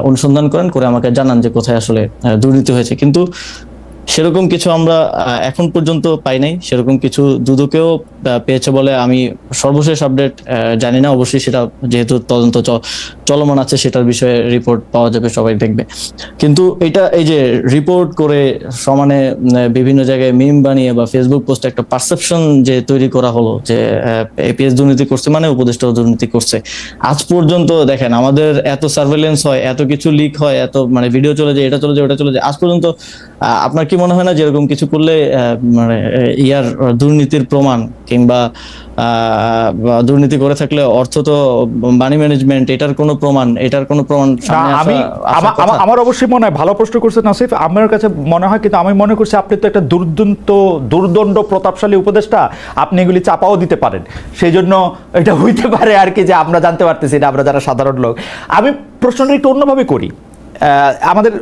অনুসন্ধান করেন, করে আমাকে জানান যে কোথায় আসলে দুর্নীতি হয়েছে। কিন্তু সেরকম কিছু আমরা এখন পর্যন্ত পাই নাই, সেরকম কিছু দুদকেও পেয়েছে বলে আমি সর্বশেষ আপডেট জানি না। অবশ্যই সেটা যেহেতু তদন্ত চলমান আছে সেটার বিষয়ে রিপোর্ট পাওয়া যাবে, সবাই দেখবে। কিন্তু এটা এই যে রিপোর্ট করে সমানে বিভিন্ন জায়গায় মিম বানিয়ে বা ফেসবুক পোস্টে একটা পারসেপশন যে তৈরি করা হলো যে এপিএস দুর্নীতি করছে মানে উপদেষ্টাও দুর্নীতি করছে। আজ পর্যন্ত দেখেন আমাদের এত সার্ভেলেন্স হয়, এত কিছু লিক হয়, এত মানে ভিডিও চলে যায়, এটা চলে যায়, ওটা চলে যায়, আজ পর্যন্ত আপনার কি মনে হয় না যেরকম কিছু করলে মানে দুর্নীতির প্রমাণ কিংবা দুর্নীতি করে থাকলে অর্থ তো মানি ম্যানেজমেন্ট, এটার কোনো প্রমাণ আমার অবশ্যই মনে হয়। ভালো প্রশ্ন করছেন আসিফ, আমার কাছে মনে হয়, কিন্তু আমি মনে করছি আপনি তো একটা দুর্দণ্ড প্রতাপশালী উপদেষ্টা, আপনি এগুলি চাপাও দিতে পারেন, সেই জন্য এটা হইতে পারে আর কি যে আমরা জানতে পারতেছি না, আমরা যারা সাধারণ লোক। আমি প্রশ্নটা একটু অন্যভাবে করি। আমাদের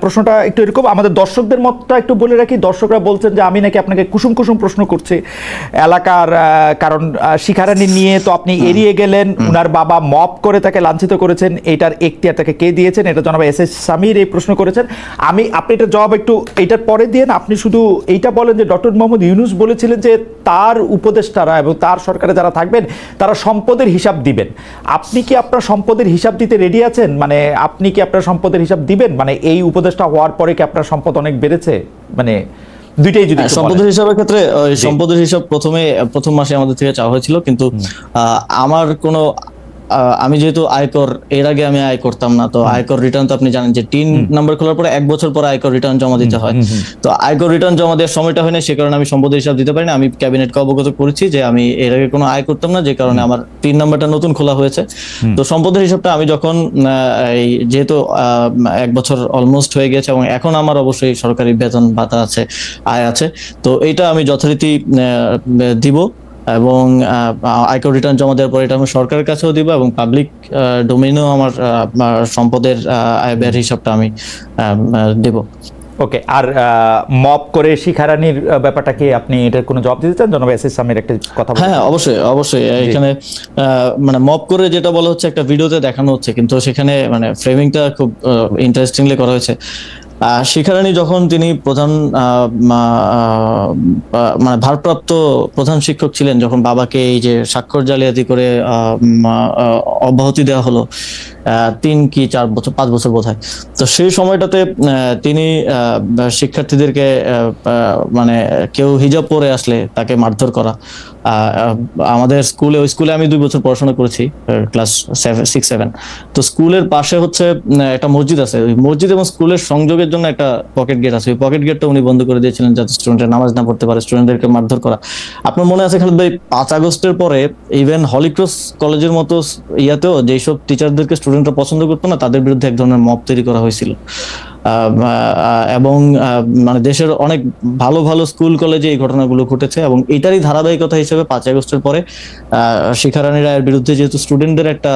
প্রশ্নটা একটু এরকম, আমাদের দর্শকদের মতটা একটু বলে রাখি। দর্শকরা বলছেন যে আমি নাকি আপনাকে কুসুম কুসুম প্রশ্ন করছি এলাকার, কারণ শিখারানী নিয়ে তো আপনি এড়িয়ে গেলেন, উনার বাবা মপ করে তাকে লাঞ্ছিত করেছেন, এটার এখতিয়ার তাকে কে দিয়েছেন, এটা জনাব এস সামির এই প্রশ্ন করেছেন। আপনি এটার জবাব একটু এইটার পরে দিয়ে আপনি শুধু এইটা বলেন যে ডক্টর মোহাম্মদ ইউনূস বলেছিলেন যে তার উপদেষ্টারা এবং তার সরকারে যারা থাকবেন তারা সম্পদের হিসাব দিবেন। আপনি কি আপনার সম্পদের হিসাব দিতে রেডি আছেন? মানে আপনি কি আপনার সম্পদের হিসাব দিবেন? মানে এই উপদেষ্টা হওয়ার পরে কি আপনার সম্পদ অনেক বেড়েছে? মানে দুইটাই যদি সম্পদের হিসাবের ক্ষেত্রে সম্পদের হিসাব প্রথম মাসে আমাদের থেকে চাওয়া হয়েছিল, কিন্তু আমার কোনো আমি যেহেতু আয়কর এর আগে আমি আয় করতাম না, তো আয়কর রিটার্ন তো আপনি জানেন যে 3 নাম্বার খোলার পরে 1 বছর পরে আয়কর রিটার্ন জমা দিতে হয়। তো আয়কর রিটার্ন জমা দেওয়ার সময়টা হয় না, সে কারণে আমি সম্পদের হিসাব দিতে পারি না। আমি ক্যাবিনেটকে অবগত করেছি যে আমি এর আগে কোনো আয় করতাম না, যে কারণে আমার 3 নাম্বারটা নতুন খোলা হয়েছে। তো সম্পদের হিসাবটা আমি যখন যেহেতু 1 বছর অলমোস্ট হয়ে গেছে এবং এখন আমার অবশ্যই সরকারি বেতন ভাতা আছে, আয় আছে, তো এইটা আমি যথারীতি দিব এবং আয়কর রিটার্ন জমা দেওয়ার পরে এটা আমি সরকারের কাছেও দিব এবং পাবলিক ডোমেইনেও আমার সম্পদের আয় ব্যয়ের হিসাবটা আমি দেব। ওকে, আর মপ করে শিখারানির ব্যাপারটা কি আপনি এটার কোনো জবাব দিতে চান? জনাব এস সামির একটা কথা। হ্যাঁ, অবশ্যই এখানে মানে মপ করে যেটা বলা হচ্ছে একটা ভিডিওতে দেখানো হচ্ছে, কিন্তু সেখানে মানে ফ্রেমিংটা খুব ইন্টারেস্টিংলি করা হয়েছে। শিখারানী যখন তিনি প্রধান মানে ভারপ্রাপ্ত প্রধান শিক্ষক ছিলেন, যখন বাবাকে এই যে স্বাক্ষর জালিয়াতি করে অব্যাহতি দেওয়া হলো 3 কি 4 বছর 5 বছর বোধ হয়, তো সেই সময়টাতে তিনি শিক্ষার্থীদেরকে মানে কেউ হিজাব পরে আসলে তাকে মারধর করা। আমাদের ওই স্কুলে আমি 2 বছর পড়াশোনা করেছি, ক্লাস 6-7। তো স্কুলের পাশে হচ্ছে একটা মসজিদ আছে, ওই মসজিদ এবং স্কুলের সংযোগের জন্য একটা পকেট গেট আছে, ওই পকেট গেটটা উনি বন্ধ করে দিয়েছিলেন যাতে স্টুডেন্টরা নামাজ না পড়তে পারে, স্টুডেন্টদেরকে মারধর করা। আপনার মনে আছে খালিদ ভাই, 5 আগস্টের পরে ইভেন হলিক্রস কলেজের মতো ইয়াতেও যেসব টিচারদেরকে স্টুডেন্টরা পছন্দ করতো না, তাদের বিরুদ্ধে এক ধরনের মব তৈরি করা হয়েছিল। এবং মানে দেশের অনেক ভালো ভালো স্কুল কলেজে এই ঘটনাগুলো ঘটেছে এবং এটারই ধারাবাহিকতা হিসেবে 5 আগস্টের পরে শিখারানী রায়ের বিরুদ্ধে যেহেতু স্টুডেন্টদের একটা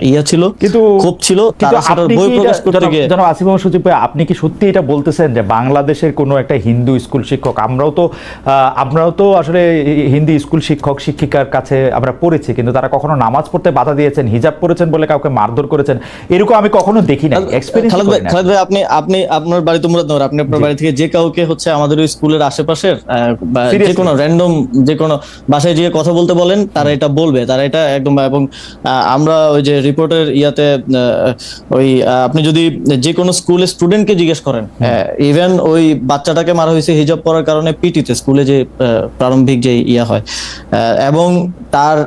ইয়া ছিল, কিন্তু ক্ষোভ ছিল, তারা সেটার বই প্রকাশ করতে গিয়ে। জনাব আসিফ মাহমুদ সজীব ভাই, আপনি কি সত্যি এটা বলতেছেন যে বাংলাদেশের কোনো একটা হিন্দু স্কুল শিক্ষক, আমরাও তো আসলে হিন্দি স্কুল শিক্ষক শিক্ষিকার কাছে আমরা পড়েছি, কিন্তু তারা কখনো নামাজ পড়তে বাধা দিয়েছেন, হিজাব পরেছেন বলে কাউকে মারধর করেছেন, এরকম আমি কখনো দেখি না, এক্সপেরিয়েন্স করি না। খালেদ ভাই, আপনি আপনার বাড়ি তো মুরাদনগর, আপনি আপনার বাড়ি থেকে যে কাউকে হচ্ছে আমাদের ওই স্কুলের আশেপাশের যে কোনো র্যান্ডম যে কোনো বাসায় গিয়ে কথা বলতে বলেন, তারা এটা বলবে, তারা এটা একদম। এবং আমরা ওই যে রিপোর্টের ইয়াতে ওই আপনি যদি যে কোনো স্কুলের স্টুডেন্টকে জিজ্ঞেস করেন, ইভেন ওই বাচ্চাটাকে মারা হয়েছে হিজাব পরার কারণে পিটিতে, স্কুলে যে প্রারম্ভিক যে ইয়া হয়, এবং তার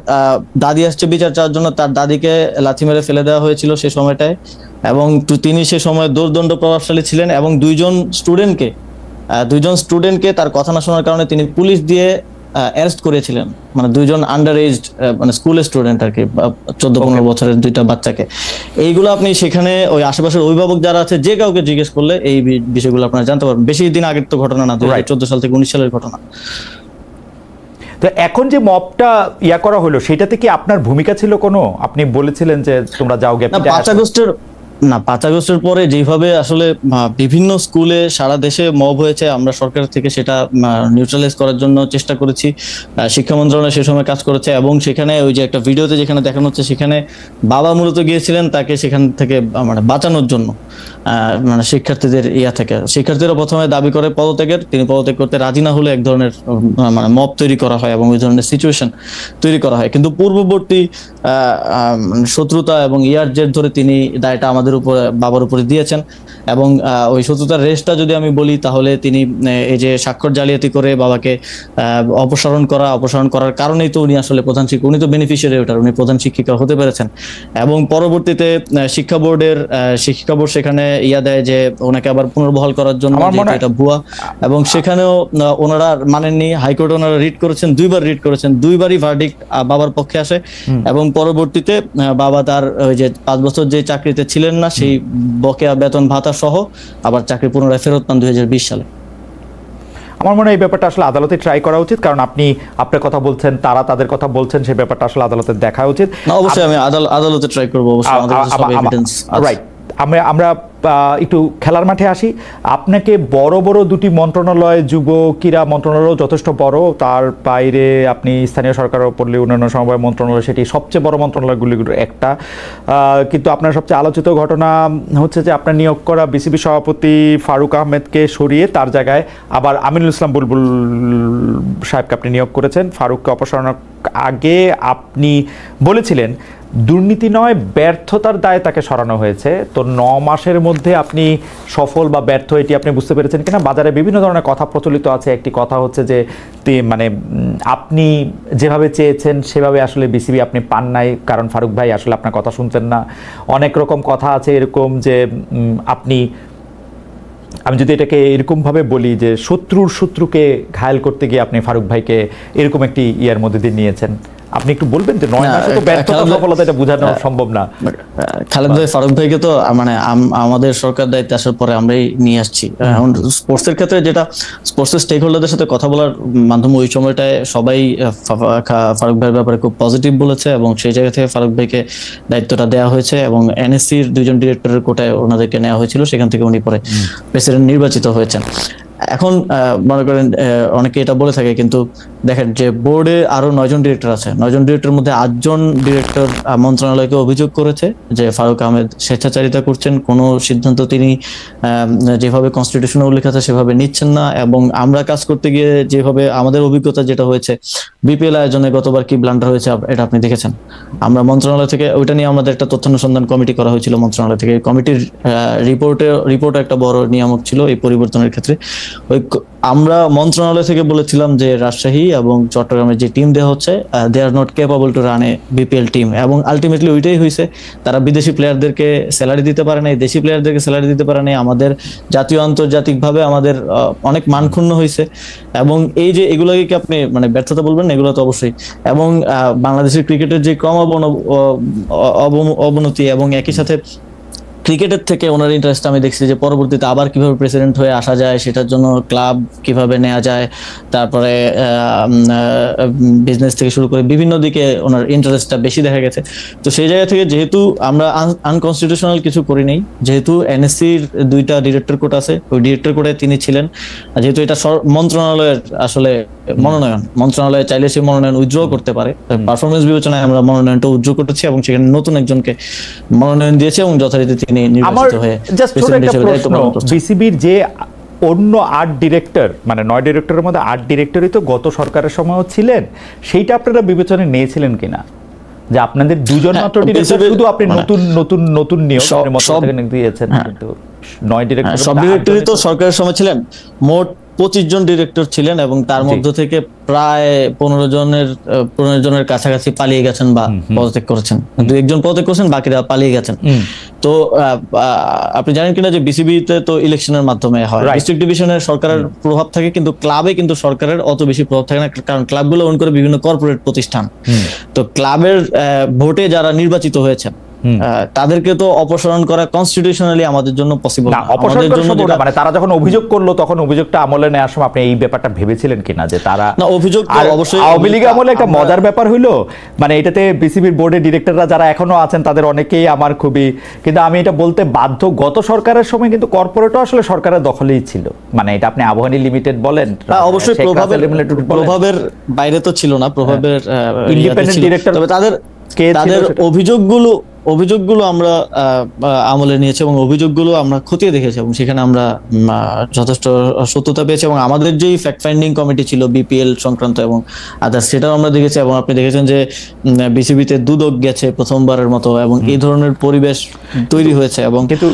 দাদি আসছে বিচার চাওয়ার জন্য, তার দাদিকে লাথি মেরে ফেলে দেওয়া হয়েছিল সে সময়টায়, এবং তিনি সে সময় দোর্দণ্ড প্রভাবশালী ছিলেন এবং 2জন স্টুডেন্টকে তার কথা না শোনার কারণে তিনি পুলিশ দিয়ে অ্যারেস্ট করেছিলেন, মানে 2জন আন্ডার এজড মানে স্কুলের স্টুডেন্ট আর কি, 14-15 বছরের 2টা বাচ্চাকে। এইগুলো আপনি সেখানে ওই আশেপাশের অভিভাবক যারা আছে যে কাউকে জিজ্ঞেস করলে এই বিষয়গুলো আপনারা জানতে পারবেন। বেশি দিন আগের তো ঘটনা না, 2014 সাল থেকে 19 সালের ঘটনা। তো এখন যে মবটা ইয়া করা হলো, সেটাতে কি আপনার ভূমিকা ছিল কোনো? আপনি বলেছিলেন যে তোমরা যাও গে। 5 আগস্টের পরে যেভাবে আসলে বিভিন্ন স্কুলে সারা দেশে মব হয়েছে, আমরা সরকার থেকে সেটা নিউট্রালাইজ করার জন্য চেষ্টা করেছি। শিক্ষা মন্ত্রণালয় সে সময় কাজ করেছে এবং সেখানে ওই যে একটা ভিডিওতে যেখানে দেখানো হচ্ছে, সেখানে বাবা মূলত গিয়েছিলেন তাকে সেখান থেকে মানে বাঁচানোর জন্য, মানে শিক্ষার্থীদের ইয়া থেকে। শিক্ষার্থীরা প্রথমে দাবি করে পদত্যাগের, তিনি পদত্যাগ করতে রাজি না হলে এক ধরনের মানে মব তৈরি করা হয় এবং ওই ধরনের সিচুয়েশন তৈরি করা হয়। কিন্তু পূর্ববর্তী শত্রুতা এবং ইয়ার জের ধরে তিনি দায়টা আমাদের বাবার উপরে দিয়েছেন এবং ওই শত্রুতার রেশটা যদি আমি বলি, তাহলে তিনি এই যে স্বাক্ষর জালিয়াতি করে বাবাকে অপসারণ করার কারণেই তো উনি আসলে প্রধান শিক্ষক, উনি তো বেনিফিশিয়ারি ওটার, উনি প্রধান শিক্ষিকা হতে পেরেছেন। এবং পরবর্তীতে শিক্ষা বোর্ড সেখানে ইয়া দেয় যে ওনাকে আবার পুনর্বহাল করার জন্য, এটা ভুয়া, এবং সেখানেও ওনারা মানেননি। হাইকোর্টে ওনারা রিট করেছেন, 2বার রিট করেছেন, 2বারই ভার্ডিক্ট বাবার পক্ষে আসে এবং পরবর্তীতে বাবা তার ওই যে 5 বছর যে চাকরিতে ছিলেন না, সেই বকেয়া বেতন ভাতা সহ আবার চাকরি পুনরায় ফেরত পান 2020 সালে। আমার মনে হয় এই ব্যাপারটা আসলে আদালতে ট্রাই করা উচিত, কারণ আপনি আপনার কথা বলছেন, তারা তাদের কথা বলছেন, সেই ব্যাপারটা আসলে আদালতে দেখা উচিত। অবশ্যই আমি আদালতে ট্রাই করব, অবশ্যই আমাদের সব এভিডেন্স আছে। রাইট। আমরা একটু খেলার মাঠে আসি। আপনাকে বড় বড় দুটি মন্ত্রণালয়, যুব ক্রীড়া মন্ত্রণালয় যথেষ্ট বড়, তার বাইরে আপনি স্থানীয় সরকার ও পল্লী উন্নয়ন সমবায় মন্ত্রণালয়, সেটি সবচেয়ে বড় মন্ত্রণালয়গুলির একটা। কিন্তু আপনার সবচেয়ে আলোচিত ঘটনা হচ্ছে যে আপনার নিয়োগ করা বিসিবি সভাপতি ফারুক আহমেদকে সরিয়ে তার জায়গায় আবার আমিনুল ইসলাম বুলবুল সাহেবকে আপনি নিয়োগ করেছেন। ফারুককে অপসারণের আগে আপনি বলেছিলেন দুর্নীতি নয়, ব্যর্থতার দায়ে তাকে সরানো হয়েছে। তো 9 মাসের মধ্যে আপনি সফল বা ব্যর্থ এটি আপনি বুঝতে পেরেছেন কিনা? বাজারে বিভিন্ন ধরনের কথা প্রচলিত আছে। একটি কথা হচ্ছে যে মানে আপনি যেভাবে চেয়েছেন সেভাবে আসলে বিসিবি আপনি পান নাই, কারণ ফারুক ভাই আসলে আপনার কথা শুনছেন না। অনেক রকম কথা আছে এরকম যে আপনি, আমি যদি এটাকে এরকমভাবে বলি যে শত্রুকে ঘায়েল করতে গিয়ে আপনি ফারুক ভাইকে এরকম একটি ইয়ার মধ্যে দিয়ে নিয়েছেন। আপনি একটু বলবেন যে 9 মাসে তো ব্যর্থতা সফলতা এটা বোঝানো সম্ভব না। খালেদ ভাই, ফারুক ভাইকে তো মানে আমাদের সরকার দায়িত্বে আসার পরে আমরাই নিয়ে আসছি। এখন স্পোর্টসের ক্ষেত্রে যেটা স্পোর্টসের স্টেক হোল্ডারদের সাথে কথা বলার মাধ্যমে ওই সময়টায় সবাই ফারুক ভাইয়ের ব্যাপারে খুব পজিটিভ বলেছে এবং সেই জায়গা থেকে ফারুক ভাইকে দায়িত্বটা দেওয়া হয়েছে এবং এনএসসির 2জন ডিরেক্টরের কোটায় ওনাদেরকে নেওয়া হয়েছিল, সেখান থেকে উনি পরে প্রেসিডেন্ট নির্বাচিত হয়েছেন। এখন মনে করেন অনেকে এটা বলে থাকে, কিন্তু দেখেন যে বোর্ডে আরো 9 জন ডিরেক্টর আছে, 9 জন ডিরেক্টরের মধ্যে 8 জন ডিরেক্টর মন্ত্রণালয়কে অভিযোগ করেছে যে ফারুক আহমেদ স্বেচ্ছাচারিতা করছেন, কোনো সিদ্ধান্ত তিনি যেভাবে কনস্টিটিউশনে উল্লেখ আছে সেভাবে নিচ্ছেন না। এবং আমরা কাজ করতে গিয়ে যেভাবে আমাদের অভিজ্ঞতা যেটা হয়েছে, বিপিএল আয়োজনে গতবার কি ব্লান্ডার হয়েছে এটা আপনি দেখেছেন। আমরা মন্ত্রণালয় থেকে ওইটা নিয়ে আমাদের একটা তথ্যানুসন্ধান কমিটি করা হয়েছিল মন্ত্রণালয় থেকে। কমিটির রিপোর্ট একটা বড় নিয়ামক ছিল এই পরিবর্তনের ক্ষেত্রে। আমরা মন্ত্রণালয় থেকে বলেছিলাম যে রাজশাহী এবং চট্টগ্রামের যে টিম দেওয়া হচ্ছে, they are not capable to run a BPL team. এবং আলটিমেটলি ওইটাই হয়েছে, তারা বিদেশি প্লেয়ারদেরকে স্যালারি দিতে পারে নাই, দেশি প্লেয়ারদেরকে স্যালারি দিতে পারে নাই। আমাদের জাতীয় আন্তর্জাতিকভাবে আমাদের অনেক মানক্ষুণ্ণ হয়েছে। এবং এই যে এগুলোকে কি আপনি মানে ব্যর্থতা বলবেন? এগুলো তো অবশ্যই। এবং বাংলাদেশের ক্রিকেটের যে ক্রম অবনতি এবং একই সাথে ক্রিকেটের থেকে ওনার ইন্টারেস্ট আমি দেখছি যে পরবর্তীতে আবার কিভাবে প্রেসিডেন্ট হয়ে আসা যায়, সেটার জন্য ক্লাব কিভাবে নেওয়া যায়, তারপরে বিজনেস থেকে শুরু করে বিভিন্ন দিকে ওনার ইন্টারেস্টটা বেশি দেখা গেছে। তো সেই জায়গা থেকে যেহেতু আমরা আনকনস্টিটিউশনাল কিছু করি নাই, যেহেতু এনএসসির 2টা ডিরেক্টর কোড আছে, ওই ডিরেক্টর কোডে তিনি ছিলেন, যেহেতু এটা মন্ত্রণালয়ের আসলে মনোনয়ন, মন্ত্রণালয় চাইলে সেই মনোনয়ন উইথড্র করতে পারে। পারফরমেন্স বিবেচনায় আমরা মনোনয়নটা উইথড্র করেছি এবং সেখানে নতুন একজনকে মনোনয়ন দিয়েছে এবং যথারীতি তিনি নির্বাচিত হয়ে প্রেসিডেন্ট হিসেবে দায়িত্ব পালন করছেন। বিসিবির যে অন্য 8 ডিরেক্টর, মানে 9 ডিরেক্টরের মধ্যে 8 ডিরেক্টরই তো গত সরকারের সময়ও ছিলেন, সেইটা আপনারা বিবেচনায় নিয়েছিলেন কিনা যে আপনাদের 2জন মাত্র ডিরেক্টর, শুধু আপনি নতুন নিয়োগ দিয়েছেন, কিন্তু 9 ডিরেক্টর সব ডিরেক্টরই তো সরকারের সময় ছিলেন। মোট 25 জন ডিরেক্টর ছিলেন এবং তার মধ্য থেকে প্রায় 15 জনের কাছাকাছি পালিয়ে গেছেন বা পদত্যাগ করেছেন। 2-1 জন পদত্যাগ করেছেন, বাকিরা পালিয়ে গেছেন। তো আপনি জানেন কিনা যে বিসিবিতে তো ইলেকশনের মাধ্যমে হয়, ডিস্ট্রিক্ট ডিভিশনের সরকারের প্রভাব থাকে, কিন্তু ক্লাবে কিন্তু সরকারের অত বেশি প্রভাব থাকে না, কারণ ক্লাবগুলো ওন করে বিভিন্ন কর্পোরেট প্রতিষ্ঠান। তো ক্লাবের ভোটে যারা নির্বাচিত হয়েছেন তাদেরকে তো অপসারণ করা কনস্টিটিউশনালি আমাদের জন্য পসিবল না। আমাদের জন্য মানে তারা যখন অভিযোগ করলো তখন অভিযোগটা আমলে নেওয়ার সময় আপনি এই ব্যাপারটা ভেবেছিলেন কিনা যে তারা না? অভিযোগ তো অবশ্যই আওয়ামী লীগ আমলে একটা মজার ব্যাপার হইলো, মানে এটাতে বিসিবির বোর্ডের ডিরেক্টররা যারা এখনো আছেন তাদের অনেকেই আমার খুবই, কিন্তু আমি এটা বলতে বাধ্য, গত সরকারের সময় কিন্তু কর্পোরেটও আসলে সরকারের দখলেই ছিল। মানে এটা আপনি আবাহনী লিমিটেড বলেন, অবশ্যই প্রভাবের বাইরে তো ছিল না, প্রভাবের ইন্ডিপেন্ডেন্ট ডিরেক্টর, তবে তাদের অভিযোগগুলো আমরা আমলে নিয়েছি এবং অভিযোগগুলো আমরা খতিয়ে দেখেছি এবং সেখানে আমরা যথেষ্ট সত্যতা পেয়েছি। এবং আমাদের যেই ফ্যাক্ট ফাইন্ডিং কমিটি ছিল বিপিএল সংক্রান্ত এবং আদার্স, সেটাও আমরা দেখেছি। এবং আপনি দেখেছেন যে বিসিবিতে দুদক গেছে প্রথমবারের মতো এবং এই ধরনের পরিবেশ তৈরি হয়েছে। এবং কিন্তু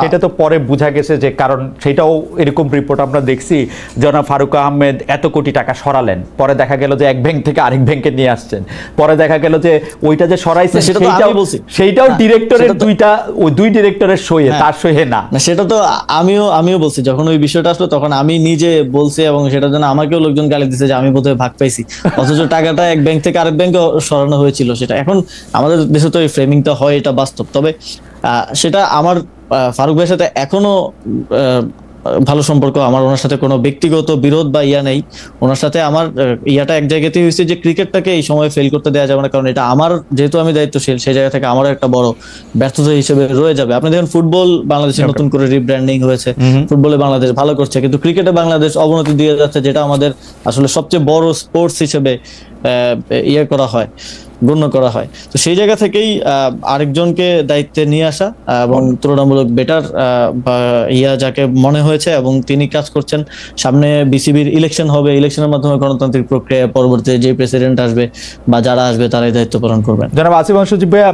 সেটা তো পরে বোঝা গেছে যে, কারণ সেটাও এরকম রিপোর্ট আমরা দেখছি, জনাব ফারুক আহমেদ এত কোটি টাকা সরালেন, পরে দেখা গেল যে এক ব্যাংক থেকে আরেক ব্যাংকে নিয়ে আসছেন, পরে দেখা গেল যে ওইটা যে সরাইছে সেইটাও ডিরেক্টরের ওই 2 ডিরেক্টরের সইয়ে, তার সইয়ে না। সেটা তো আমিও বলছি, যখন ওই বিষয়টা আসলো তখন আমি নিজে বলছি এবং সেটার জন্য আমাকেও লোকজন গালি দিচ্ছে যে আমি বোধহয় ভাগ পাইছি, অথচ টাকাটা এক ব্যাংক থেকে আরেক ব্যাংকে সরানো হয়েছিল। সেটা এখন আমাদের দেশে তো এই ফ্রেমিংটা হয়, এটা বাস্তব। তবে সেটা আমার ফারুক ভাইয়ের সাথে এখনো ভালো সম্পর্ক, আমার ওনার সাথে কোনো ব্যক্তিগত বিরোধ বা ইয়া নেই। ওনার সাথে আমার ইয়াটা এক জায়গাতেই হয়েছে যে ক্রিকেটটাকে এই সময় ফেল করতে দেওয়া যাবে না, কারণ এটা আমার, যেহেতু আমি দায়িত্বশীল, সেই জায়গা থেকে আমারও একটা বড় ব্যর্থতা হিসেবে রয়ে যাবে। আপনি দেখেন ফুটবল বাংলাদেশে নতুন করে রিব্র্যান্ডিং হয়েছে, ফুটবলে বাংলাদেশ ভালো করছে, কিন্তু ক্রিকেটে বাংলাদেশ অবনতি দিয়ে যাচ্ছে, যেটা আমাদের আসলে সবচেয়ে বড় স্পোর্টস হিসেবে ইয়ে করা হয়, গণ্য করা হয়। তো সেই জায়গা থেকেই আরেকজনকে দায়িত্বে নিয়ে আসা এবং তুলনামূলক বেটার ইয়া যাকে মনে হয়েছে, এবং তিনি কাজ করছেন। সামনে বিসিবির ইলেকশন হবে, ইলেকশনের মাধ্যমে গণতান্ত্রিক প্রক্রিয়া, পরবর্তীতে যে প্রেসিডেন্ট আসবে বা যারা আসবে তারাই দায়িত্ব পালন করবেন। জনাব আসিফ সজীব ভাইয়া,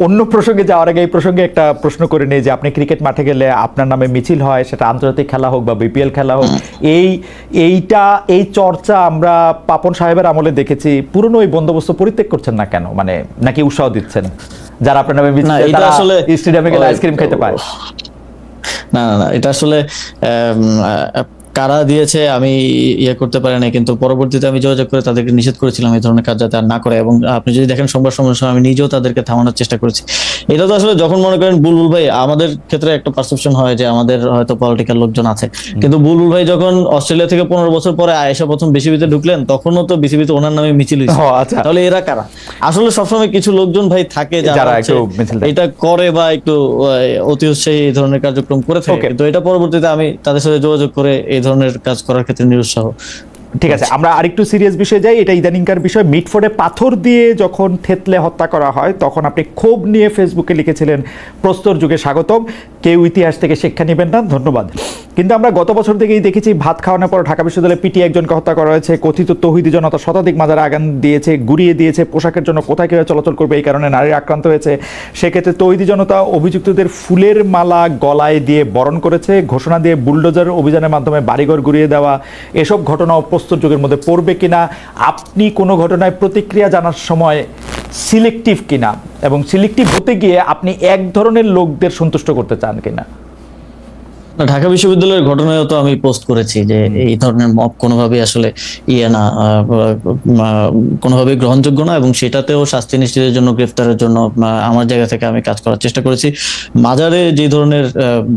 অন্য প্রসঙ্গে যাওয়ার আগে এই প্রসঙ্গে একটা প্রশ্ন করে নেই যে আপনি ক্রিকেট মাঠে গেলে আপনার নামে মিছিল হয়, সেটা আন্তর্জাতিক খেলা হোক বা বিপিএল খেলা হোক, এই চর্চা আমরা পাপন সাহেবের আমলে দেখেছি। পুরনো ওই বন্দোবস্ত পরিত্যাগ করছেন না কেন? মানে নাকি উৎসাহ দিচ্ছেন যারা আপনার নামে মিছিল, তারা স্টেডিয়ামে গেলে আইসক্রিম খেতে পায়? না না না, এটা আসলে কারা দিয়েছে আমি ইয়ে করতে পারি না, কিন্তু পরবর্তীতে আমি যোগাযোগ করে তাদেরকে নিষেধ করেছিলাম এই ধরনের কাজ যাতে আর না করে। এবং আপনি যদি দেখেন সংবাদ সম্মেলনে আমি নিজেও তাদেরকে থামানোর চেষ্টা করেছি। এটা তো আসলে যখন মনে করেন বুলবুল ভাই, আমাদের ক্ষেত্রে একটা পারসেপশন হয় যে আমাদের হয়তো পলিটিক্যাল লোকজন আছে, কিন্তু বুলবুল ভাই যখন অস্ট্রেলিয়া থেকে 15 বছর পরে আয়েশা প্রথম বিসিবিতে ঢুকলেন, তখনও তো বিসিবিতে ওনার নামে মিছিল হয়েছে। তাহলে এরা কারা? আসলে সবসময় কিছু লোকজন ভাই থাকে যারা এটা করে বা একটু অতি উৎসাহী এই ধরনের কার্যক্রম করে থাকে। তো এটা পরবর্তীতে আমি তাদের সাথে যোগাযোগ করে এই ধরনের কাজ করার ক্ষেত্রে নিরুৎসাহ। ঠিক আছে, আমরা আরেকটু সিরিয়াস বিষয়ে যাই। এটা ইদানিংকার বিষয়। মিটফোর্ডে পাথর দিয়ে যখন থেতলে হত্যা করা হয়, তখন আপনি ক্ষোভ নিয়ে ফেসবুকে লিখেছিলেন, প্রস্তর যুগে স্বাগতম, কেউ ইতিহাস থেকে শিক্ষা নেবেন না, ধন্যবাদ। কিন্তু আমরা গত বছর থেকেই দেখেছি ভাত খাওয়ানোর পর ঢাকা বিশ্ববিদ্যালয়ে পিটিয়ে একজনকে হত্যা করা হয়েছে, কথিত তৌহিদি জনতা শতাধিক মাজারে আগুন দিয়েছে, গুড়িয়ে দিয়েছে, পোশাকের জন্য কোথায় কীভাবে চলাচল করবে এই কারণে নারীর আক্রান্ত হয়েছে। সেক্ষেত্রে তৌহিদি জনতা অভিযুক্তদের ফুলের মালা গলায় দিয়ে বরণ করেছে, ঘোষণা দিয়ে বুলডোজার অভিযানের মাধ্যমে বাড়িঘর গুড়িয়ে দেওয়া। এসব ঘটনা প্রস্তর যুগের মধ্যে পড়বে কিনা, আপনি কোনো ঘটনায় প্রতিক্রিয়া জানার সময় সিলেক্টিভ কিনা, এবং সিলেক্টিভ হতে গিয়ে আপনি এক ধরনের লোকদের সন্তুষ্ট করতে চান কিনা? ঢাকা বিশ্ববিদ্যালয়ের ঘটনায়ও তো আমি পোস্ট করেছি যে এই ধরনের মব কোনোভাবেই আসলে ইয়ে না, কোনোভাবেই গ্রহণযোগ্য না, এবং সেটাতেও শাস্তি নিশ্চিতের জন্য, গ্রেফতারের জন্য আমার জায়গা থেকে আমি কাজ করার চেষ্টা করেছি। মাজারে যে ধরনের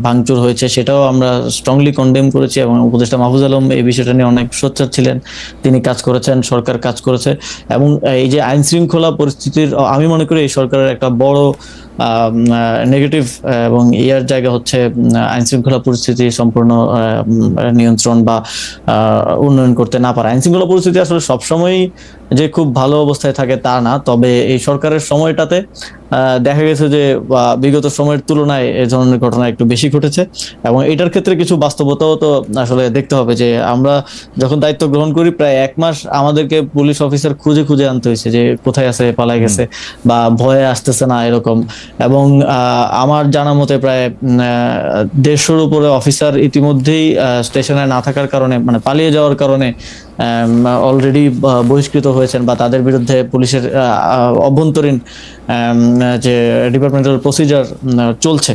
ভাঙচুর হয়েছে সেটাও আমরা স্ট্রংলি কন্ডেম করেছি, এবং উপদেষ্টা মাহফুজ আলম এই বিষয়টা নিয়ে অনেক সোচ্চার ছিলেন, তিনি কাজ করেছেন, সরকার কাজ করেছে। এবং এই যে আইন শৃঙ্খলা পরিস্থিতির, আমি মনে করি এই সরকারের একটা বড় নেগেটিভ এবং ইয়ার জায়গা হচ্ছে আইন শৃঙ্খলা পরিস্থিতি সম্পূর্ণ নিয়ন্ত্রণ বা উন্নয়ন করতে না পারা। আইন শৃঙ্খলা পরিস্থিতি আসলে সবসময়ই যে খুব ভালো অবস্থায় থাকে তা না, তবে এই সরকারের সময়টাতে দেখা গেছে যে বিগত সময়ের তুলনায় এই ধরনের ঘটনা একটু বেশি ঘটেছে। এবং এটার ক্ষেত্রে কিছু বাস্তবতাও তো আসলে দেখতে হবে যে আমরা যখন দায়িত্ব গ্রহণ করি প্রায় 1 মাস আমাদেরকে পুলিশ অফিসার খুঁজে খুঁজে আনতে হয়েছে যে কোথায় আছে, পালাই গেছে বা ভয়ে আসতেছে না এরকম। এবং আমার জানা মতে প্রায় 150-র উপরে অফিসার ইতিমধ্যেই স্টেশনে না থাকার কারণে, মানে পালিয়ে যাওয়ার কারণে অলরেডি বহিষ্কৃত হয়েছেন, বা তাদের বিরুদ্ধে পুলিশের অভ্যন্তরীণ যে ডিপার্টমেন্টাল প্রসিজার চলছে।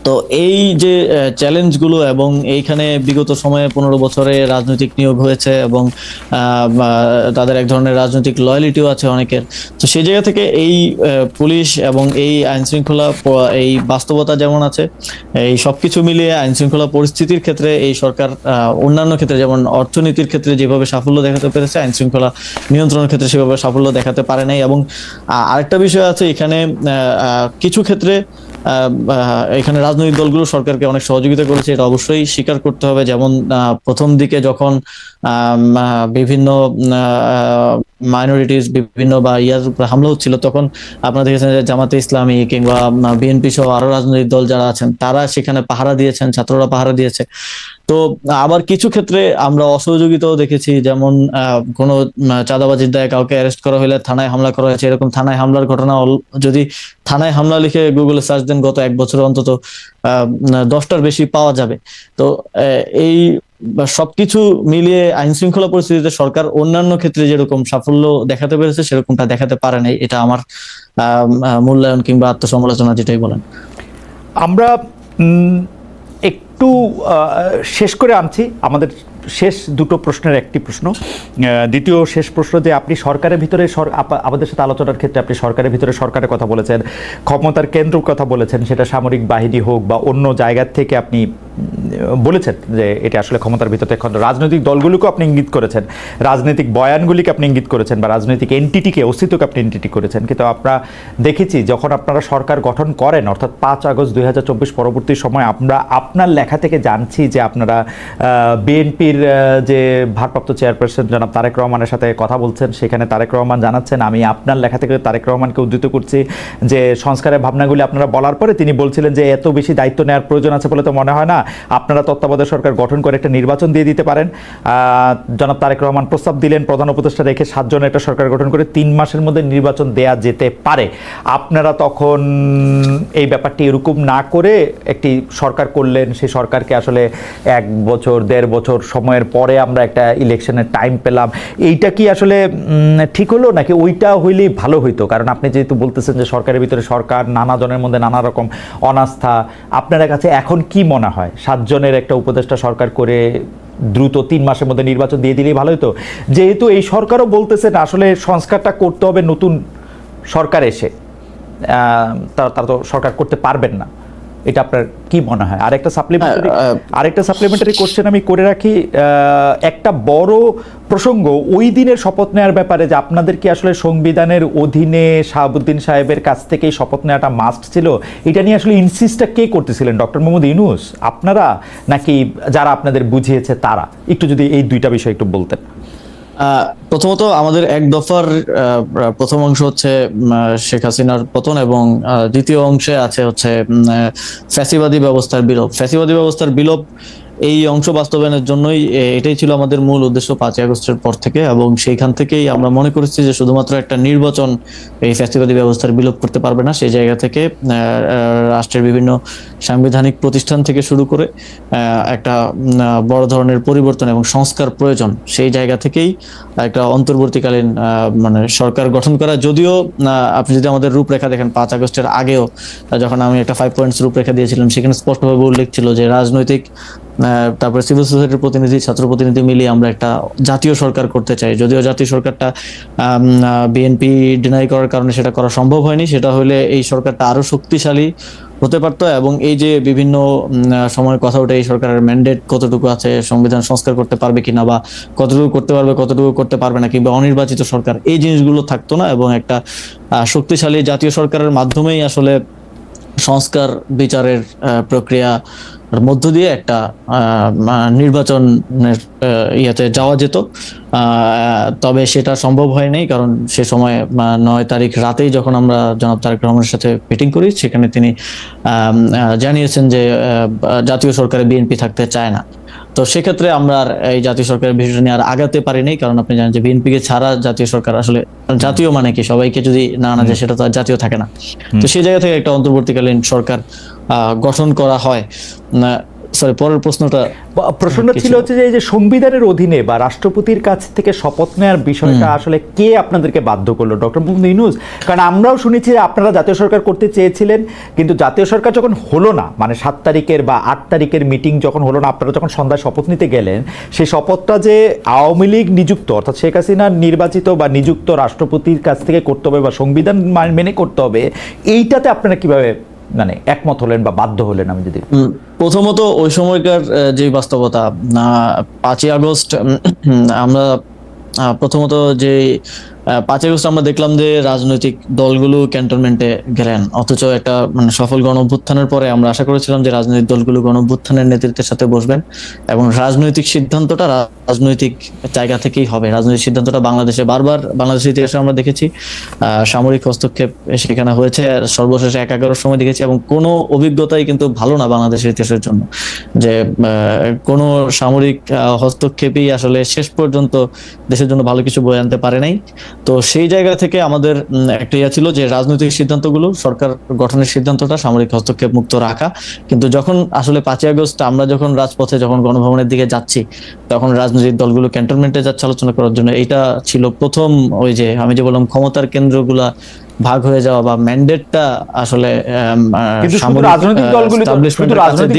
তো এই যে চ্যালেঞ্জগুলো, এবং এইখানে বিগত সময়ে 15 বছরে রাজনৈতিক নিয়োগ হয়েছে, এবং তাদের এক ধরনের রাজনৈতিক লয়ালিটিও আছে অনেকের। তো সেই জায়গা থেকে এই পুলিশ এবং এই আইন শৃঙ্খলা, এই বাস্তবতা যেমন আছে, এই সবকিছু মিলিয়ে আইন শৃঙ্খলা পরিস্থিতির ক্ষেত্রে এই সরকার অন্যান্য ক্ষেত্রে, যেমন অর্থনীতির ক্ষেত্রে যেভাবে সাফল্য দেখাতে পেরেছে, আইন শৃঙ্খলা নিয়ন্ত্রণের ক্ষেত্রে সেভাবে সাফল্য দেখাতে পারে নাই। এবং আরেকটা বিষয় আছে এখানে, কিছু ক্ষেত্রে এখানে রাজনৈতিক দলগুলো সরকারকে অনেক সহযোগিতা করেছে, এটা অবশ্যই স্বীকার করতে হবে। যেমন প্রথম দিকে যখন বিভিন্ন মাইনরিটিস, বিভিন্ন বা ইয়ার উপরে হামলা হচ্ছিল, তখন আপনারা দেখেছেন যে জামাতে ইসলামী কিংবা বিএনপি সহ আরো রাজনৈতিক দল যারা আছেন তারা সেখানে পাহারা দিয়েছেন, ছাত্ররা পাহারা দিয়েছে। তো আবার কিছু ক্ষেত্রে আমরা অসহযোগিতাও দেখেছি, যেমন কোনো চাঁদাবাজির দায়ে কাউকে অ্যারেস্ট করা হলে থানায় হামলা করা হয়েছে। এরকম থানায় হামলার ঘটনা যদি থানায় হামলা লিখে গুগলে সার্চ দেন, গত 1 বছরে অন্তত 10টার বেশি পাওয়া যাবে। তো এই সবকিছু মিলিয়ে আইন শৃঙ্খলা পরিস্থিতিতে সরকার অন্যান্য ক্ষেত্রে যেরকম সাফল্য দেখাতে পেরেছে সেরকমটা দেখাতে পারে নাই, এটা আমার মূল্যায়ন কিংবা আত্মসমালোচনা যেটাই বলেন। আমরা একটু শেষ করে আনছি আমাদের শেষ দুটো প্রশ্নের একটি প্রশ্ন। দ্বিতীয় শেষ প্রশ্ন যে আপনি সরকারের ভিতরে, আমাদের সাথে আলোচনার ক্ষেত্রে আপনি সরকারের ভিতরে সরকারের কথা বলেছেন, ক্ষমতার কেন্দ্রের কথা বলেছেন, সেটা সামরিক বাহিনী হোক বা অন্য জায়গার থেকে আপনি বলেছেন যে এটা আসলে ক্ষমতার ভিতরে এখন রাজনৈতিক দলগুলোকে আপনি ইঙ্গিত করেছেন, রাজনৈতিক বয়ানগুলিকে আপনি ইঙ্গিত করেছেন, বা রাজনৈতিক এন্টিটিকে, অস্তিত্বকে আপনি এন্টিটি করেছেন। কিন্তু আমরা দেখেছি যখন আপনারা সরকার গঠন করেন, অর্থাৎ 5 আগস্ট 2024 পরবর্তী সময় আমরা আপনার লেখা থেকে জানছি যে আপনারা বিএনপির যে ভারপ্রাপ্ত চেয়ারপারসন জনাব তারেক রহমানের সাথে কথা বলছেন। সেখানে তারেক রহমান জানাচ্ছেন, আমি আপনার লেখা থেকে তারেক রহমানকে উদ্ধৃত করছি, যে সংস্কারের ভাবনাগুলি আপনারা বলার পরে তিনি বলছিলেন যে এত বেশি দায়িত্ব নেওয়ার প্রয়োজন আছে বলে তো মনে হয় না, আপনারা তত্ত্বাবধায়ক সরকার গঠন করে একটা নির্বাচন দিয়ে দিতে পারেন। জনাব তারেক রহমান প্রস্তাব দিলেন প্রধান উপদেষ্টা রেখে 7 জনের একটা সরকার গঠন করে 3 মাসের মধ্যে নির্বাচন দেয়া যেতে পারে। আপনারা তখন এই ব্যাপারটি এরকম না করে একটি সরকার করলেন, সেই সরকারকে আসলে 1 বছর 1.5 বছর সময়ের পরে আমরা একটা ইলেকশনের টাইম পেলাম। এইটা কি আসলে ঠিক হলো, নাকি ওইটা হইলেই ভালো হইতো? কারণ আপনি যেহেতু বলতেছেন যে সরকারের ভিতরে সরকার, নানা জনের মধ্যে নানা রকম অনাস্থা, আপনার কাছে এখন কি মনে হয় 7 জনের একটা উপদেষ্টা সরকার করে দ্রুত 3 মাসের মধ্যে নির্বাচন দিয়ে দিলেই ভালো হতো? যেহেতু এই সরকারও বলতেছেন আসলে সংস্কারটা করতে হবে নতুন সরকার এসে, তারা তো সরকার করতে পারবেন না, এটা আপনার কি মনে হয়? আরেকটা সাপ্লিমেন্টারি কোশ্চেন আমি করে রাখি। একটা বড় প্রসঙ্গ ওই দিনের শপথ নেওয়ার ব্যাপারে, যে আপনাদের কি আসলে সংবিধানের অধীনে শাহাবুদ্দিন সাহেবের কাছ থেকেই শপথ নেওয়াটা মাস্ট ছিল? এটা নিয়ে আসলে ইনসিস্টটা কে করতেছিলেন, ডক্টর মোহাম্মদ ইউনূস আপনারা, নাকি যারা আপনাদের বুঝিয়েছে তারা? একটু যদি এই দুইটা বিষয় একটু বলতেন। প্রথমত আমাদের 1 দফার প্রথম অংশ হচ্ছে শেখ হাসিনার পতন, এবং দ্বিতীয় অংশে আছে হচ্ছে ফ্যাসিবাদী ব্যবস্থার বিলোপ। ফ্যাসিবাদী ব্যবস্থার বিলোপ এই অংশ বাস্তবায়নের জন্যই এটাই ছিল আমাদের মূল উদ্দেশ্য 5 আগস্টের পর থেকে, এবং সেইখান থেকেই আমরা মনে করেছি যে শুধুমাত্র একটা নির্বাচন এই ফ্যাসিবাদী ব্যবস্থার বিলোপ করতে পারবে না। সেই জায়গা থেকে রাষ্ট্রের বিভিন্ন সাংবিধানিক প্রতিষ্ঠান থেকে শুরু করে একটা বড় ধরনের পরিবর্তন এবং সংস্কার প্রয়োজন, সেই জায়গা থেকেই একটা অন্তর্বর্তীকালীন মানে সরকার গঠন করা। যদিও আপনি যদি আমাদের রূপরেখা দেখেন 5 আগস্টের আগেও যখন আমি একটা 5 পয়েন্টস রূপরেখা দিয়েছিলাম, সেখানে স্পষ্টভাবে উল্লেখ ছিল যে রাজনৈতিক, তারপরে সিভিল সোসাইটির প্রতিনিধি, ছাত্র প্রতিনিধি মিলিয়ে আমরা একটা জাতীয় সরকার করতে চাই। যদিও জাতীয় সরকারটা বিএনপি ডিনাই করার কারণে সেটা করা সম্ভব হয়নি, সেটা হলে এই সরকারটা আরো শক্তিশালী হতে পারতো। এবং এই যে বিভিন্ন সময় কথা ওঠে এই সরকারের ম্যান্ডেট কতটুকু আছে, সংবিধান সংস্কার করতে পারবে কিনা, বা কতটুকু করতে পারবে কতটুকু করতে পারবে না, কিংবা অনির্বাচিত সরকার, এই জিনিসগুলো থাকতো না। এবং একটা শক্তিশালী জাতীয় সরকারের মাধ্যমেই আসলে সংস্কার বিচারের প্রক্রিয়া মধ্য দিয়ে একটা নির্বাচনের ইয়াতে যাওয়া যেত। তবে সেটা সম্ভব হয়নি, কারণ সে সময় 9 তারিখ রাতেই যখন আমরা জনাব তারেক রহমানের সাথে মিটিং করি, সেখানে তিনি জানিয়েছেন যে জাতীয় সরকারে বিএনপি থাকতে চায় না। তো সেক্ষেত্রে আমরা আর এই জাতীয় সরকারের বিষয়টা নিয়ে আর আগাতে পারিনি, কারণ আপনি জানেন যে বিএনপিকে ছাড়া জাতীয় সরকার আসলে জাতীয় মানে কি, সবাইকে যদি না আনা যায় সেটা তো আর জাতীয় থাকে না। তো সেই জায়গা থেকে একটা অন্তর্বর্তীকালীন সরকার গঠন করা হয়। পরের প্রশ্নটা ছিল হচ্ছে যে এই যে সংবিধানের অধীনে বা রাষ্ট্রপতির কাছ থেকে শপথ নেওয়ার বিষয়টা আসলে কে আপনাদেরকে বাধ্য করলো, ডক্টর মোহাম্মদ ইউনূস? কারণ আমরাও শুনেছি যে আপনারা জাতীয় সরকার করতে চেয়েছিলেন, কিন্তু জাতীয় সরকার যখন হলো না, মানে 7 তারিখের বা 8 তারিখের মিটিং যখন হলো না, আপনারা যখন সন্ধ্যায় শপথ নিতে গেলেন, সেই শপথটা যে আওয়ামী লীগ নিযুক্ত, অর্থাৎ শেখ হাসিনা নির্বাচিত বা নিযুক্ত রাষ্ট্রপতির কাছ থেকে করতে হবে বা সংবিধান মেনে করতে হবে, এইটাতে আপনারা কিভাবে মানে একমত হলেন বা বাধ্য হলেন? আমি যদি প্রথমত ওই সময়কার যে বাস্তবতা, 5 আগস্ট আমরা প্রথমত যে 5 আগস্ট আমরা দেখলাম যে রাজনৈতিক দলগুলো ক্যান্টনমেন্টে গেলেন, অথচ একটা মানে সফল গণঅভ্যুত্থানের পরে আমরা আশা করেছিলাম যে রাজনৈতিক দলগুলো গণঅভ্যুত্থানের নেতৃত্বের সাথে বসবেন এবং রাজনৈতিক সিদ্ধান্তটা রাজনৈতিক জায়গা থেকেই হবে। রাজনৈতিক সিদ্ধান্তটা বাংলাদেশে বারবার বাংলাদেশের ইতিহাসে আমরা দেখেছি সামরিক হস্তক্ষেপ সেখানে হয়েছে, সর্বশেষে 1-11 সময় দেখেছি, এবং কোনো অভিজ্ঞতাই কিন্তু ভালো না বাংলাদেশের ইতিহাসের জন্য, যে কোনো সামরিক হস্তক্ষেপই আসলে শেষ পর্যন্ত দেশের জন্য ভালো কিছু বয়ে আনতে পারে নাই। তো সেই জায়গা থেকে আমাদের একটা ইয়া ছিল যে রাজনৈতিক সিদ্ধান্তগুলো, সরকার গঠনের সিদ্ধান্তটা সামরিক হস্তক্ষেপ মুক্ত রাখা। কিন্তু যখন আসলে 5 আগস্ট আমরা যখন রাজপথে যখন গণভবনের দিকে যাচ্ছি, তখন রাজনৈতিক দলগুলো ক্যান্টনমেন্টে যাচ্ছে আলোচনা করার জন্য। এইটা ছিল প্রথম, ওই যে আমি যে বললাম ক্ষমতার কেন্দ্রগুলা ভাগ হয়ে যাওয়া বা ম্যান্ডেটটা আসলে রাজনৈতিক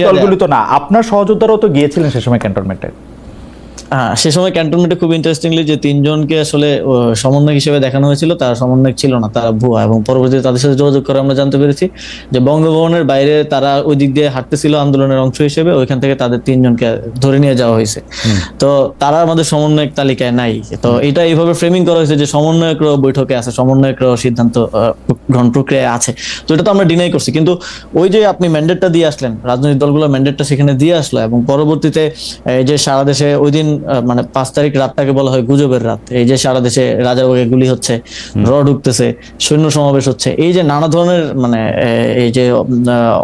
দলগুলো তো না, আপনার সহযোদ্ধারাও তো গিয়েছিলেন সে সময় ক্যান্টনমেন্টে। সে সময় ক্যান্টনমেন্টে খুব ইন্টারেস্টিংলি যে তিনজনকে আসলে সমন্বয়ক হিসেবে দেখানো হয়েছিল, তারা সমন্বয়ক ছিল না, তারা ভুয়া। এবং পরবর্তীতে তাদের সাথে যোগাযোগ করে আমরা জানতে পেরেছি যে বঙ্গভবনের বাইরে তারা ওই দিক দিয়ে হাঁটতেছিল আন্দোলনের অংশ হিসেবে, ওইখান থেকে তাদের তিনজনকে ধরে নিয়ে যাওয়া হয়েছে। তো তারা আমাদের সমন্বয়ক তালিকায় নাই। তো এটা এইভাবে ফ্রেমিং করা হয়েছে যে সমন্বয়করাও বৈঠকে আছে, সমন্বয়করাও সিদ্ধান্ত গ্রহণ প্রক্রিয়ায় আছে। তো এটা তো আমরা ডিনাই করছি, কিন্তু ওই যে আপনি ম্যান্ডেটটা দিয়ে আসলেন, রাজনৈতিক দলগুলো ম্যান্ডেটটা সেখানে দিয়ে আসলো, এবং পরবর্তীতে এই যে সারা দেশে ওই দিন মানে 5 তারিখ রাতটাকে বলা হয় গুজবের রাত। এই যে সারা দেশে রাজাবাগে গুলি হচ্ছে, ঢুকতেছে, সৈন্য সমাবেশ হচ্ছে, এই যে নানা ধরনের মানে এই যে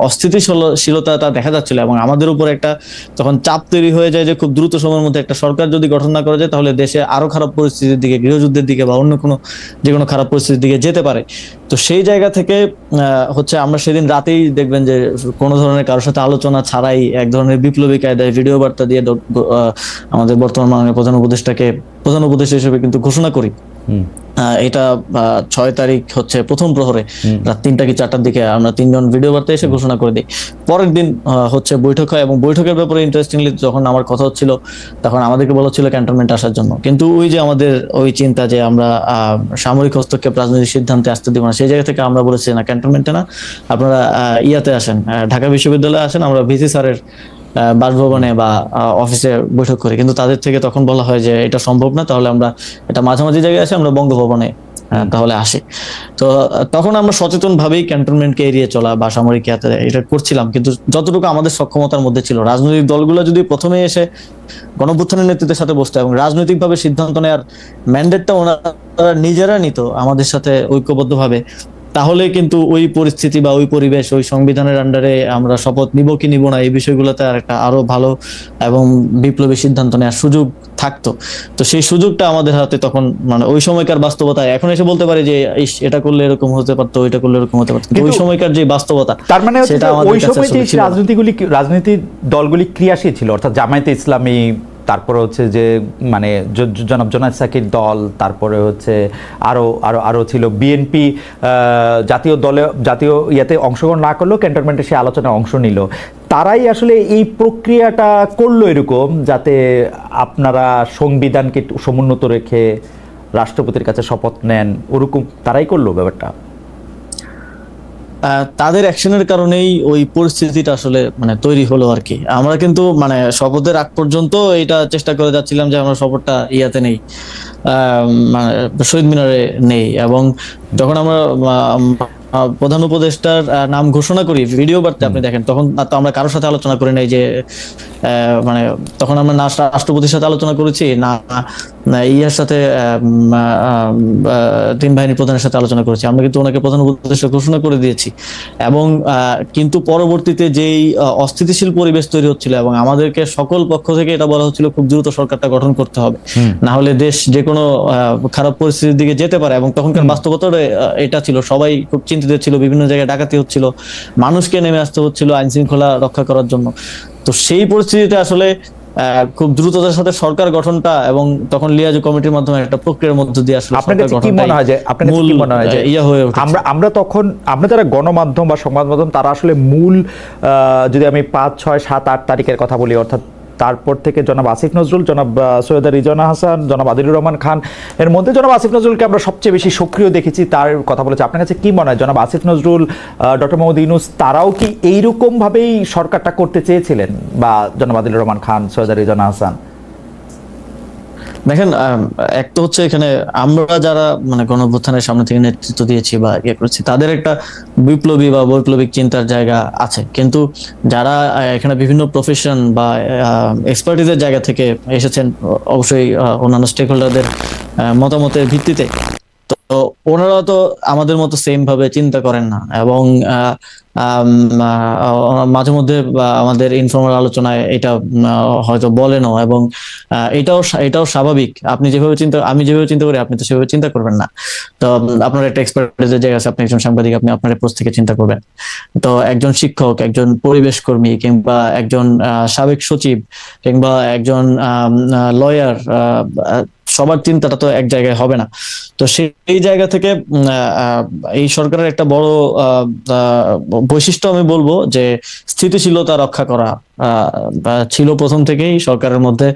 অস্থিতিশীলতা তা দেখা যাচ্ছিল, এবং আমাদের উপর একটা তখন চাপ তৈরি হয়ে যায় যে খুব দ্রুত সময়ের মধ্যে একটা সরকার যদি গঠন না করা যায় তাহলে দেশে আরো খারাপ পরিস্থিতির দিকে, গৃহযুদ্ধের দিকে বা অন্য কোনো যে কোনো খারাপ পরিস্থিতির দিকে যেতে পারে। তো সেই জায়গা থেকে হচ্ছে আমরা সেদিন রাতেই দেখবেন যে কোনো ধরনের কারোর সাথে আলোচনা ছাড়াই এক ধরনের বিপ্লবী কায়দায় ভিডিও বার্তা দিয়ে আমাদের বর্তমান মাননীয় প্রধান উপদেষ্টাকে প্রধান উপদেষ্টা হিসেবে কিন্তু ঘোষণা করি। এটা 6 তারিখ হচ্ছে প্রথম প্রহরে রাত 3টা কি 4টার দিকে আমরা তিনজন ভিডিও বার্তা এসে ঘোষণা করে দিই। পরের দিন হচ্ছে বৈঠক হয়, এবং বৈঠকের ব্যাপারে ইন্টারেস্টিংলি যখন আমার কথা হচ্ছিল তখন আমাদেরকে বলা ছিল ক্যান্টনমেন্ট আসার জন্য, কিন্তু ওই যে আমাদের ওই চিন্তা যে আমরা সামরিক হস্তক্ষেপ রাজনৈতিক সিদ্ধান্তে আসতে দিব না, সেই জায়গা থেকে আমরা বলেছি না, ক্যান্টনমেন্টে না, আপনারা ইয়াতে আসেন, ঢাকা বিশ্ববিদ্যালয়ে আসেন, আমরা ভিসি স্যারের বাসভবনে বা অফিসে বৈঠক করি। কিন্তু তাদের থেকে তখন বলা হয় যে এটা সম্ভব না, তাহলে আমরা এটা মাঝামাঝি জায়গায় আসি, আমরা বঙ্গভবনে তাহলে আসি। তো তখন আমরা সচেতন ভাবেই ক্যান্টনমেন্টকে এড়িয়ে চলা বা সামরিক ইয়াতে এটা করছিলাম, কিন্তু যতটুকু আমাদের সক্ষমতার মধ্যে ছিল। রাজনৈতিক দলগুলো যদি প্রথমে এসে গণঅভ্যুত্থানের নেতৃত্বের সাথে বসতো এবং রাজনৈতিকভাবে সিদ্ধান্ত নেওয়ার ম্যান্ডেটটা ওনারা নিজেরা নিত আমাদের সাথে ঐক্যবদ্ধভাবে, তাহলে কিন্তু ওই পরিস্থিতি বা ওই পরিবেশ, ওই সংবিধানের আন্ডারে আমরা শপথ নিব কি নিব না, এই বিষয়গুলোতে আর একটা আরো ভালো এবং বিপ্লবী সিদ্ধান্ত নেওয়ার সুযোগ থাকতো। তো সেই সুযোগটা আমাদের হাতে তখন মানে ওই সময়কার বাস্তবতা, এখন এসে বলতে পারি যে এটা করলে এরকম হতে পারতো, ওইটা করলে এরকম হতে পারতো, ওই সময়কার যে বাস্তবতা, তার মানে ওই সময় যে রাজনৈতিক দলগুলি ক্রিয়াশীল ছিল, অর্থাৎ জামায়াতে ইসলামী, তারপরে হচ্ছে যে মানে জনাব জোনায়েদ সাকির দল, তারপরে হচ্ছে আরো আরো আরো ছিল বিএনপি, জাতীয় ইয়াতে অংশগ্রহণ না করলেও ক্যান্টনমেন্টে সে আলোচনায় অংশ নিল। তারাই আসলে এই প্রক্রিয়াটা করলো এরকম, যাতে আপনারা সংবিধানকে সমুন্নত রেখে রাষ্ট্রপতির কাছে শপথ নেন, ওরকম তারাই করলো ব্যাপারটা। তাদের অ্যাকশনের কারণেই ওই পরিস্থিতিটা আসলে মানে তৈরি হলো আর কি। আমরা কিন্তু মানে শপথের আগ পর্যন্ত এটা চেষ্টা করে যাচ্ছিলাম যে আমরা শপথটা ইয়াতে নেই, মানে শহীদ মিনারে নেই, এবং যখন আমরা প্রধান উপদেষ্টার নাম ঘোষণা করি ভিডিও বার্তা আপনি দেখেন, তখন তো আমরা কারোর সাথে আলোচনা করি নাই যে মানে তখন আমরা না রাষ্ট্রপতির সাথে আলোচনা করেছি, না ইয়ার সাথে তিন বাহিনী প্রধানের সাথে আলোচনা করেছি, আমরা কিন্তু ওনাকে প্রধান উপদেষ্টা ঘোষণা করে দিয়েছি। এবং কিন্তু পরবর্তীতে যেই অস্থিতিশীল পরিবেশ তৈরি হচ্ছিল এবং আমাদেরকে সকল পক্ষ থেকে এটা বলা হচ্ছিল খুব দ্রুত সরকারটা গঠন করতে হবে, না হলে দেশ যে কোনো খারাপ পরিস্থিতির দিকে যেতে পারে। এবং তখনকার বাস্তবতা এটা ছিল, সবাই খুব চিন্তিত ছিল, বিভিন্ন জায়গায় ডাকাতি হচ্ছিল, মানুষকে নেমে আসতে হচ্ছিল আইন শৃঙ্খলা রক্ষা করার জন্য। তো সেই পরিস্থিতিতে আসলে খুব দ্রুততার সাথে সরকার গঠনটা এবং তখন লিয়াজু কমিটির মাধ্যমে একটা প্রক্রিয়ার মধ্য দিয়ে আসলে আমরা তখন আমরা যারা গণমাধ্যম বা সংবাদ মাধ্যম তারা আসলে মূল যদি আমি 5, 6, 7, 8 তারিখের কথা বলি, অর্থাৎ তারপর থেকে জনাব আসিফ নজরুল, জনাব সৈয়দা রিজওয়ানা হাসান, জনাব আদিলুর রহমান খান, এর মধ্যে জনাব আসিফ নজরুলকে আমরা সবচেয়ে বেশি সক্রিয় দেখেছি, তার কথা বলেছি। আপনার কাছে কি মনে হয় জনাব আসিফ নজরুল, ডক্টর মোহাম্মদ ইউনূস তারাও কি এইরকম ভাবেই সরকারটা করতে চেয়েছিলেন, বা জনাব আদিলুর রহমান খান, সৈয়দা রিজওয়ানা হাসান? দেখেন, এক তো হচ্ছে এখানে আমরা যারা মানে গণঅভ্যুত্থানের সামনে থেকে নেতৃত্ব দিয়েছি বা ইয়ে করেছি, তাদের একটা বিপ্লবী বা বৈপ্লবিক চিন্তার জায়গা আছে, কিন্তু যারা এখানে বিভিন্ন প্রফেশন বা এক্সপার্টিজের জায়গা থেকে এসেছেন, অবশ্যই অন্যান্য স্টেক হোল্ডারদের মতামতের ভিত্তিতে, তো ওনারা তো আমাদের মতো সেম ভাবে চিন্তা করেন না। এবং মাঝে মধ্যে আমাদের ইনফর্মাল আলোচনায় এটা হয়তো বলেনও, এবং এটাও স্বাভাবিক। আমি যেভাবে চিন্তা করি আপনি তো সেভাবে চিন্তা করবেন না। তো আপনার একটা এক্সপার্টিজের জায়গা আছে, আপনি একজন সাংবাদিক, আপনি আপনার পোস্ট থেকে চিন্তা করবেন। তো একজন শিক্ষক, একজন পরিবেশ কর্মী, কিংবা একজন সাবেক সচিব, কিংবা একজন লয়ার, সবার চিন্তাটা তো এক জায়গায় হবে না। তো সেই জায়গা থেকে এই সরকারের একটা বড় বৈশিষ্ট্য আমি বলবো যে স্থিতিশীলতা রক্ষা করা ছিল প্রথম থেকেই সরকারের মধ্যে।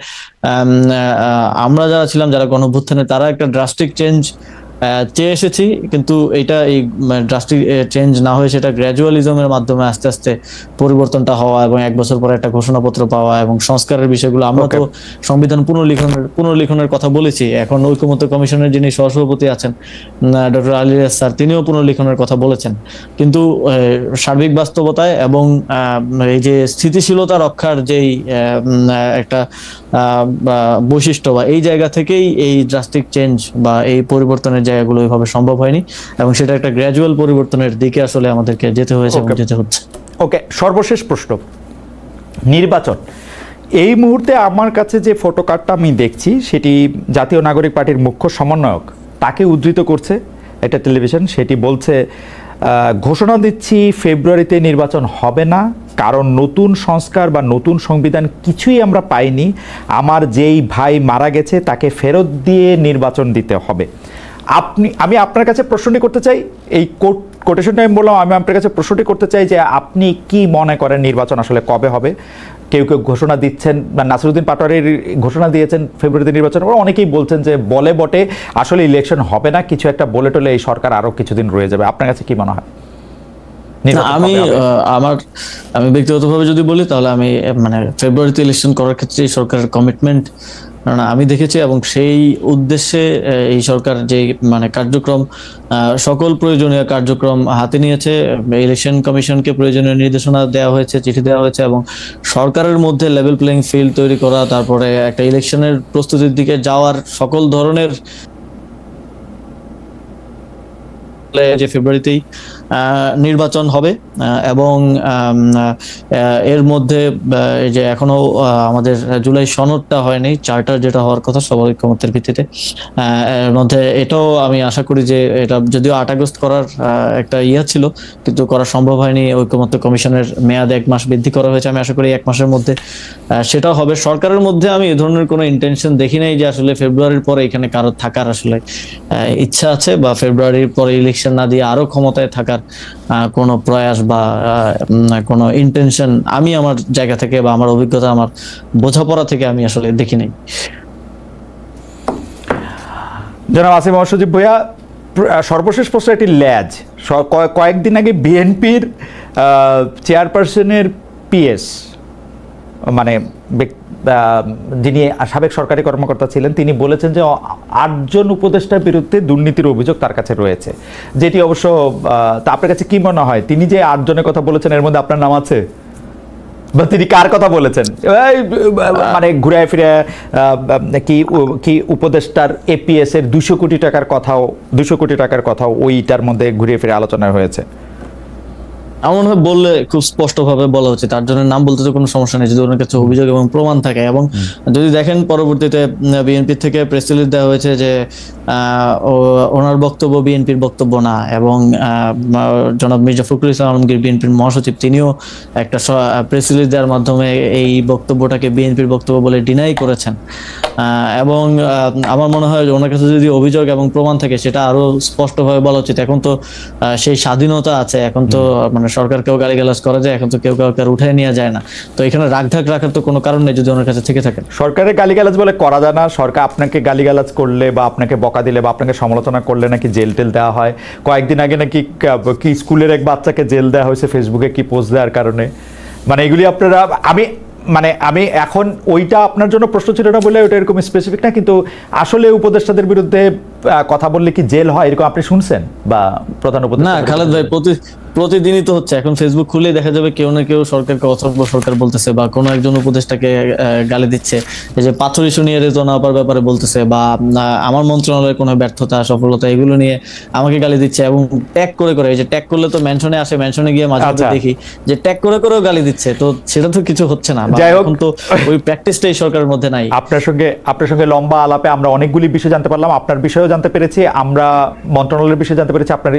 আমরা যারা ছিলাম, যারা গণঅভ্যুত্থানে, তারা একটা ড্রাস্টিক চেঞ্জ চেয়ে এসেছি, কিন্তু এটা এই ড্রাস্টিক চেঞ্জ না হয়ে সেটা গ্র্যাজুয়ালিজমের মাধ্যমে আস্তে আস্তে পরিবর্তনটা হওয়া এবং 1 বছর পরে একটা ঘোষণাপত্র পাওয়া এবং সংস্কারের বিষয়গুলো। আমরা তো সংবিধান পুনর্লিখনের কথা বলেছি। এখন ঐকমত্য কমিশনের যিনি সহসভাপতি আছেন ডক্টর আলী রিয়াজ স্যার, তিনিও পুনর্লিখনের কথা বলেছেন। কিন্তু সার্বিক বাস্তবতায় এবং এই যে স্থিতিশীলতা রক্ষার যেই একটা বৈশিষ্ট্য বা এই জায়গা থেকেই এই ড্রাস্টিক চেঞ্জ বা এই পরিবর্তনের জায়গাগুলো ওইভাবে সম্ভব হয়নি, এবং সেটা একটা গ্র্যাজুয়াল পরিবর্তনের দিকে আসলে আমাদেরকে যেতে হয়েছে এবং যেতে হচ্ছে। ওকে, সর্বশেষ প্রশ্ন, নির্বাচন। এই মুহূর্তে আমার কাছে যে ফটো কার্ডটা আমি দেখছি সেটি জাতীয় নাগরিক পার্টির মুখ্য সমন্বয়ক তাকে উদ্ধৃত করছে একটা টেলিভিশন। সেটি বলছে, ঘোষণা দিচ্ছি ফেব্রুয়ারিতে নির্বাচন হবে না, কারণ নতুন সংস্কার বা নতুন সংবিধান কিছুই আমরা পাইনি। আমার যেই ভাই মারা গেছে তাকে ফেরত দিয়ে নির্বাচন দিতে হবে। আমি আপনার কাছে প্রশ্নটি করতে চাই, এই কোটেশনটা আমি বললাম, আমি আপনার কাছে প্রশ্নটি করতে চাই যে আপনি কি মনে করেন নির্বাচন আসলে কবে হবে? কেউ কেউ ঘোষণা দিচ্ছেন, বা নাসিরুদ্দিন পাটোয়ারির ঘোষণা দিয়েছেন ফেব্রুয়ারিতে নির্বাচন, অনেকেই বলছেন যে বলে বটে আসলে ইলেকশন হবে না, কিছু একটা বলে টলে এই সরকার আরো কিছুদিন রয়ে যাবে। আপনার কাছে কি মনে হয়? আমি ব্যক্তিগতভাবে যদি বলি তাহলে আমি মানে ফেব্রুয়ারিতে ইলেকশন করার ক্ষেত্রে সরকারের কমিটমেন্ট আমি দেখেছি, এবং সেই উদ্দেশ্যে এই সরকার যে মানে কার্যক্রম, সকল প্রয়োজনীয় কার্যক্রম হাতে নিয়েছে। ইলেকশন কমিশনকে প্রয়োজনীয় নির্দেশনা দেওয়া হয়েছে, চিঠি দেওয়া হয়েছে, এবং সরকারের মধ্যে লেভেল প্লেইং ফিল্ড তৈরি করা, তারপরে একটা ইলেকশনের প্রস্তুতির দিকে যাওয়ার সকল ধরনের যে ফেব্রুয়ারিতেই নির্বাচন হবে। এবং এর মধ্যে যে এখনো আমাদের জুলাই সনদটা হয়নি, চার্টার যেটা হওয়ার কথা সবার ঐকমত্যের ভিত্তিতে, এর মধ্যে এটাও আমি আশা করি যে এটা যদিও 8 আগস্ট করার একটা ছিল, কিন্তু করা সম্ভব হয়নি। ঐকমত্য কমিশনের মেয়াদ 1 মাস বৃদ্ধি করা হয়েছে, আমি আশা করি 1 মাসের মধ্যে সেটাও হবে। সরকারের মধ্যে আমি এই ধরনের কোনো ইন্টেনশন দেখি নাই যে আসলে ফেব্রুয়ারির পরে এখানে কারো থাকার আসলে ইচ্ছা আছে, বা ফেব্রুয়ারির পরে ইলেকশন না দিয়ে আরো ক্ষমতায় থাকার কোনো প্রয়াস বা কোনো ইন্টেনশন আমি আমার জায়গা থেকে বা আমার অভিজ্ঞতা, আমার বোঝাপড়া থেকে আমি আসলে দেখি নাই। জনাব আসিফ মোহাম্মদ সজীব ভূঁইয়া, সর্বশেষ প্রশ্ন একটি ল্যাজ। কয়েকদিন আগে বিএনপির চেয়ারপারসনের পিএস, মানে যিনি সাবেক সরকারি কর্মকর্তা ছিলেন, তিনি বলেছেন যে 8 জন উপদেষ্টার বিরুদ্ধে দুর্নীতির অভিযোগ তার কাছে রয়েছে, যেটি অবশ্য তা আপনার কাছে কি মনে হয়? তিনি যে 8 জনের কথা বলেছেন এর মধ্যে আপনার নাম আছে, বা তিনি কার কথা বলেছেন? মানে ঘুরে ফিরে কি উপদেষ্টার এপিএস এর 200 কোটি টাকার কথাও ওইটার মধ্যে ঘুরে ফিরে আলোচনা হয়েছে। আমার মনে হয় বললে খুব স্পষ্টভাবে বলা উচিত, তার জন্য নাম বলতে তো কোনো সমস্যা নেই যদি ওনার কাছে অভিযোগ এবং প্রমাণ থাকে। এবং যদি দেখেন পরবর্তীতে বিএনপি থেকে প্রেস রিলিজ দেওয়া হয়েছে যে ওনার বক্তব্য বিএনপির বক্তব্য না, এবং জনাব মির্জা ফখরুল ইসলাম আলমগীর বিএনপির মহাসচিব তিনিও একটা প্রেস রিলিজ দেওয়ার মাধ্যমে এই বক্তব্যটাকে বিএনপির বক্তব্য বলে ডিনাই করেছেন। এবং আমার মনে হয় যে ওনার কাছে যদি অভিযোগ এবং প্রমাণ থাকে সেটা আরো স্পষ্টভাবে বলা উচিত। এখন তো সেই স্বাধীনতা আছে, এখন তো মানে সরকারকেও গালিগালাজ করা যায়, এখন তো কেউ কাউকে উঠায় নিয়ে যায় না। তো এখানে রাগঢাক রাখার তো কোনো কারণ নেই যদি ওনার কাছে থেকে থাকে। সরকারের গালিগালাজ বলে করা যায় না। সরকার আপনাকে গালিগালাজ করলে বা আপনাকে বকা দিলে বা আপনাকে সমালোচনা করলে নাকি জেল টেল দেওয়া হয়। কয়েকদিন আগে নাকি কি স্কুলের এক বাচ্চাকে জেল দেওয়া হয়েছে ফেসবুকে কি পোস্ট দেওয়ার কারণে। মানে এগুলি আপনারা আমি এখন ওইটা আপনার জন্য প্রশ্ন ছিল না বলে ওটা এরকম স্পেসিফিক না, কিন্তু আসলে উপদেষ্টাদের বিরুদ্ধে কথা বললে কি জেল হয় এরকম আপনি শুনছেন? বা প্রধান উপদেষ্টা? না খালেদ ভাই, প্রতিদিনই তো হচ্ছে। এখন ফেসবুক খুলেই দেখা যাবে কেউ না কেউ সরকারকে অথর্ব সরকার বলতেছে, বা কোনো একজন উপদেষ্টাকে গালি দিচ্ছে, এই যে পাথর ইস্যু নিয়ে রেতন আপার ব্যাপারে বলতেছে, বা আমার মন্ত্রণালয়ের কোনো ব্যর্থতা সফলতা এগুলো নিয়ে আমাকে গালি দিচ্ছে, এবং ট্যাগ করে এই যে ট্যাগ করলে তো মেনশনে আসে, মেনশনে গিয়ে মাঝে মাঝে দেখি যে ট্যাগ করেও গালি দিচ্ছে। তো সেটা তো কিছু হচ্ছে না, এখন তো ওই প্র্যাকটিসটাই সরকারের মধ্যে নাই। আপনার সঙ্গে লম্বা আলাপে আমরা অনেকগুলি বিষয় জানতে পারলাম। আপনার বিষয়েও জানতে পেরেছি, আমরা মন্ত্রণালয়ের বিষয়ে জানতে পেরেছি, আপনার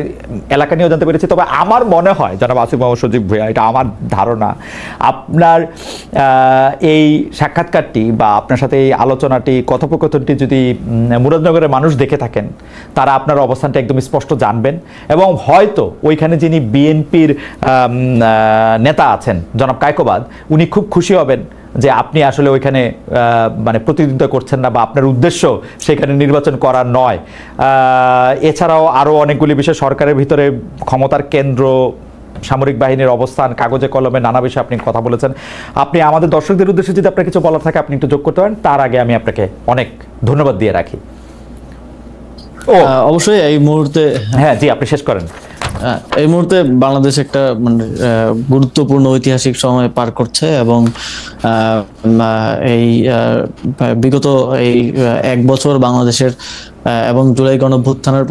এলাকা নিয়েও জানতে পেরেছি। তবে আমার মনে হয় জনাব আসিফ মোহাম্মদ সজীব ভূঁইয়া, এটা আমার ধারণা, আপনার এই সাক্ষাৎকারটি বা আপনার সাথে এই আলোচনাটি, কথোপকথনটি যদি মুরাদনগরের মানুষ দেখে থাকেন, তারা আপনার অবস্থানটা একদম স্পষ্ট জানবেন এবং হয়তো ওইখানে যিনি বিএনপির নেতা আছেন জনাব কায়কোবাদ, উনি খুব খুশি হবেন যে আপনি আসলে ওইখানে মানে প্রতিদ্বন্দ্বিতা করছেন না বা আপনার উদ্দেশ্য সেখানে নির্বাচন করা নয়। এছাড়াও আরও অনেকগুলি বিষয়, সরকারের ভিতরে ক্ষমতার কেন্দ্র, সামরিক বাহিনীর অবস্থান, কাগজে কলমে নানা বিষয়ে আপনি কথা বলেছেন। আপনি আমাদের দর্শকদের উদ্দেশ্যে যদি আপনার কিছু বলার থাকে আপনি একটু যোগ করতে পারেন, তার আগে আমি আপনাকে অনেক ধন্যবাদ দিয়ে রাখি। অবশ্যই এই মুহূর্তে, হ্যাঁ জি, আপনি শেষ করেন। এই মুহূর্তে বাংলাদেশ একটা মানে গুরুত্বপূর্ণ ঐতিহাসিক সময় পার করছে এবং এই বিগত এই 1 বছর বাংলাদেশের এবং জুলাই গণঅভ্যুত্থানের